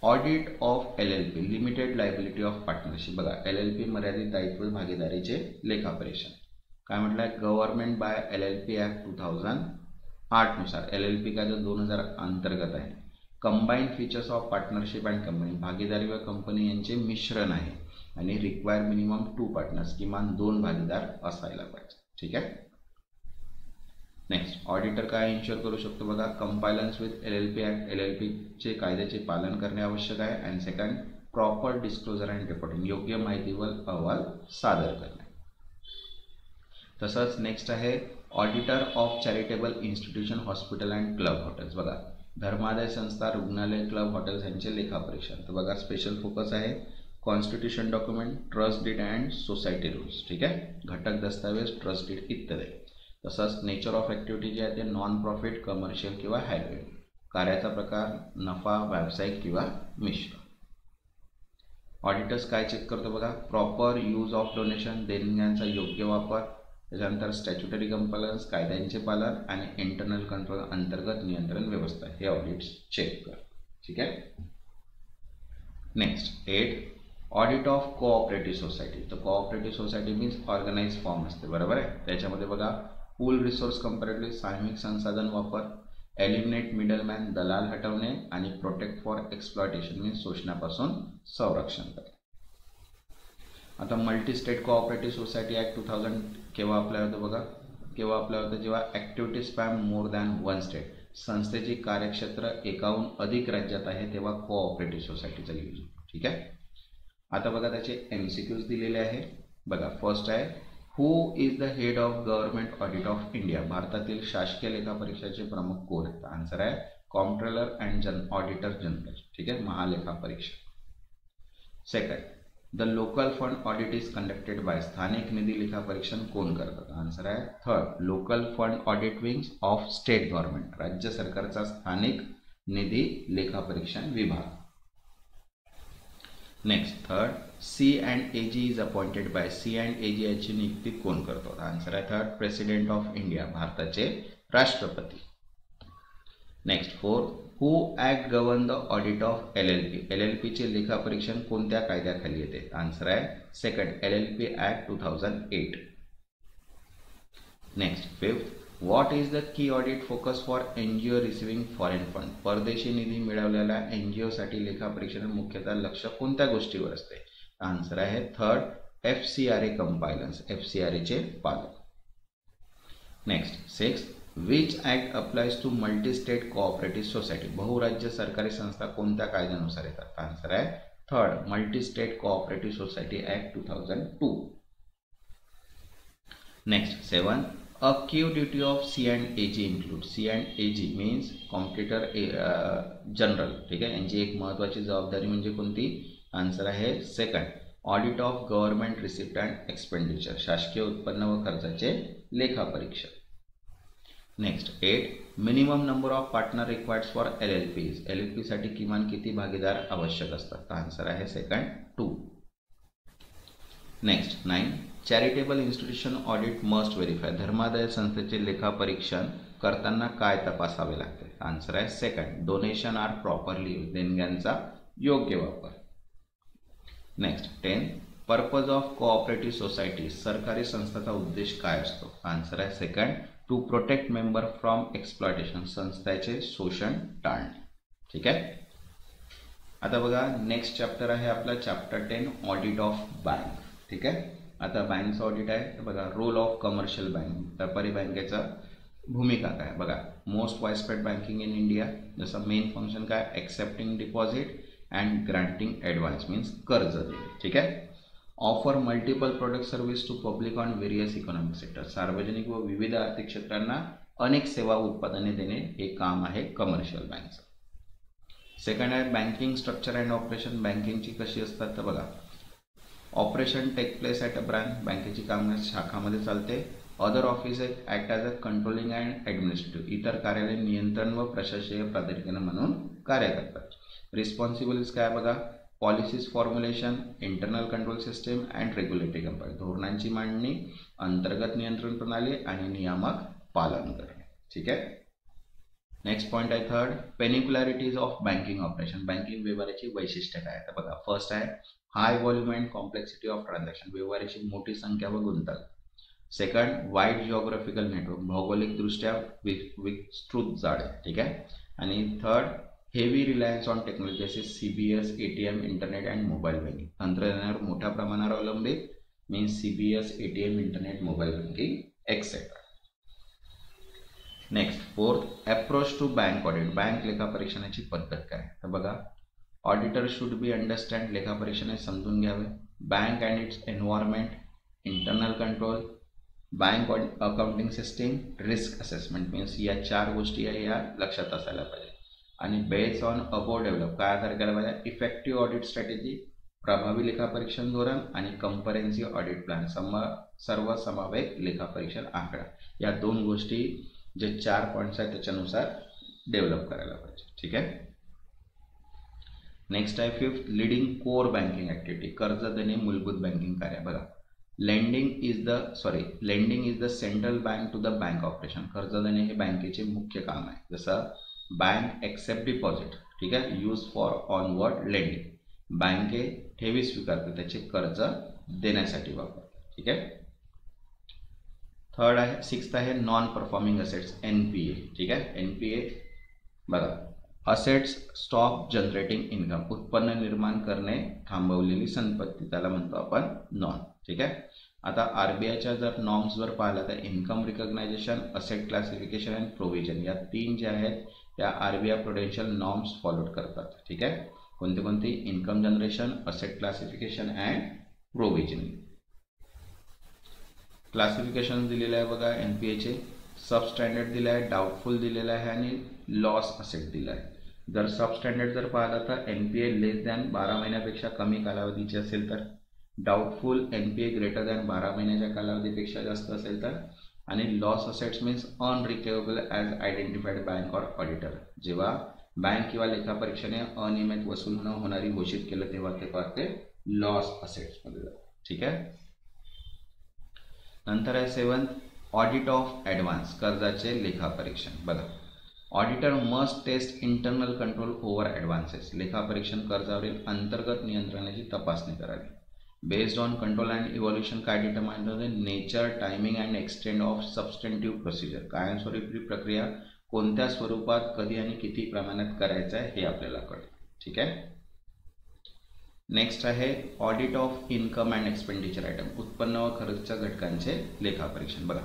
audit of LLP limited liability of partnership. बघा, LLP मर्यादित दायित्व भागीदारीचे लेखापरीक्षण. काय म्हटलं आहे? गव्हर्नमेंट बाय LLP ॲक्ट 2008 नुसार LLP काय तर 2000 अंतर्गत आहे. Combine features of partnership and company, भागीदारी व कंपनी यांचे मिश्रण आहे आणि रिक्वायर मिनिमम 2 पार्टनर्स, किमान 2 भागीदार असायला पाहिजे. ठीक आहे. नेक्स्ट, ऑडिटर काय इन्श्युअर करू शकतो? बघा, कंपायलन्स विथ LLP ॲक्ट, LLP चे कायद्याचे पालन करणे आवश्यक आहे. And second, proper disclosure and reporting, योग्य माहितीवर अहवाल सादर करणे. तसंच नेक्स्ट आहे auditor of charitable institution, hospital and club hotels. बघा, धर्मादाय संस्था, रुग्णालय, क्लब हॉटेल्स यांचे लेखापरीक्षण. तर बघा, स्पेशल फोकस आहे constitution document, trust deed and society rules. ठीक आहे, घटक दस्तावेज, ट्रस्ट डीड इत्यादी. तसंच नेचर ऑफ ॲक्टिव्हिटी जे आहे ते नॉन प्रॉफिट, कमर्शियल किंवा हायब्रिड. कार्याचा प्रकार नफा, व्यावसायिक किंवा मिश्र. ऑडिटर्स काय चेक करतो? बघा, प्रॉपर यूज ऑफ डोनेशन, देणग्यांचा योग्य वापर. त्याच्यानंतर स्टॅच्युटरी कंप्लायन्स, कायद्यांचे पालन आणि इंटरनल कंट्रोल, अंतर्गत नियंत्रण व्यवस्था हे ऑडिट्स चेक कर. ठीक आहे. Next, 8, audit of cooperative society. तर cooperative society means organize form असते, बरोबर आहे. त्याच्यामध्ये बघा, पूल रिसोर्स कंपॅरेटिव्ह, सामूहिक संसाधन वापर, एलिमिनेट मिडलमॅन, दलाल हटवणे आणि प्रोटेक्ट फॉर एक्सप्लॉयटेशन मीन्स शोषणापासून संरक्षण करणे. आता multi state cooperative society act 2000 केव्हा अप्लाय होतं? बघा, केव्हा अप्लाय होतं? जेव्हा activity span more than 1 state, संस्थेचे कार्यक्षेत्र एकाहून अधिक राज्यात आहे तेव्हा कोऑपरेटिव्ह सोसायटीचा यूज होतो. ठीक आहे. आता बघा, त्याचे MCQs दिलेले आहे. बघा, फर्स्ट आहे who is the head of government audit of India. भारतातील शासकीय लेखापरीक्षाचे प्रमुख कोण आहेत? आन्सर आहे कॉम्प्ट्रोलर अँड ऑडिटर जनरल. ठीक आहे, महालेखापरीक्षक. Second, the local fund audit is conducted by, स्थानिक निधी लेखापरीक्षण कोण करतात? आन्सर आहे third, local fund audit wings of state government, राज्य सरकारचा स्थानिक निधी लेखापरीक्षण विभाग. Next, third, C&AG is appointed by, C&AG याची नियुक्ती कोण करतो? आन्सर आहे थर्ड, प्रेसिडेंट ऑफ इंडिया, भारताचे राष्ट्रपती. Next, fourth, who act govern the audit of LLP. LLP चे लेखापरीक्षण कोणत्या कायद्याखाली येते? आन्सर आहे second, LLP act 2008. Next, fifth, what is the की audit focus for NGO receiving foreign fund. परदेशी निधी मिळवलेल्या NGO साठी लेखापरीक्षण मुख्यतः लक्ष कोणत्या गोष्टीवर असते? आन्सर आहे थर्ड, FCRA कंपायलन्स, FCRA चे पालन. Next, six, which act applies to multi state cooperative society. बहुराज्य सरकारी संस्था कोणत्या कायद्यानुसार येतात? आन्सर आहे third, multi state cooperative society act 2002. Next, seven, a key duty of C&AG include. C&AG means competitor general. ठीक आहे, यांची एक महत्त्वाची जबाबदारी म्हणजे कोणती? आन्सर आहे second, audit of government receipt and expenditure, शासकीय उत्पन्न व खर्चाचे लेखापरीक्षण. Next, 8, minimum number of partner required for LLPs. LLP साठी किमान किती भागीदार आवश्यक असतात? आन्सर आहे second, 2. Next, 9, charitable institution audit must verify. धर्मादाय संस्थेचे लेखापरीक्षण करताना काय तपासावे लागते? आन्सर आहे second, donation are properly use, देणग्यांचा योग्य वापर. Next, 10, purpose of cooperative society. सरकारी संस्थेचा उद्देश काय असतो? आन्सर आहे second, to protect member from exploitation, संस्थेचे शोषण टाळणे. ठीक आहे. आता बघा नेक्स्ट चॅप्टर आहे आपला चॅप्टर 10 ऑडिट ऑफ बँक. ठीक आहे. आता बँकचं ऑडिट आहे. तर बघा रोल ऑफ कमर्शियल बँक, व्यापारी बँकेचा भूमिका काय. बघा most widespread banking in India. जसं मेन फंक्शन काय, accepting deposit and granting advance means कर्ज देणे. ठीक आहे. Offer multiple product service to public on various economic sector. सार्वजनिक व विविध आर्थिक क्षेत्रांना अनेक सेवा उत्पादने देणे हे काम आहे कमर्शियल बँकचं. सेकंड आहे बँकिंग स्ट्रक्चर अँड ऑपरेशन. बँकिंगची कशी असतात तर बघा operation take place at a branch. बँकेची कामे शाखामध्ये चालते. Other offices act as a controlling and administrative. इतर कार्यालय नियंत्रण व प्रशासकीय प्राधिकरण म्हणून कार्य करतात. रिस्पॉन्सिबिलिटीज काय बघा policies formulation, internal control system and regulatory company. धोरणांची मांडणी, अंतर्गत नियंत्रण प्रणाली आणि नियामक पालन करणे. ठीक आहे. नेक्स्ट पॉईंट आहे third peculiarities of banking operation. Banking व्यवहाराची वैशिष्ट्य काय तर बघा फर्स्ट आहे high volume and complexity of transaction. व्यवहाराची मोठी संख्या व गुंतागुंत. Second wide geographical network. भौगोलिकदृष्ट्या विस्तृत जाळे. ठीक आहे. आणि third heavy reliance on technology जसे CBS, ATM, internet and mobile banking. तंत्रज्ञानावर मोठ्या प्रमाणावर अवलंबित means CBS, ATM, internet, mobile banking etcetera. Next fourth approach to bank audit. Bank लेखापरीक्षणाची पद्धत काय तर बघा ऑडिटर शुड बी अंडरस्टँड. लेखापरीक्षणे समजून घ्यावे. Bank and it's environment, internal control, bank accounting system, risk assessment means या 4 गोष्टी या लक्षात असायला पाहिजे. आणि बेस्ड ऑन अबोव डेव्हलप काय आधार केला पाहिजे इफेक्टिव्ह ऑडिट स्ट्रॅटेजी, प्रभावी लेखापरीक्षण धोरण आणि कंपरेन्सिव्ह ऑडिट प्लॅन. सर्वसमावेशक लेखापरीक्षण आकडा. या 2 गोष्टी जे 4 पॉईंट्स आहेत त्याच्यानुसार डेव्हलप करायला पाहिजे. ठीक आहे. नेक्स्ट आहे fifth leading core banking activity. कर्ज देणे मूलभूत बँकिंग कार्य. बघा lending is the central bank to the bank operation. कर्ज देणे हे बँकेचे मुख्य काम आहे. जसं बँक एक्सेप्ट डिपॉझिट. ठीक आहे. Use for onward lending. बँके ठेवी स्वीकारते त्याचे कर्ज देण्यासाठी वापरतात. ठीक आहे. थर्ड आहे सिक्स्थ आहे नॉन परफॉर्मिंग असेट्स NPA. ठीक आहे. NPA बघा असेट्स स्टॉप जनरेटिंग इन्कम. उत्पन्न निर्माण करणे थांबवलेली संपत्ती त्याला म्हणतो आपण नॉन. ठीक आहे. आता RBIच्या जर नॉर्म्स जर पाहिला तर income recognisation, asset classification and provision या 3 जे आहेत त्या RBI प्रुडेन्शियल नॉर्म्स फॉलो करतात. ठीक आहे. कोणते कोणते income generation, asset classification and provision. Classification दिलेलं आहे बघा NPAचे. सबस्टँडर्ड दिलं आहे, डाऊटफुल दिलेलं आहे आणि लॉस असेट दिला आहे. जर सबस्टँडर्ड जर पाहिला तर NPA लेस दॅन 12 महिन्यापेक्षा कमी कालावधीचे असेल तर, डाऊटफुल NPA ग्रेटर दॅन 12 महिन्याच्या कालावधीपेक्षा जास्त असेल तर, आणि loss assets means unrecoverable as identified bank or auditor. जेव्हा बँक किंवा लेखापरीक्षणे अनियमित वसूल होणारी घोषित केलं तेव्हा ते लॉस असेट्समध्ये जातात. ठीक आहे. नंतर आहे सेवन्थ ऑडिट ऑफ ॲडव्हान्स. कर्जाचे लेखापरीक्षण. बघा auditor must test internal control over advances. लेखापरीक्षण कर्जावरील अंतर्गत नियंत्रणाची तपासणी करावी. Based on control and evolution काय डिटरमाइन होते nature, timing and extent of substantive procedure. कायमस्वरूपी प्रक्रिया कोणत्या स्वरूपात कधी आणि किती प्रमाणात करायचं आहे हे आपल्याला कळतं. ठीक आहे. नेक्स्ट आहे audit of income and expenditure item. उत्पन्न व खर्च घटकांचे लेखापरीक्षण. बघा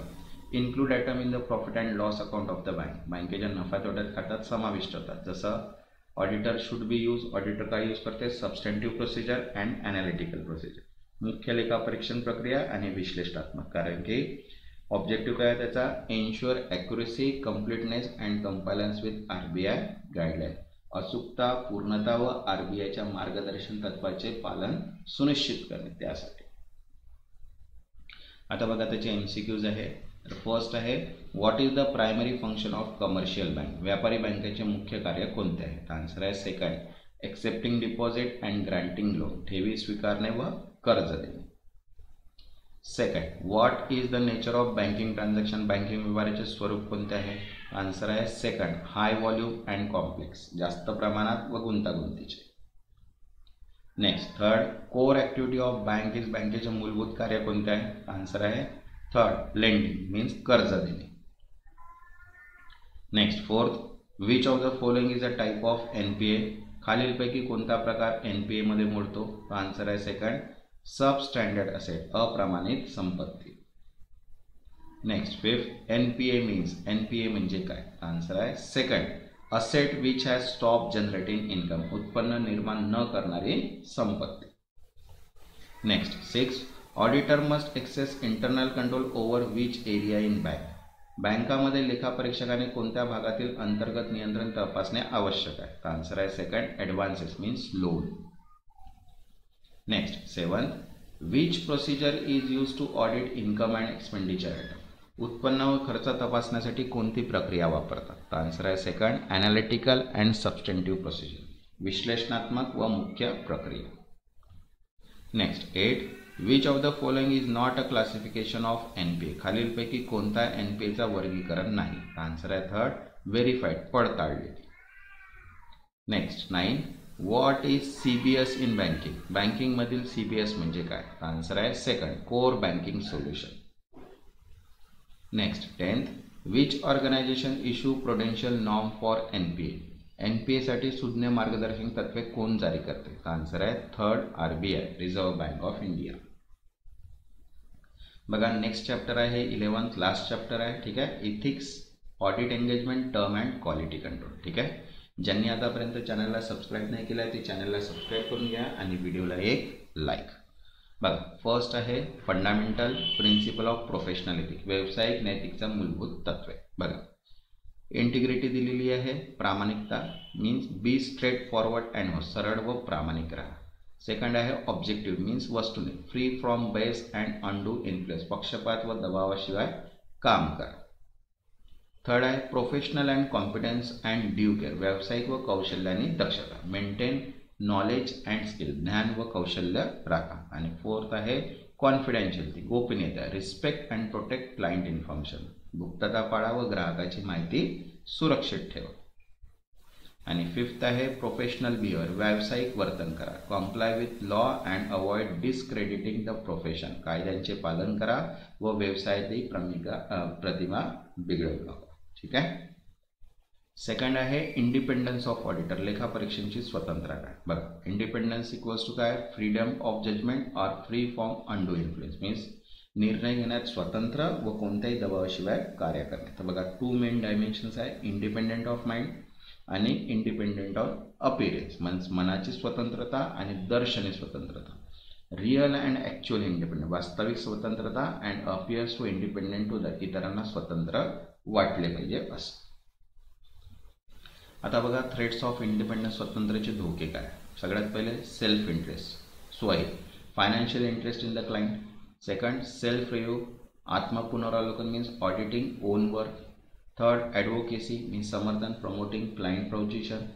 include item in the profit and loss account of the bank. बँकेच्या नफा तोट्यात खात्यात समाविष्ट होतात. जसं auditor should be use. Auditor काय यूज करते सबस्टेंटिव्ह प्रोसिजर अँड ॲनालिटिकल प्रोसिजर. मुख्य लेखापरीक्षण प्रक्रिया आणि विश्लेषणात्मक. कारण की ऑब्जेक्टिव्ह काय त्याचा ensure accuracy, completeness and compliance with RBI guideline. अचूकता, पूर्णता व RBIच्या मार्गदर्शन तत्वाचे पालन सुनिश्चित करणे त्यासाठी. आता बघा त्याचे MCQs आहे. तर फर्स्ट आहे what is the primary function of commercial bank. व्यापारी बँकेचे मुख्य कार्य कोणते आहे. आन्सर आहे second accepting deposit and granting loan. ठेवी स्वीकारणे व कर्ज देणे. Second what is the nature of banking transaction. Banking व्यवहाराचे स्वरूप कोणते आहे. आन्सर आहे second high volume and complex. जास्त प्रमाणात व गुंतागुंतीचे. Next third core activity of bank is. बँकेचे मूलभूत कार्य कोणते आहे. आन्सर आहे थर्ड लेंडिंग मीन्स कर्ज देणे. Next fourth which of the following is a type of NPA. खालीलपैकी कोणता प्रकार NPA मध्ये मोडतो? तो आन्सर आहे सेकंड, सब स्टँडर्ड असेट, अप्रमाणित संपत्ती. Next fifth, NPA means, NPA म्हणजे काय? आन्सर आहे second, asset which has stop generating income, उत्पन्न निर्माण न करणारी संपत्ती. Next six, auditor must access internal control over which area in bank, बँकामध्ये लेखापरीक्षकाने कोणत्या भागातील अंतर्गत नियंत्रण तपासणे आवश्यक आहे? तर आन्सर आहे second, advances means loan. Next seventh, which procedure is use to audit income and expenditure item, उत्पन्न व खर्च तपासण्यासाठी कोणती प्रक्रिया वापरतात? तर आन्सर आहे second, analytical and substantive procedure, विश्लेषणात्मक व मुख्य प्रक्रिया. Next eight, which of the following is not a classification of NPA, खालीलपैकी कोणता NPA चा वर्गीकरण नाही? आन्सर आहे थर्ड, व्हेरीफाईड, पडताळलेली. Next nine, what is CBS in banking, banking मधील CBS म्हणजे काय? आन्सर आहे second, core banking solution. Next tenth, which organization issue prudential norm for NPA, NPA साठी सुज्ञ मार्गदर्शक तत्वे कोण जारी करते? आन्सर आहे third, RBI, reserve bank of India. बघा नेक्स्ट चॅप्टर आहे 11th, लास्ट चॅप्टर आहे. ठीक आहे, ethics, audit engagement, term and quality control. ठीक आहे, ज्यांनी आतापर्यंत चॅनलला सबस्क्राईब नाही केलं आहे ते चॅनलला सबस्क्राईब करून घ्या आणि व्हिडिओला एक लाईक. बघा फर्स्ट आहे fundamental principle of professional ethics, व्यावसायिक नैतिकचा मूलभूत तत्वे. बघा इंटिग्रिटी दिलेली आहे, प्रामाणिकता means be straight forward and सरळ व प्रामाणिक राहा. सेकंड आहे ऑब्जेक्टिव्ह मीन्स वस्तुनिष्ठ, free from base and undue influence, पक्षपात व दबावाशिवाय काम करा. थर्ड आहे professional and confidence and due care, व्यावसायिक व कौशल्याने दक्षता, मेंटेन नॉलेज अँड स्किल, ज्ञान व कौशल्य राखा. आणि फोर्थ आहे कॉन्फिडेन्शियलिटी, गोपनीयता, respect and protect client information, गुप्तता पाळा व ग्राहकाची माहिती सुरक्षित ठेवा. आणि फिफ्थ आहे प्रोफेशनल बिहेवियर, व्यावसायिक वर्तन करा, comply with law and avoid discrediting the profession, कायद्यांचे पालन करा व व्यवसायातही प्रतिमा बिघडवू नका. ठीक आहे. सेकंड आहे इंडिपेंडन्स ऑफ ऑडिटर, लेखापरीक्षकांची स्वतंत्रता. बघा इंडिपेंडन्स इक्वल्स टू काय? Freedom of judgement or free from undue influence, means निर्णय घेण्यात स्वतंत्र व कोणत्याही दबावाशिवाय कार्य करणे. तर बघा टू मेन डायमेन्शन्स आहे, इंडिपेंडंट ऑफ माइंड आणि इंडिपेंडंट ऑफ अपीअरन्स, म्हणजे मनाची स्वतंत्रता आणि दर्शनी स्वतंत्रता. रिअल अँड ॲक्च्युअल इंडिपेंडंट, वास्तविक स्वतंत्रता and appears to independent to the, इतरांना स्वतंत्र वाटले पाहिजे असं. आता बघा थ्रेड्स ऑफ इंडिपेंडन्स, स्वतंत्रचे धोके काय? सगळ्यात पहिले सेल्फ इंटरेस्ट, स्वय, financial interest in the client. Second self review, आत्मपुनरावलोकन means auditing own work. Third advocacy means समर्थन, promoting client position.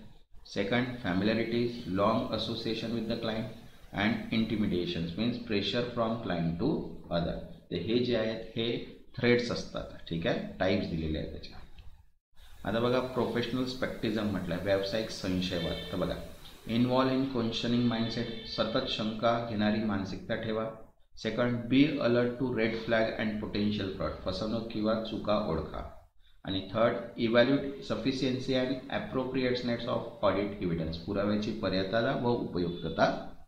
Second familiarities, long association with the client. And intimidations means pressure from client to other. ते हे जे आहेत हे threads असतात. ठीक आहे, टाईप्स दिलेले आहेत त्याच्या. आता बघा प्रोफेशनल स्पेक्टिझम म्हटलं, व्यावसायिक संशयवाद. तर बघा इन्व्हॉल्व इन क्वेश्चनिंग माइंडसेट, सतत शंका घेणारी मानसिकता ठेवा. Second be alert to red flag and potential fraud, फसवणूक किंवा चुका ओळखा. आणि third evaluate sufficiency and appropriateness of audit evidence, पुराव्याची पर्यायता व उपयुक्तता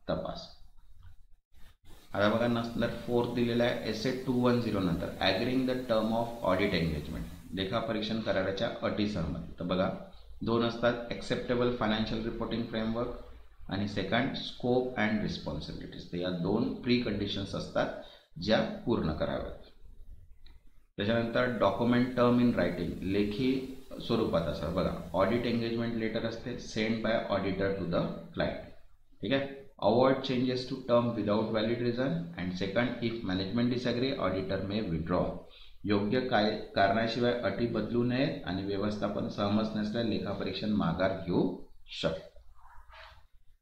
तपास. आता बघा नंतर फोर्थ दिलेला आहे एसेट 210 नंतर agreeing the term of audit engagement, लेखापरीक्षण कराराच्या अटी सहमती. तर बघा दोन असतात, ॲक्सेप्टेबल फायनान्शियल रिपोर्टिंग फ्रेमवर्क आणि सेकंड स्कोप अँड रिस्पॉन्सिबिलिटीज. तर या दोन प्री कंडिशन्स असतात ज्या पूर्ण कराव्यात. त्याच्यानंतर डॉक्युमेंट टर्म इन रायटिंग, लेखी स्वरूपात असं. बघा ऑडिट एंगेजमेंट लेटर असते send by auditor to the client. ठीक आहे. Avoid changes to term without valid reason. And second if management disagree auditor may withdraw, योग्य कारणाशिवाय अटी बदलू नयेत आणि व्यवस्थापन सहमत नसल्यास लेखापरीक्षण माघार घेऊ शकते.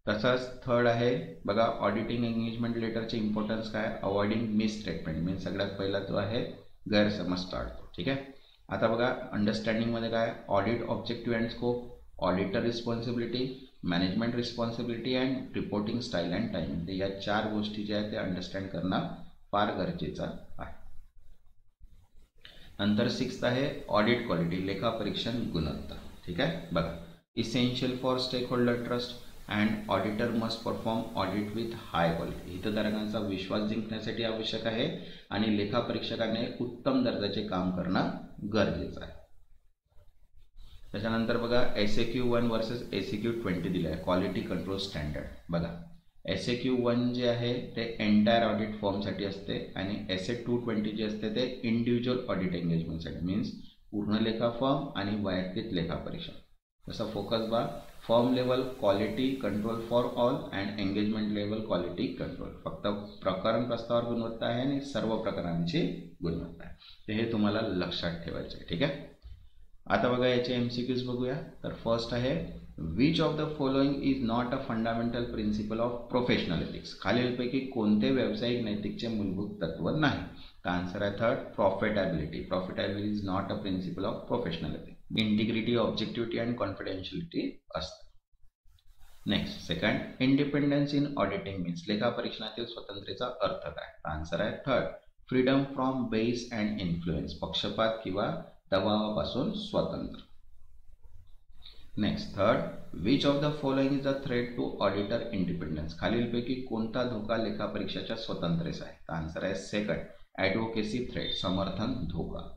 तसंच थर्ड आहे बघा ऑडिटिंग एंगेजमेंट लेटरचे इम्पॉर्टन्स काय? अवॉइडिंग मिस स्टेटमेंट मीन्स सगळ्यात पहिला जो आहे गैरसमज टाळतो. ठीक आहे. आता बघा अंडरस्टँडिंगमध्ये काय? Audit objective and scope, auditor responsibility, management responsibility and reporting style and timing. या चार गोष्टी ज्या आहेत ते अंडरस्टँड करणं फार गरजेचं आहे. नंतर सिक्स्थ आहे ऑडिट क्वालिटी, लेखापरीक्षण गुणवत्ता. ठीक आहे. बघा essential for stakeholder trust, and auditor must perform audit with high quality. हितधारकांचा विश्वास जिंकण्यासाठी आवश्यक आहे आणि लेखापरीक्षकाने उत्तम दर्जाचे काम करणं गरजेचं आहे. त्याच्यानंतर बघा SAQ1 वर्सेस SAQ20 दिलं आहे, क्वालिटी कंट्रोल स्टँडर्ड. बघा SAQ1 जे आहे ते एंटायर ऑडिट फॉर्मसाठी असते आणि SA220 जे असते ते इंडिव्हिज्युअल ऑडिट एंगेजमेंटसाठी, मीन्स पूर्ण लेखा फॉर्म आणि वैयक्तिक लेखापरीक्षण. जसं फोकस बा form level quality control for all and engagement level quality control. फक्त प्रकरण प्रस्तावावर गुणवत्ता आहे आणि सर्व प्रकरणांची गुणवत्ता आहे. तर हे तुम्हाला लक्षात ठेवायचं आहे. ठीक आहे. आता बघा याचे MCQs बघूया. तर फर्स्ट आहे which of the following is not a fundamental principle of professional ethics. खालीलपैकी कोणते व्यावसायिक नैतिकचे मूलभूत तत्व नाही. तर आन्सर आहे third profitability. Profitability is not a principle of professional ethics. Integrity, objectivity and confidentiality असते. Next second independence in auditing means लेखापरीक्षणातील स्वतंत्रतेचा अर्थ काय. आन्सर आहे third freedom from base and influence. पक्षपात किंवा दबावापासून स्वतंत्र. Next third which of the following is a threat to auditor independence. खालीलपैकी कोणता धोका लेखापरीक्षाच्या स्वतंत्रतेचा आहे. आन्सर आहे सेकंड ॲडव्होकेसी थ्रेट, समर्थन धोका.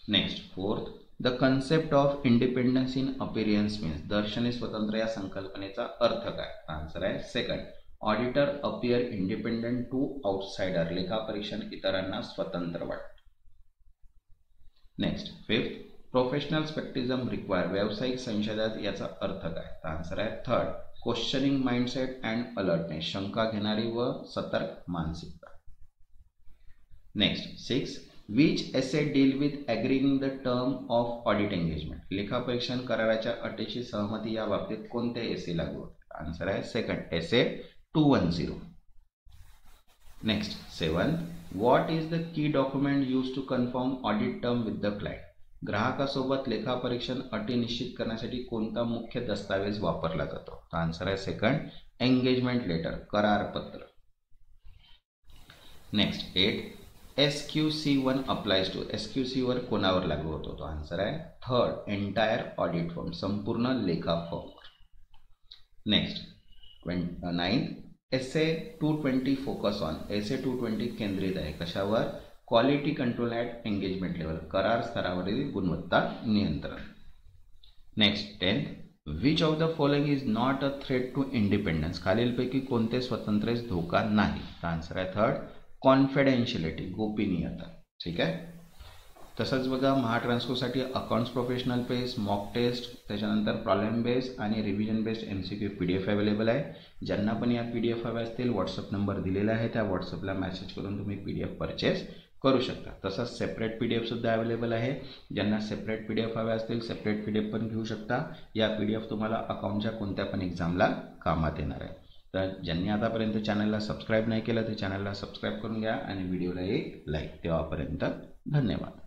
Next fourth the concept of independence in appearance means. दर्शनी स्वतंत्र या संकल्पनेचा अर्थ काय. आन्सर आहे second auditor appear independent to outsider. लेखापरीक्षण इतरांना स्वतंत्र वाटते. Next fifth professional skepticism require. व्यावसायिक संशोधनात याचा अर्थ काय. आन्सर आहे third questioning mindset and alertness. शंका घेणारी व सतर्क मानसिकता. Next six which SA deal with agreeing the term of audit engagement. लेखापरीक्षण कराराच्या अटीशी सहमती या बाबतीत कोणते एसे लागू होते. आन्सर आहे second SA210. Next seventh what is the key document use to confirm audit term with the client. ग्राहकासोबत लेखापरीक्षण अटी निश्चित करण्यासाठी कोणता मुख्य दस्तावेज वापरला जातो. आन्सर आहे सेकंड एंगेजमेंट लेटर, करारपत्र. Next 8 SQC1 applies to. SQC1 कोणावर लागू होतो. तो आन्सर आहे थर्ड एंटायर ऑडिट फॉर्म, संपूर्ण लेखा फॉर्मवर. Next 9 SA220 focus on. SA220 केंद्रित आहे कशावर. Quality control at engagement level, करार स्तरावरील गुणवत्ता नियंत्रण. Next 10 which of the following is not a threat to independence. खालीलपैकी कोणते स्वतंत्रेस धोका नाही. आन्सर आहे थर्ड कॉन्फिडेन्शियलिटी, गोपनीयता. ठीक आहे. तसंच बघा महाट्रान्सकोसाठी accounts professional page, mock test, त्याच्यानंतर प्रॉब्लेम बेस आणि revision based MCQ PDF available आहे. ज्यांना पण या PDF हव्या असतील व्हॉट्सअप नंबर दिलेला आहे, त्या व्हॉट्सअपला मेसेज करून तुम्ही PDF परचेस करू शकता. तसंच सेपरेट PDF सुद्धा अवेलेबल आहे. ज्यांना सेपरेट PDF हव्या असतील सेपरेट PDF पण घेऊ शकता. या PDF तुम्हाला अकाउंटच्या कोणत्या पण एक्झामला कामात येणार आहे. तर ज्यांनी आतापर्यंत चॅनलला सबस्क्राईब नाही केलं ते चॅनलला सबस्क्राईब करून घ्या आणि व्हिडिओला एक लाईक. तेव्हापर्यंत धन्यवाद.